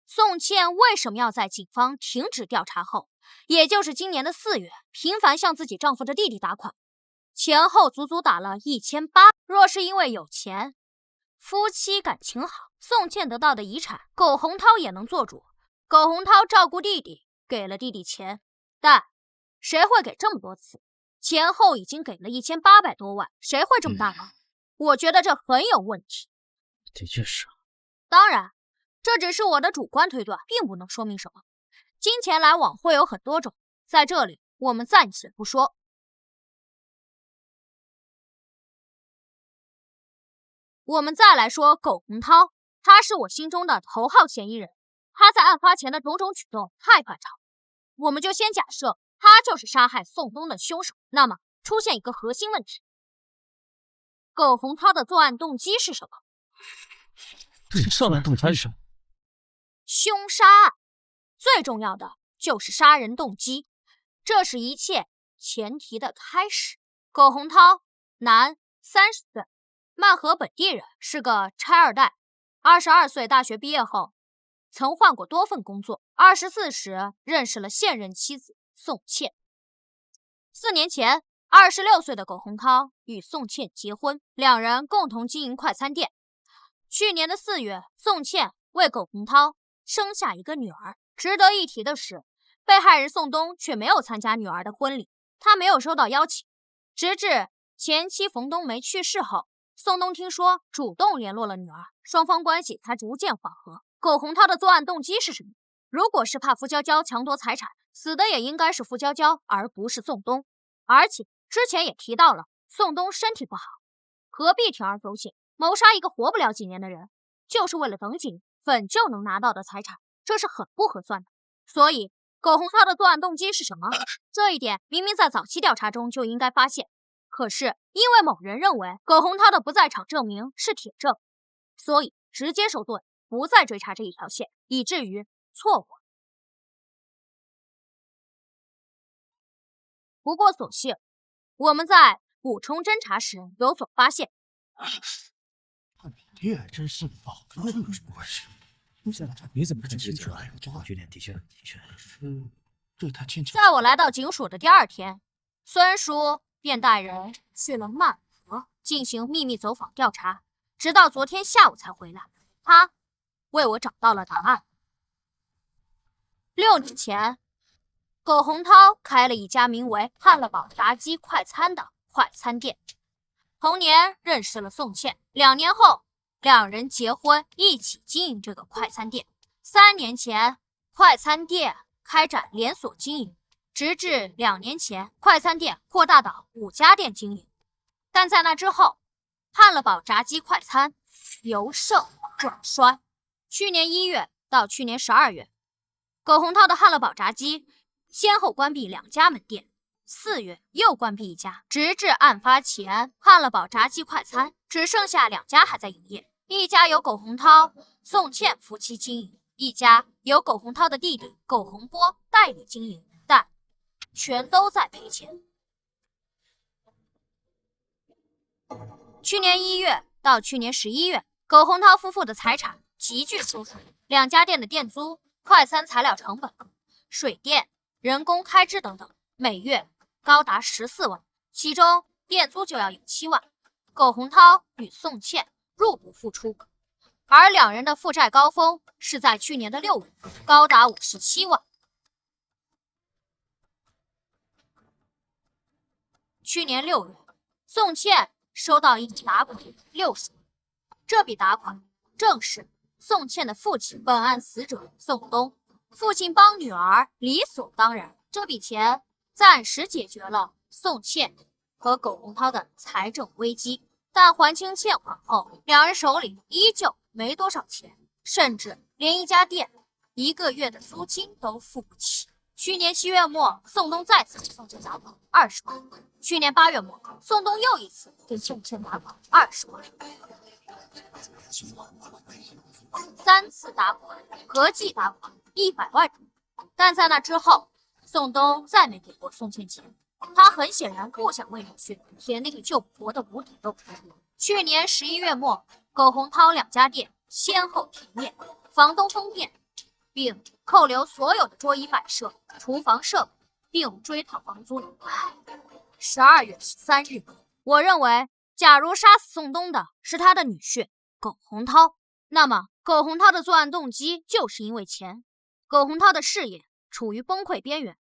宋茜为什么要在警方停止调查后，也就是今年的4月，频繁向自己丈夫的弟弟打款，前后足足打了1800。若是因为有钱，夫妻感情好，宋茜得到的遗产，苟洪涛也能做主。苟洪涛照顾弟弟，给了弟弟钱，但谁会给这么多次？前后已经给了1800多万，谁会这么大方？我觉得这很有问题。
的确是。
当然，这只是我的主观推断，并不能说明什么。金钱来往会有很多种，在这里我们暂且不说。我们再来说苟洪涛，他是我心中的头号嫌疑人。他在案发前的种种举动太反常，我们就先假设他就是杀害宋东的凶手。那么出现一个核心问题，苟洪涛的作案动机是什么？
对，作案动机是什么？
凶杀案最重要的就是杀人动机，这是一切前提的开始。苟洪涛，男，30岁，曼河本地人，是个拆二代。22岁大学毕业后，曾换过多份工作。24时认识了现任妻子宋茜。4年前，26岁的苟洪涛与宋茜结婚，两人共同经营快餐店。去年的4月，宋茜为苟洪涛生下一个女儿。值得一提的是，被害人宋东却没有参加女儿的婚礼，他没有收到邀请。直至前妻冯冬梅去世后，宋东听说主动联络了女儿，双方关系才逐渐缓和。苟洪涛的作案动机是什么？如果是怕傅娇娇强夺财产，死的也应该是傅娇娇，而不是宋东。而且之前也提到了，宋东身体不好，何必铤而走险，谋杀一个活不了几年的人，就是为了等紧本就能拿到的财产，这是很不合算的。所以苟洪涛的作案动机是什么？这一点明明在早期调查中就应该发现，可是因为某人认为苟洪涛的不在场证明是铁证，所以直接收盾，不再追查这一条线，以至于错过。不过所幸，我们在补充侦查时有所发现。
你也真是宝，那有什么关系？你怎么这清楚？
的确，
这太牵强。
在我来到警署的第2天，孙叔便带人去了曼河进行秘密走访调查，直到昨天下午才回来。他为我找到了答案。6年前，苟洪涛开了一家名为汉乐堡炸鸡快餐的快餐店，同年认识了宋茜，2年后两人结婚，一起经营这个快餐店。3年前，快餐店开展连锁经营，直至2年前，快餐店扩大到5家店经营。但在那之后，汉乐宝炸鸡快餐由盛转衰。去年1月到去年12月，葛洪涛的汉乐宝炸鸡先后关闭2家门店，4月又关闭1家，直至案发前，汉乐宝炸鸡快餐只剩下2家还在营业，一家由葛洪涛、宋茜夫妻经营，一家由葛洪涛的弟弟葛洪波代理经营，但全都在赔钱。去年1月到去年11月，葛洪涛夫妇的财产急剧收缩，2家店的店租、快餐材料成本、水电、人工开支等等，每月高达14万，其中店租就要有7万。葛洪涛与宋茜入不敷出，而2人的负债高峰是在去年的6月，高达57万。去年6月，宋茜收到一笔打款60万，这笔打款正是宋茜的父亲本案死者宋东，父亲帮女儿理所当然。这笔钱暂时解决了宋茜和葛洪涛的财政危机，但还清欠款后，2人手里依旧没多少钱，甚至连一家店1个月的租金都付不起。去年7月末，宋东再次给宋茜打款20万。去年8月末，宋东又一次给宋茜打款20万。3次打款，合计打款100万元。但在那之后，宋东再没给过宋茜钱。他很显然不想为女婿填那个救不活的无底洞。去年11月末，葛洪涛2家店先后停业，房东封店，并扣留所有的桌椅摆设、厨房设备，并追讨房租。12月13日，我认为，假如杀死宋东的是他的女婿葛洪涛，那么葛洪涛的作案动机就是因为钱。葛洪涛的事业处于崩溃边缘，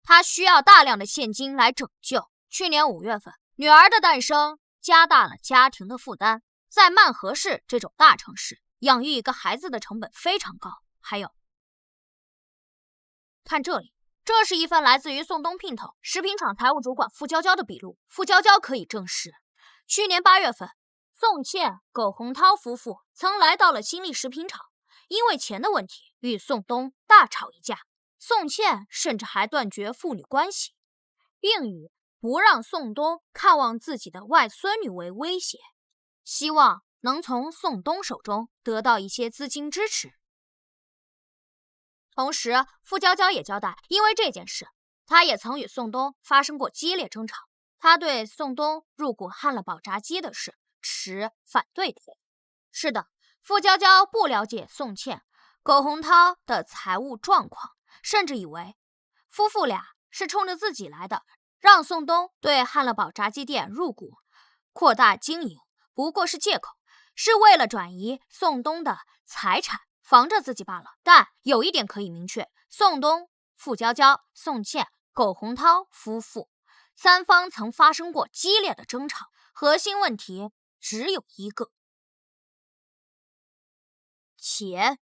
他需要大量的现金来拯救。去年5月份，女儿的诞生加大了家庭的负担。在曼河市这种大城市，养育一个孩子的成本非常高。还有，看这里，这是一份来自于宋东姘头食品厂财务主管付娇娇的笔录。付娇娇可以证实，去年8月份，宋茜、葛洪涛夫妇曾来到了新力食品厂，因为钱的问题与宋东大吵一架。宋茜甚至还断绝父女关系，并以不让宋东看望自己的外孙女为威胁，希望能从宋东手中得到一些资金支持。同时，付娇娇也交代，因为这件事，她也曾与宋东发生过激烈争吵。她对宋东入股汉乐宝炸鸡的事持反对态度。是的，付娇娇不了解宋茜、葛洪涛的财务状况，甚至以为夫妇俩是冲着自己来的，让宋东对汉乐宝炸鸡店入股、扩大经营，不过是借口，是为了转移宋东的财产，防着自己罢了。但有一点可以明确，宋东、付娇娇、宋茜、葛洪涛夫妇3方曾发生过激烈的争吵，核心问题只有一个：钱。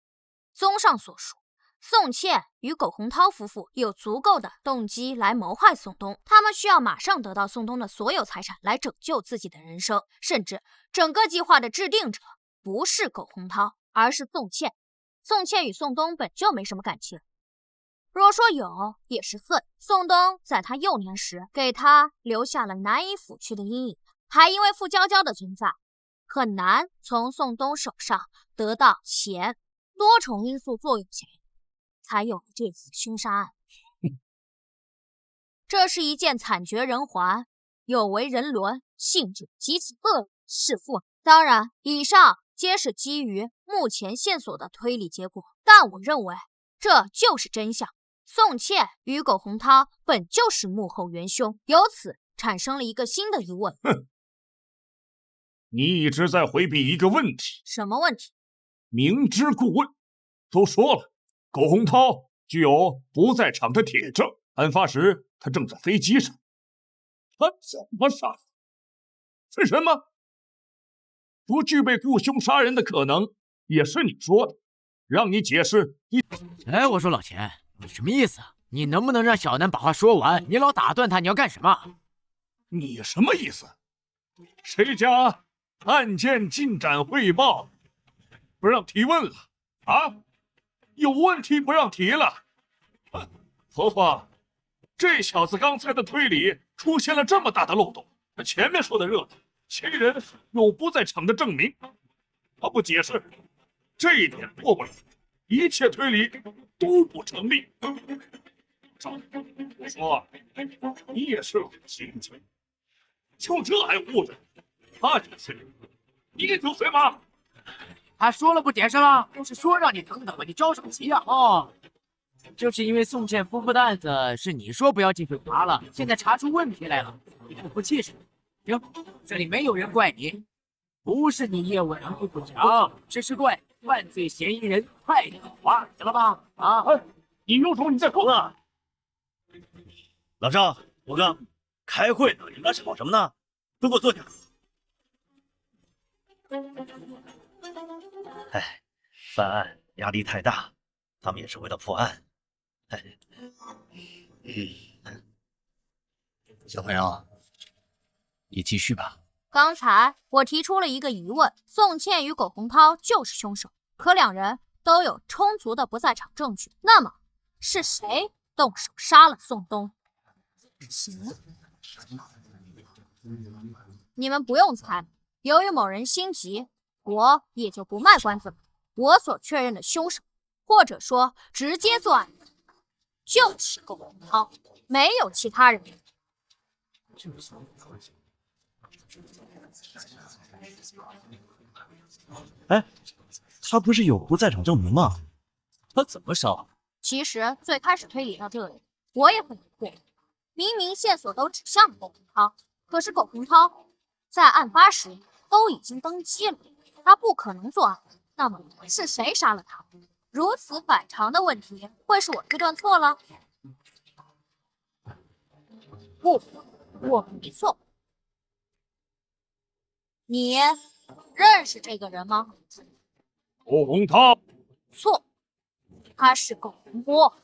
综上所述，宋茜与葛洪涛夫妇有足够的动机来谋害宋东，他们需要马上得到宋东的所有财产来拯救自己的人生，甚至整个计划的制定者不是葛洪涛，而是宋茜。宋茜与宋东本就没什么感情，若说有，也是恨。宋东在他幼年时给他留下了难以抚去的阴影，还因为付娇娇的存在，很难从宋东手上得到钱，多重因素作用下，才有了这次凶杀案。这是一件惨绝人寰、有违人伦、性质极其恶劣弑父案。当然，以上皆是基于目前线索的推理结果，但我认为这就是真相。宋茜与葛洪涛本就是幕后元凶，由此产生了一个新的疑问。
你一直在回避一个问题。
什么问题？
明知故问。都说了，葛洪涛具有不在场的铁证，案发时他正在飞机上，他怎么杀死？是什么？不具备雇凶杀人的可能，也是你说的，让你解释。
哎，我说老钱，你什么意思啊？你能不能让小南把话说完？你老打断他，你要干什么？
你什么意思？谁家案件进展汇报不让提问了啊？有问题不让提了？婆婆，这小子刚才的推理出现了这么大的漏洞。他前面说的热闹，嫌疑人有不在场的证明，他不解释，这一点过不了，一切推理都不成立。我说，你也是个刑警，就这还护着？他9岁，你9岁吗？
他说了不解释了，就是说让你等等吧，你着什么急啊？哦，就是因为宋倩夫妇的案子是你说不要继续查了，现在查出问题来了，你不服气是吧？行，这里没有人怪你，不是你业务能力不强，只是怪犯罪嫌疑人太狡猾，知道吧？啊，
你有种你再说啊！
老赵，我哥，开会呢，你们俩吵什么呢？都给我坐下。哎，犯案压力太大，他们也是为了破案。哎，
小朋友，你继续吧。
刚才我提出了一个疑问，宋茜与苟洪涛就是凶手，可两人都有充足的不在场证据，那么是谁动手杀了宋东？你们不用猜，由于某人心急，我也就不卖关子了。我所确认的凶手，或者说直接作案的，就是苟洪涛，没有其他人。
哎，他不是有不在场证明吗？
他怎么杀？
其实最开始推理到这里，我也很疑惑，明明线索都指向苟洪涛，可是苟洪涛在案发时都已经登机了，他不可能作案。那么是谁杀了他？如此反常的问题，会是我推断错了？不，我没错。你认识这个人吗？
苟洪涛？
错，他是苟洪波。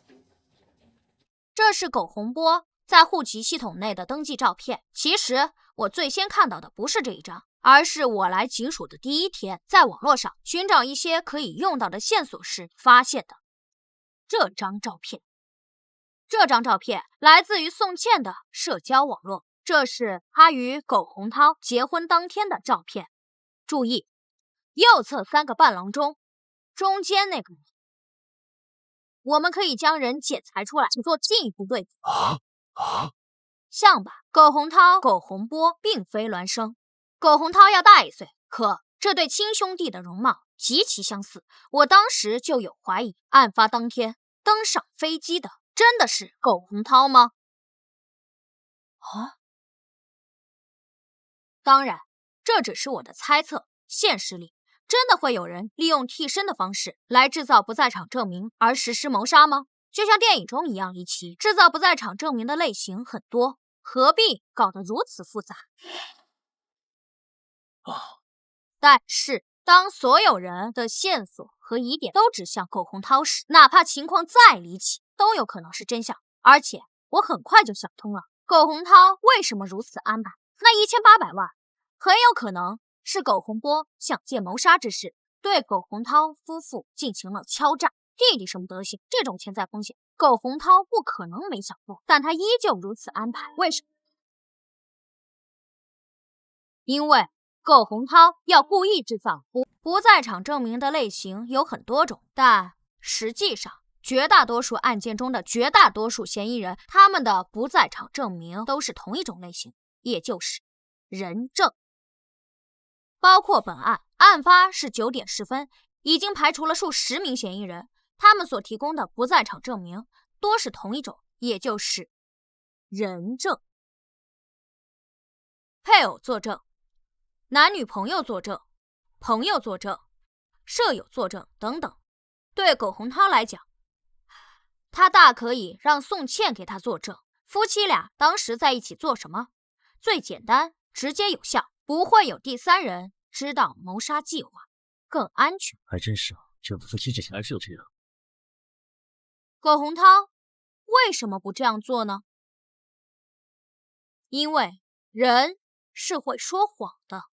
这是苟洪波在户籍系统内的登记照片。其实我最先看到的不是这一张，而是我来警署的第一天，在网络上寻找一些可以用到的线索时发现的这张照片。这张照片来自于宋茜的社交网络，这是她与苟洪涛结婚当天的照片。注意，右侧3个伴郎中，中间那个人，我们可以将人检裁出来，做进一步对比。像吧，苟洪涛、苟洪波并非孪生，苟洪涛要大1岁，可这对亲兄弟的容貌极其相似。我当时就有怀疑，案发当天登上飞机的真的是苟洪涛吗？当然，这只是我的猜测。现实里真的会有人利用替身的方式来制造不在场证明而实施谋杀吗？就像电影中一样离奇，制造不在场证明的类型很多，何必搞得如此复杂？但是当所有人的线索和疑点都指向苟洪涛时，哪怕情况再离奇，都有可能是真相。而且我很快就想通了，苟洪涛为什么如此安排？那1800万很有可能是苟洪波想借谋杀之事对苟洪涛夫妇进行了敲诈。弟弟什么德行？这种潜在风险，苟洪涛不可能没想过，但他依旧如此安排。为什么？因为苟洪涛要故意制造不在场证明的类型有很多种，但实际上绝大多数案件中的绝大多数嫌疑人，他们的不在场证明都是同一种类型，也就是人证。包括本案，案发是9点10分，已经排除了数10名嫌疑人，他们所提供的不在场证明多是同一种，也就是人证。配偶作证、男女朋友作证、朋友作证、舍友作证等等。对苟洪涛来讲，他大可以让宋茜给他作证，夫妻俩当时在一起做什么，最简单、直接有效，不会有第三人知道谋杀计划，更安全。
还真是啊，这夫妻之前还是有这样。
苟洪涛为什么不这样做呢？因为人是会说谎的。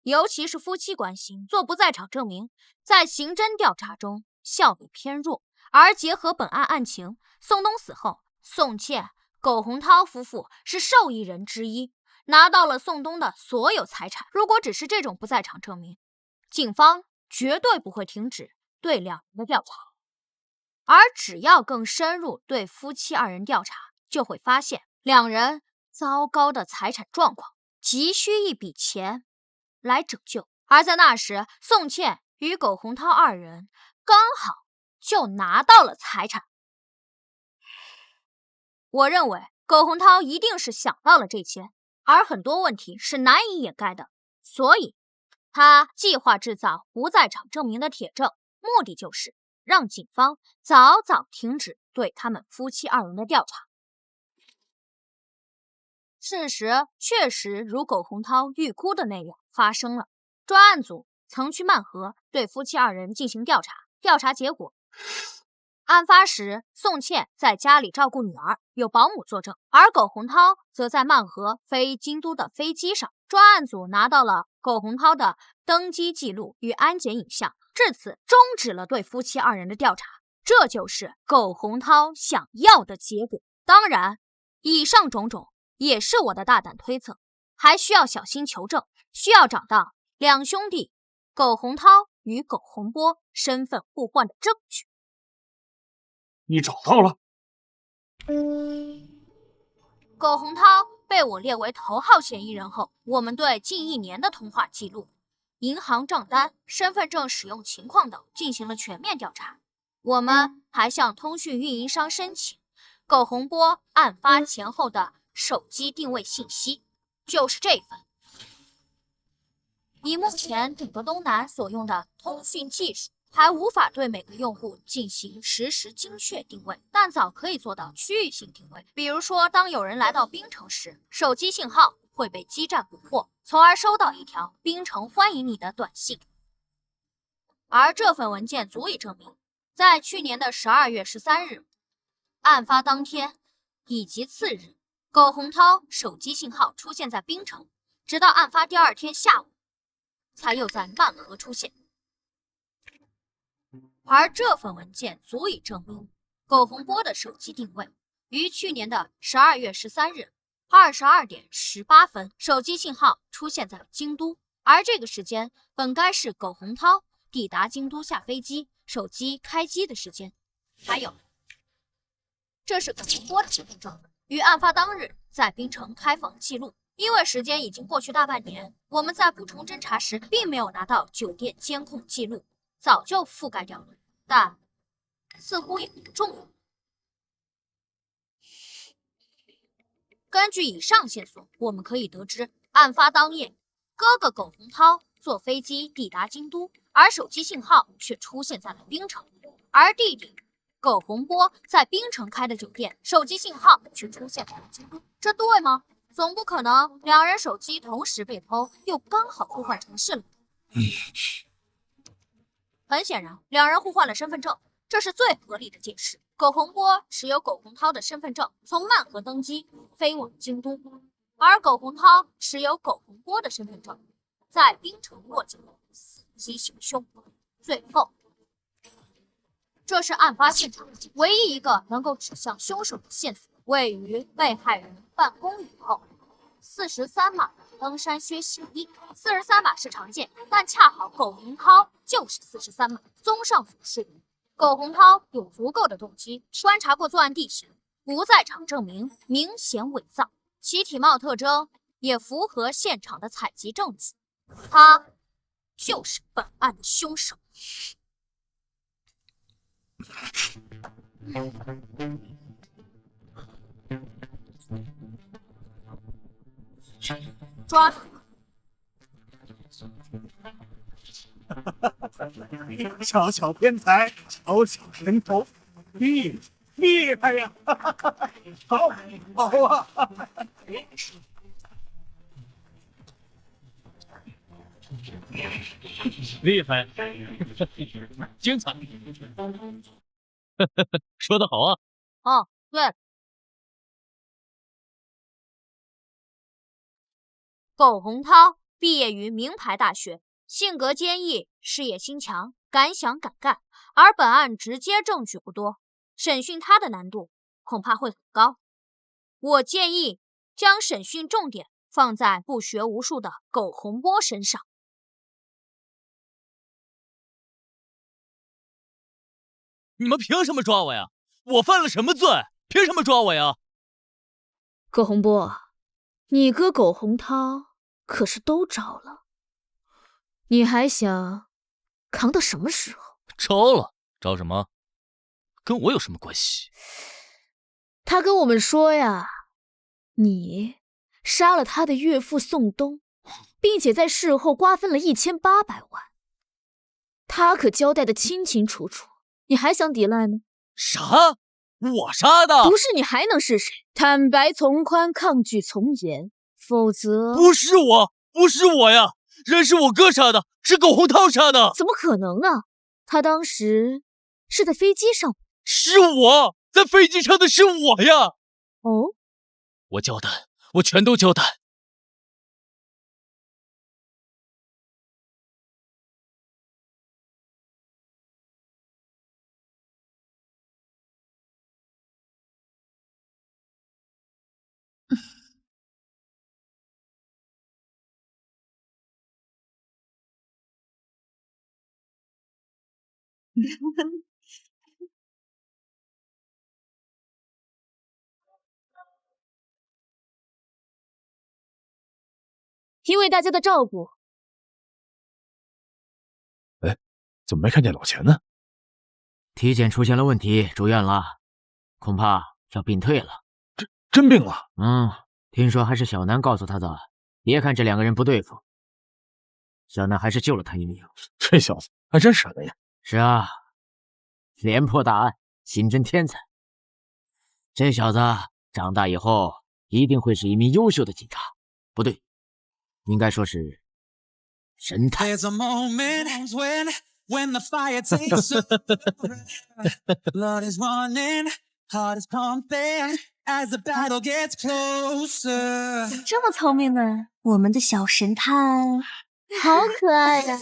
尤其是夫妻关系，做不在场证明，在刑侦调查中效率偏弱。而结合本案案情，宋东死后，宋茜、苟洪涛夫妇是受益人之一，拿到了宋东的所有财产。如果只是这种不在场证明，警方绝对不会停止对两人的调查。而只要更深入对夫妻二人调查，就会发现两人糟糕的财产状况，急需一笔钱来拯救。而在那时，宋茜与苟洪涛二人刚好就拿到了财产。我认为苟洪涛一定是想到了这些，而很多问题是难以掩盖的，所以他计划制造不在场证明的铁证，目的就是让警方早早停止对他们夫妻二人的调查。事实确实如苟洪涛欲哭的那样发生了。专案组曾去曼河对夫妻二人进行调查，调查结果，案发时宋茜在家里照顾女儿，有保姆作证，而苟洪涛则在曼河飞京都的飞机上。专案组拿到了苟洪涛的登机记录与安检影像，至此终止了对夫妻二人的调查。这就是苟洪涛想要的结果。当然，以上种种也是我的大胆推测，还需要小心求证，需要找到两兄弟苟洪涛与苟洪波身份互换的证据。
你找到了？
苟洪涛被我列为头号嫌疑人后，我们对近1年的通话记录、银行账单、身份证使用情况等进行了全面调查。我们还向通讯运营商申请苟洪波案发前后的手机定位信息，就是这份。以目前整个东南所用的通讯技术，还无法对每个用户进行实时精确定位，但早可以做到区域性定位。比如说，当有人来到槟城时，手机信号会被基站捕获，从而收到一条“槟城欢迎你”的短信。而这份文件足以证明，在去年的12月13日，案发当天以及次日，苟洪涛手机信号出现在槟城，直到案发第2天下午，才又在曼河出现。而这份文件足以证明，苟洪波的手机定位于去年的12月13日22点18分，手机信号出现在京都，而这个时间本该是苟洪涛抵达京都下飞机、手机开机的时间。还有，这是苟洪波的身份证，于案发当日在槟城开房记录。因为时间已经过去大半年，我们在补充侦查时并没有拿到酒店监控记录，早就覆盖掉了，但似乎也不重要。根据以上线索，我们可以得知，案发当夜，哥哥苟洪涛坐飞机抵达京都，而手机信号却出现在了槟城，而弟弟苟洪波在槟城开的酒店，手机信号却出现在了京都，这对吗？总不可能两人手机同时被偷，又刚好互换城市了。很显然，两人互换了身份证，这是最合理的解释。苟洪波持有苟洪涛的身份证，从曼河登机飞往京都，而苟洪涛持有苟洪波的身份证，在槟城落脚，伺机行凶。最后，这是案发现场唯一一个能够指向凶手的线索，位于被害人办公以后43码登山靴鞋印。43码是常见，但恰好苟洪涛就是43码。综上所述，苟洪涛有足够的动机，观察过作案地形，不在场证明明显伪造，其体貌特征也符合现场的采集证据，他就是本案的凶手。抓住！
小小天才，小小人头，厉害呀！好啊！
厉害，精彩！
说得好啊！
哦，对了，苟洪涛毕业于名牌大学，性格坚毅，事业心强，敢想敢干。而本案直接证据不多，审讯他的难度恐怕会很高。我建议将审讯重点放在不学无术的苟洪波身上。
你们凭什么抓我呀？我犯了什么罪？凭什么抓我呀？
苟洪波，你哥苟洪涛可是都招了，你还想扛到什么时候？
招了？招什么？跟我有什么关系？
他跟我们说呀，你杀了他的岳父宋东，并且在事后瓜分了1800万，他可交代的清清楚楚，你还想抵赖吗？
啥？我杀的？
不是你还能是谁？坦白从宽，抗拒从严，否则……
不是我，不是我呀！人是我哥杀的，是苟洪涛杀的。
怎么可能啊？他当时是在飞机上。
是我在飞机上的是我呀！
哦，
我交代，我全都交代。
因为大家的照顾。
哎，怎么没看见老钱呢？
体检出现了问题，住院了，恐怕要病退了。
真病了？
听说还是小南告诉他的。别看这2个人不对付，小南还是救了他一命。
这小子还真舍得呀！
是啊，连破大案，刑侦天才。这小子长大以后一定会是一名优秀的警察，不对，应该说是神探。
怎么这么聪明呢？我们的小神探好可爱呀！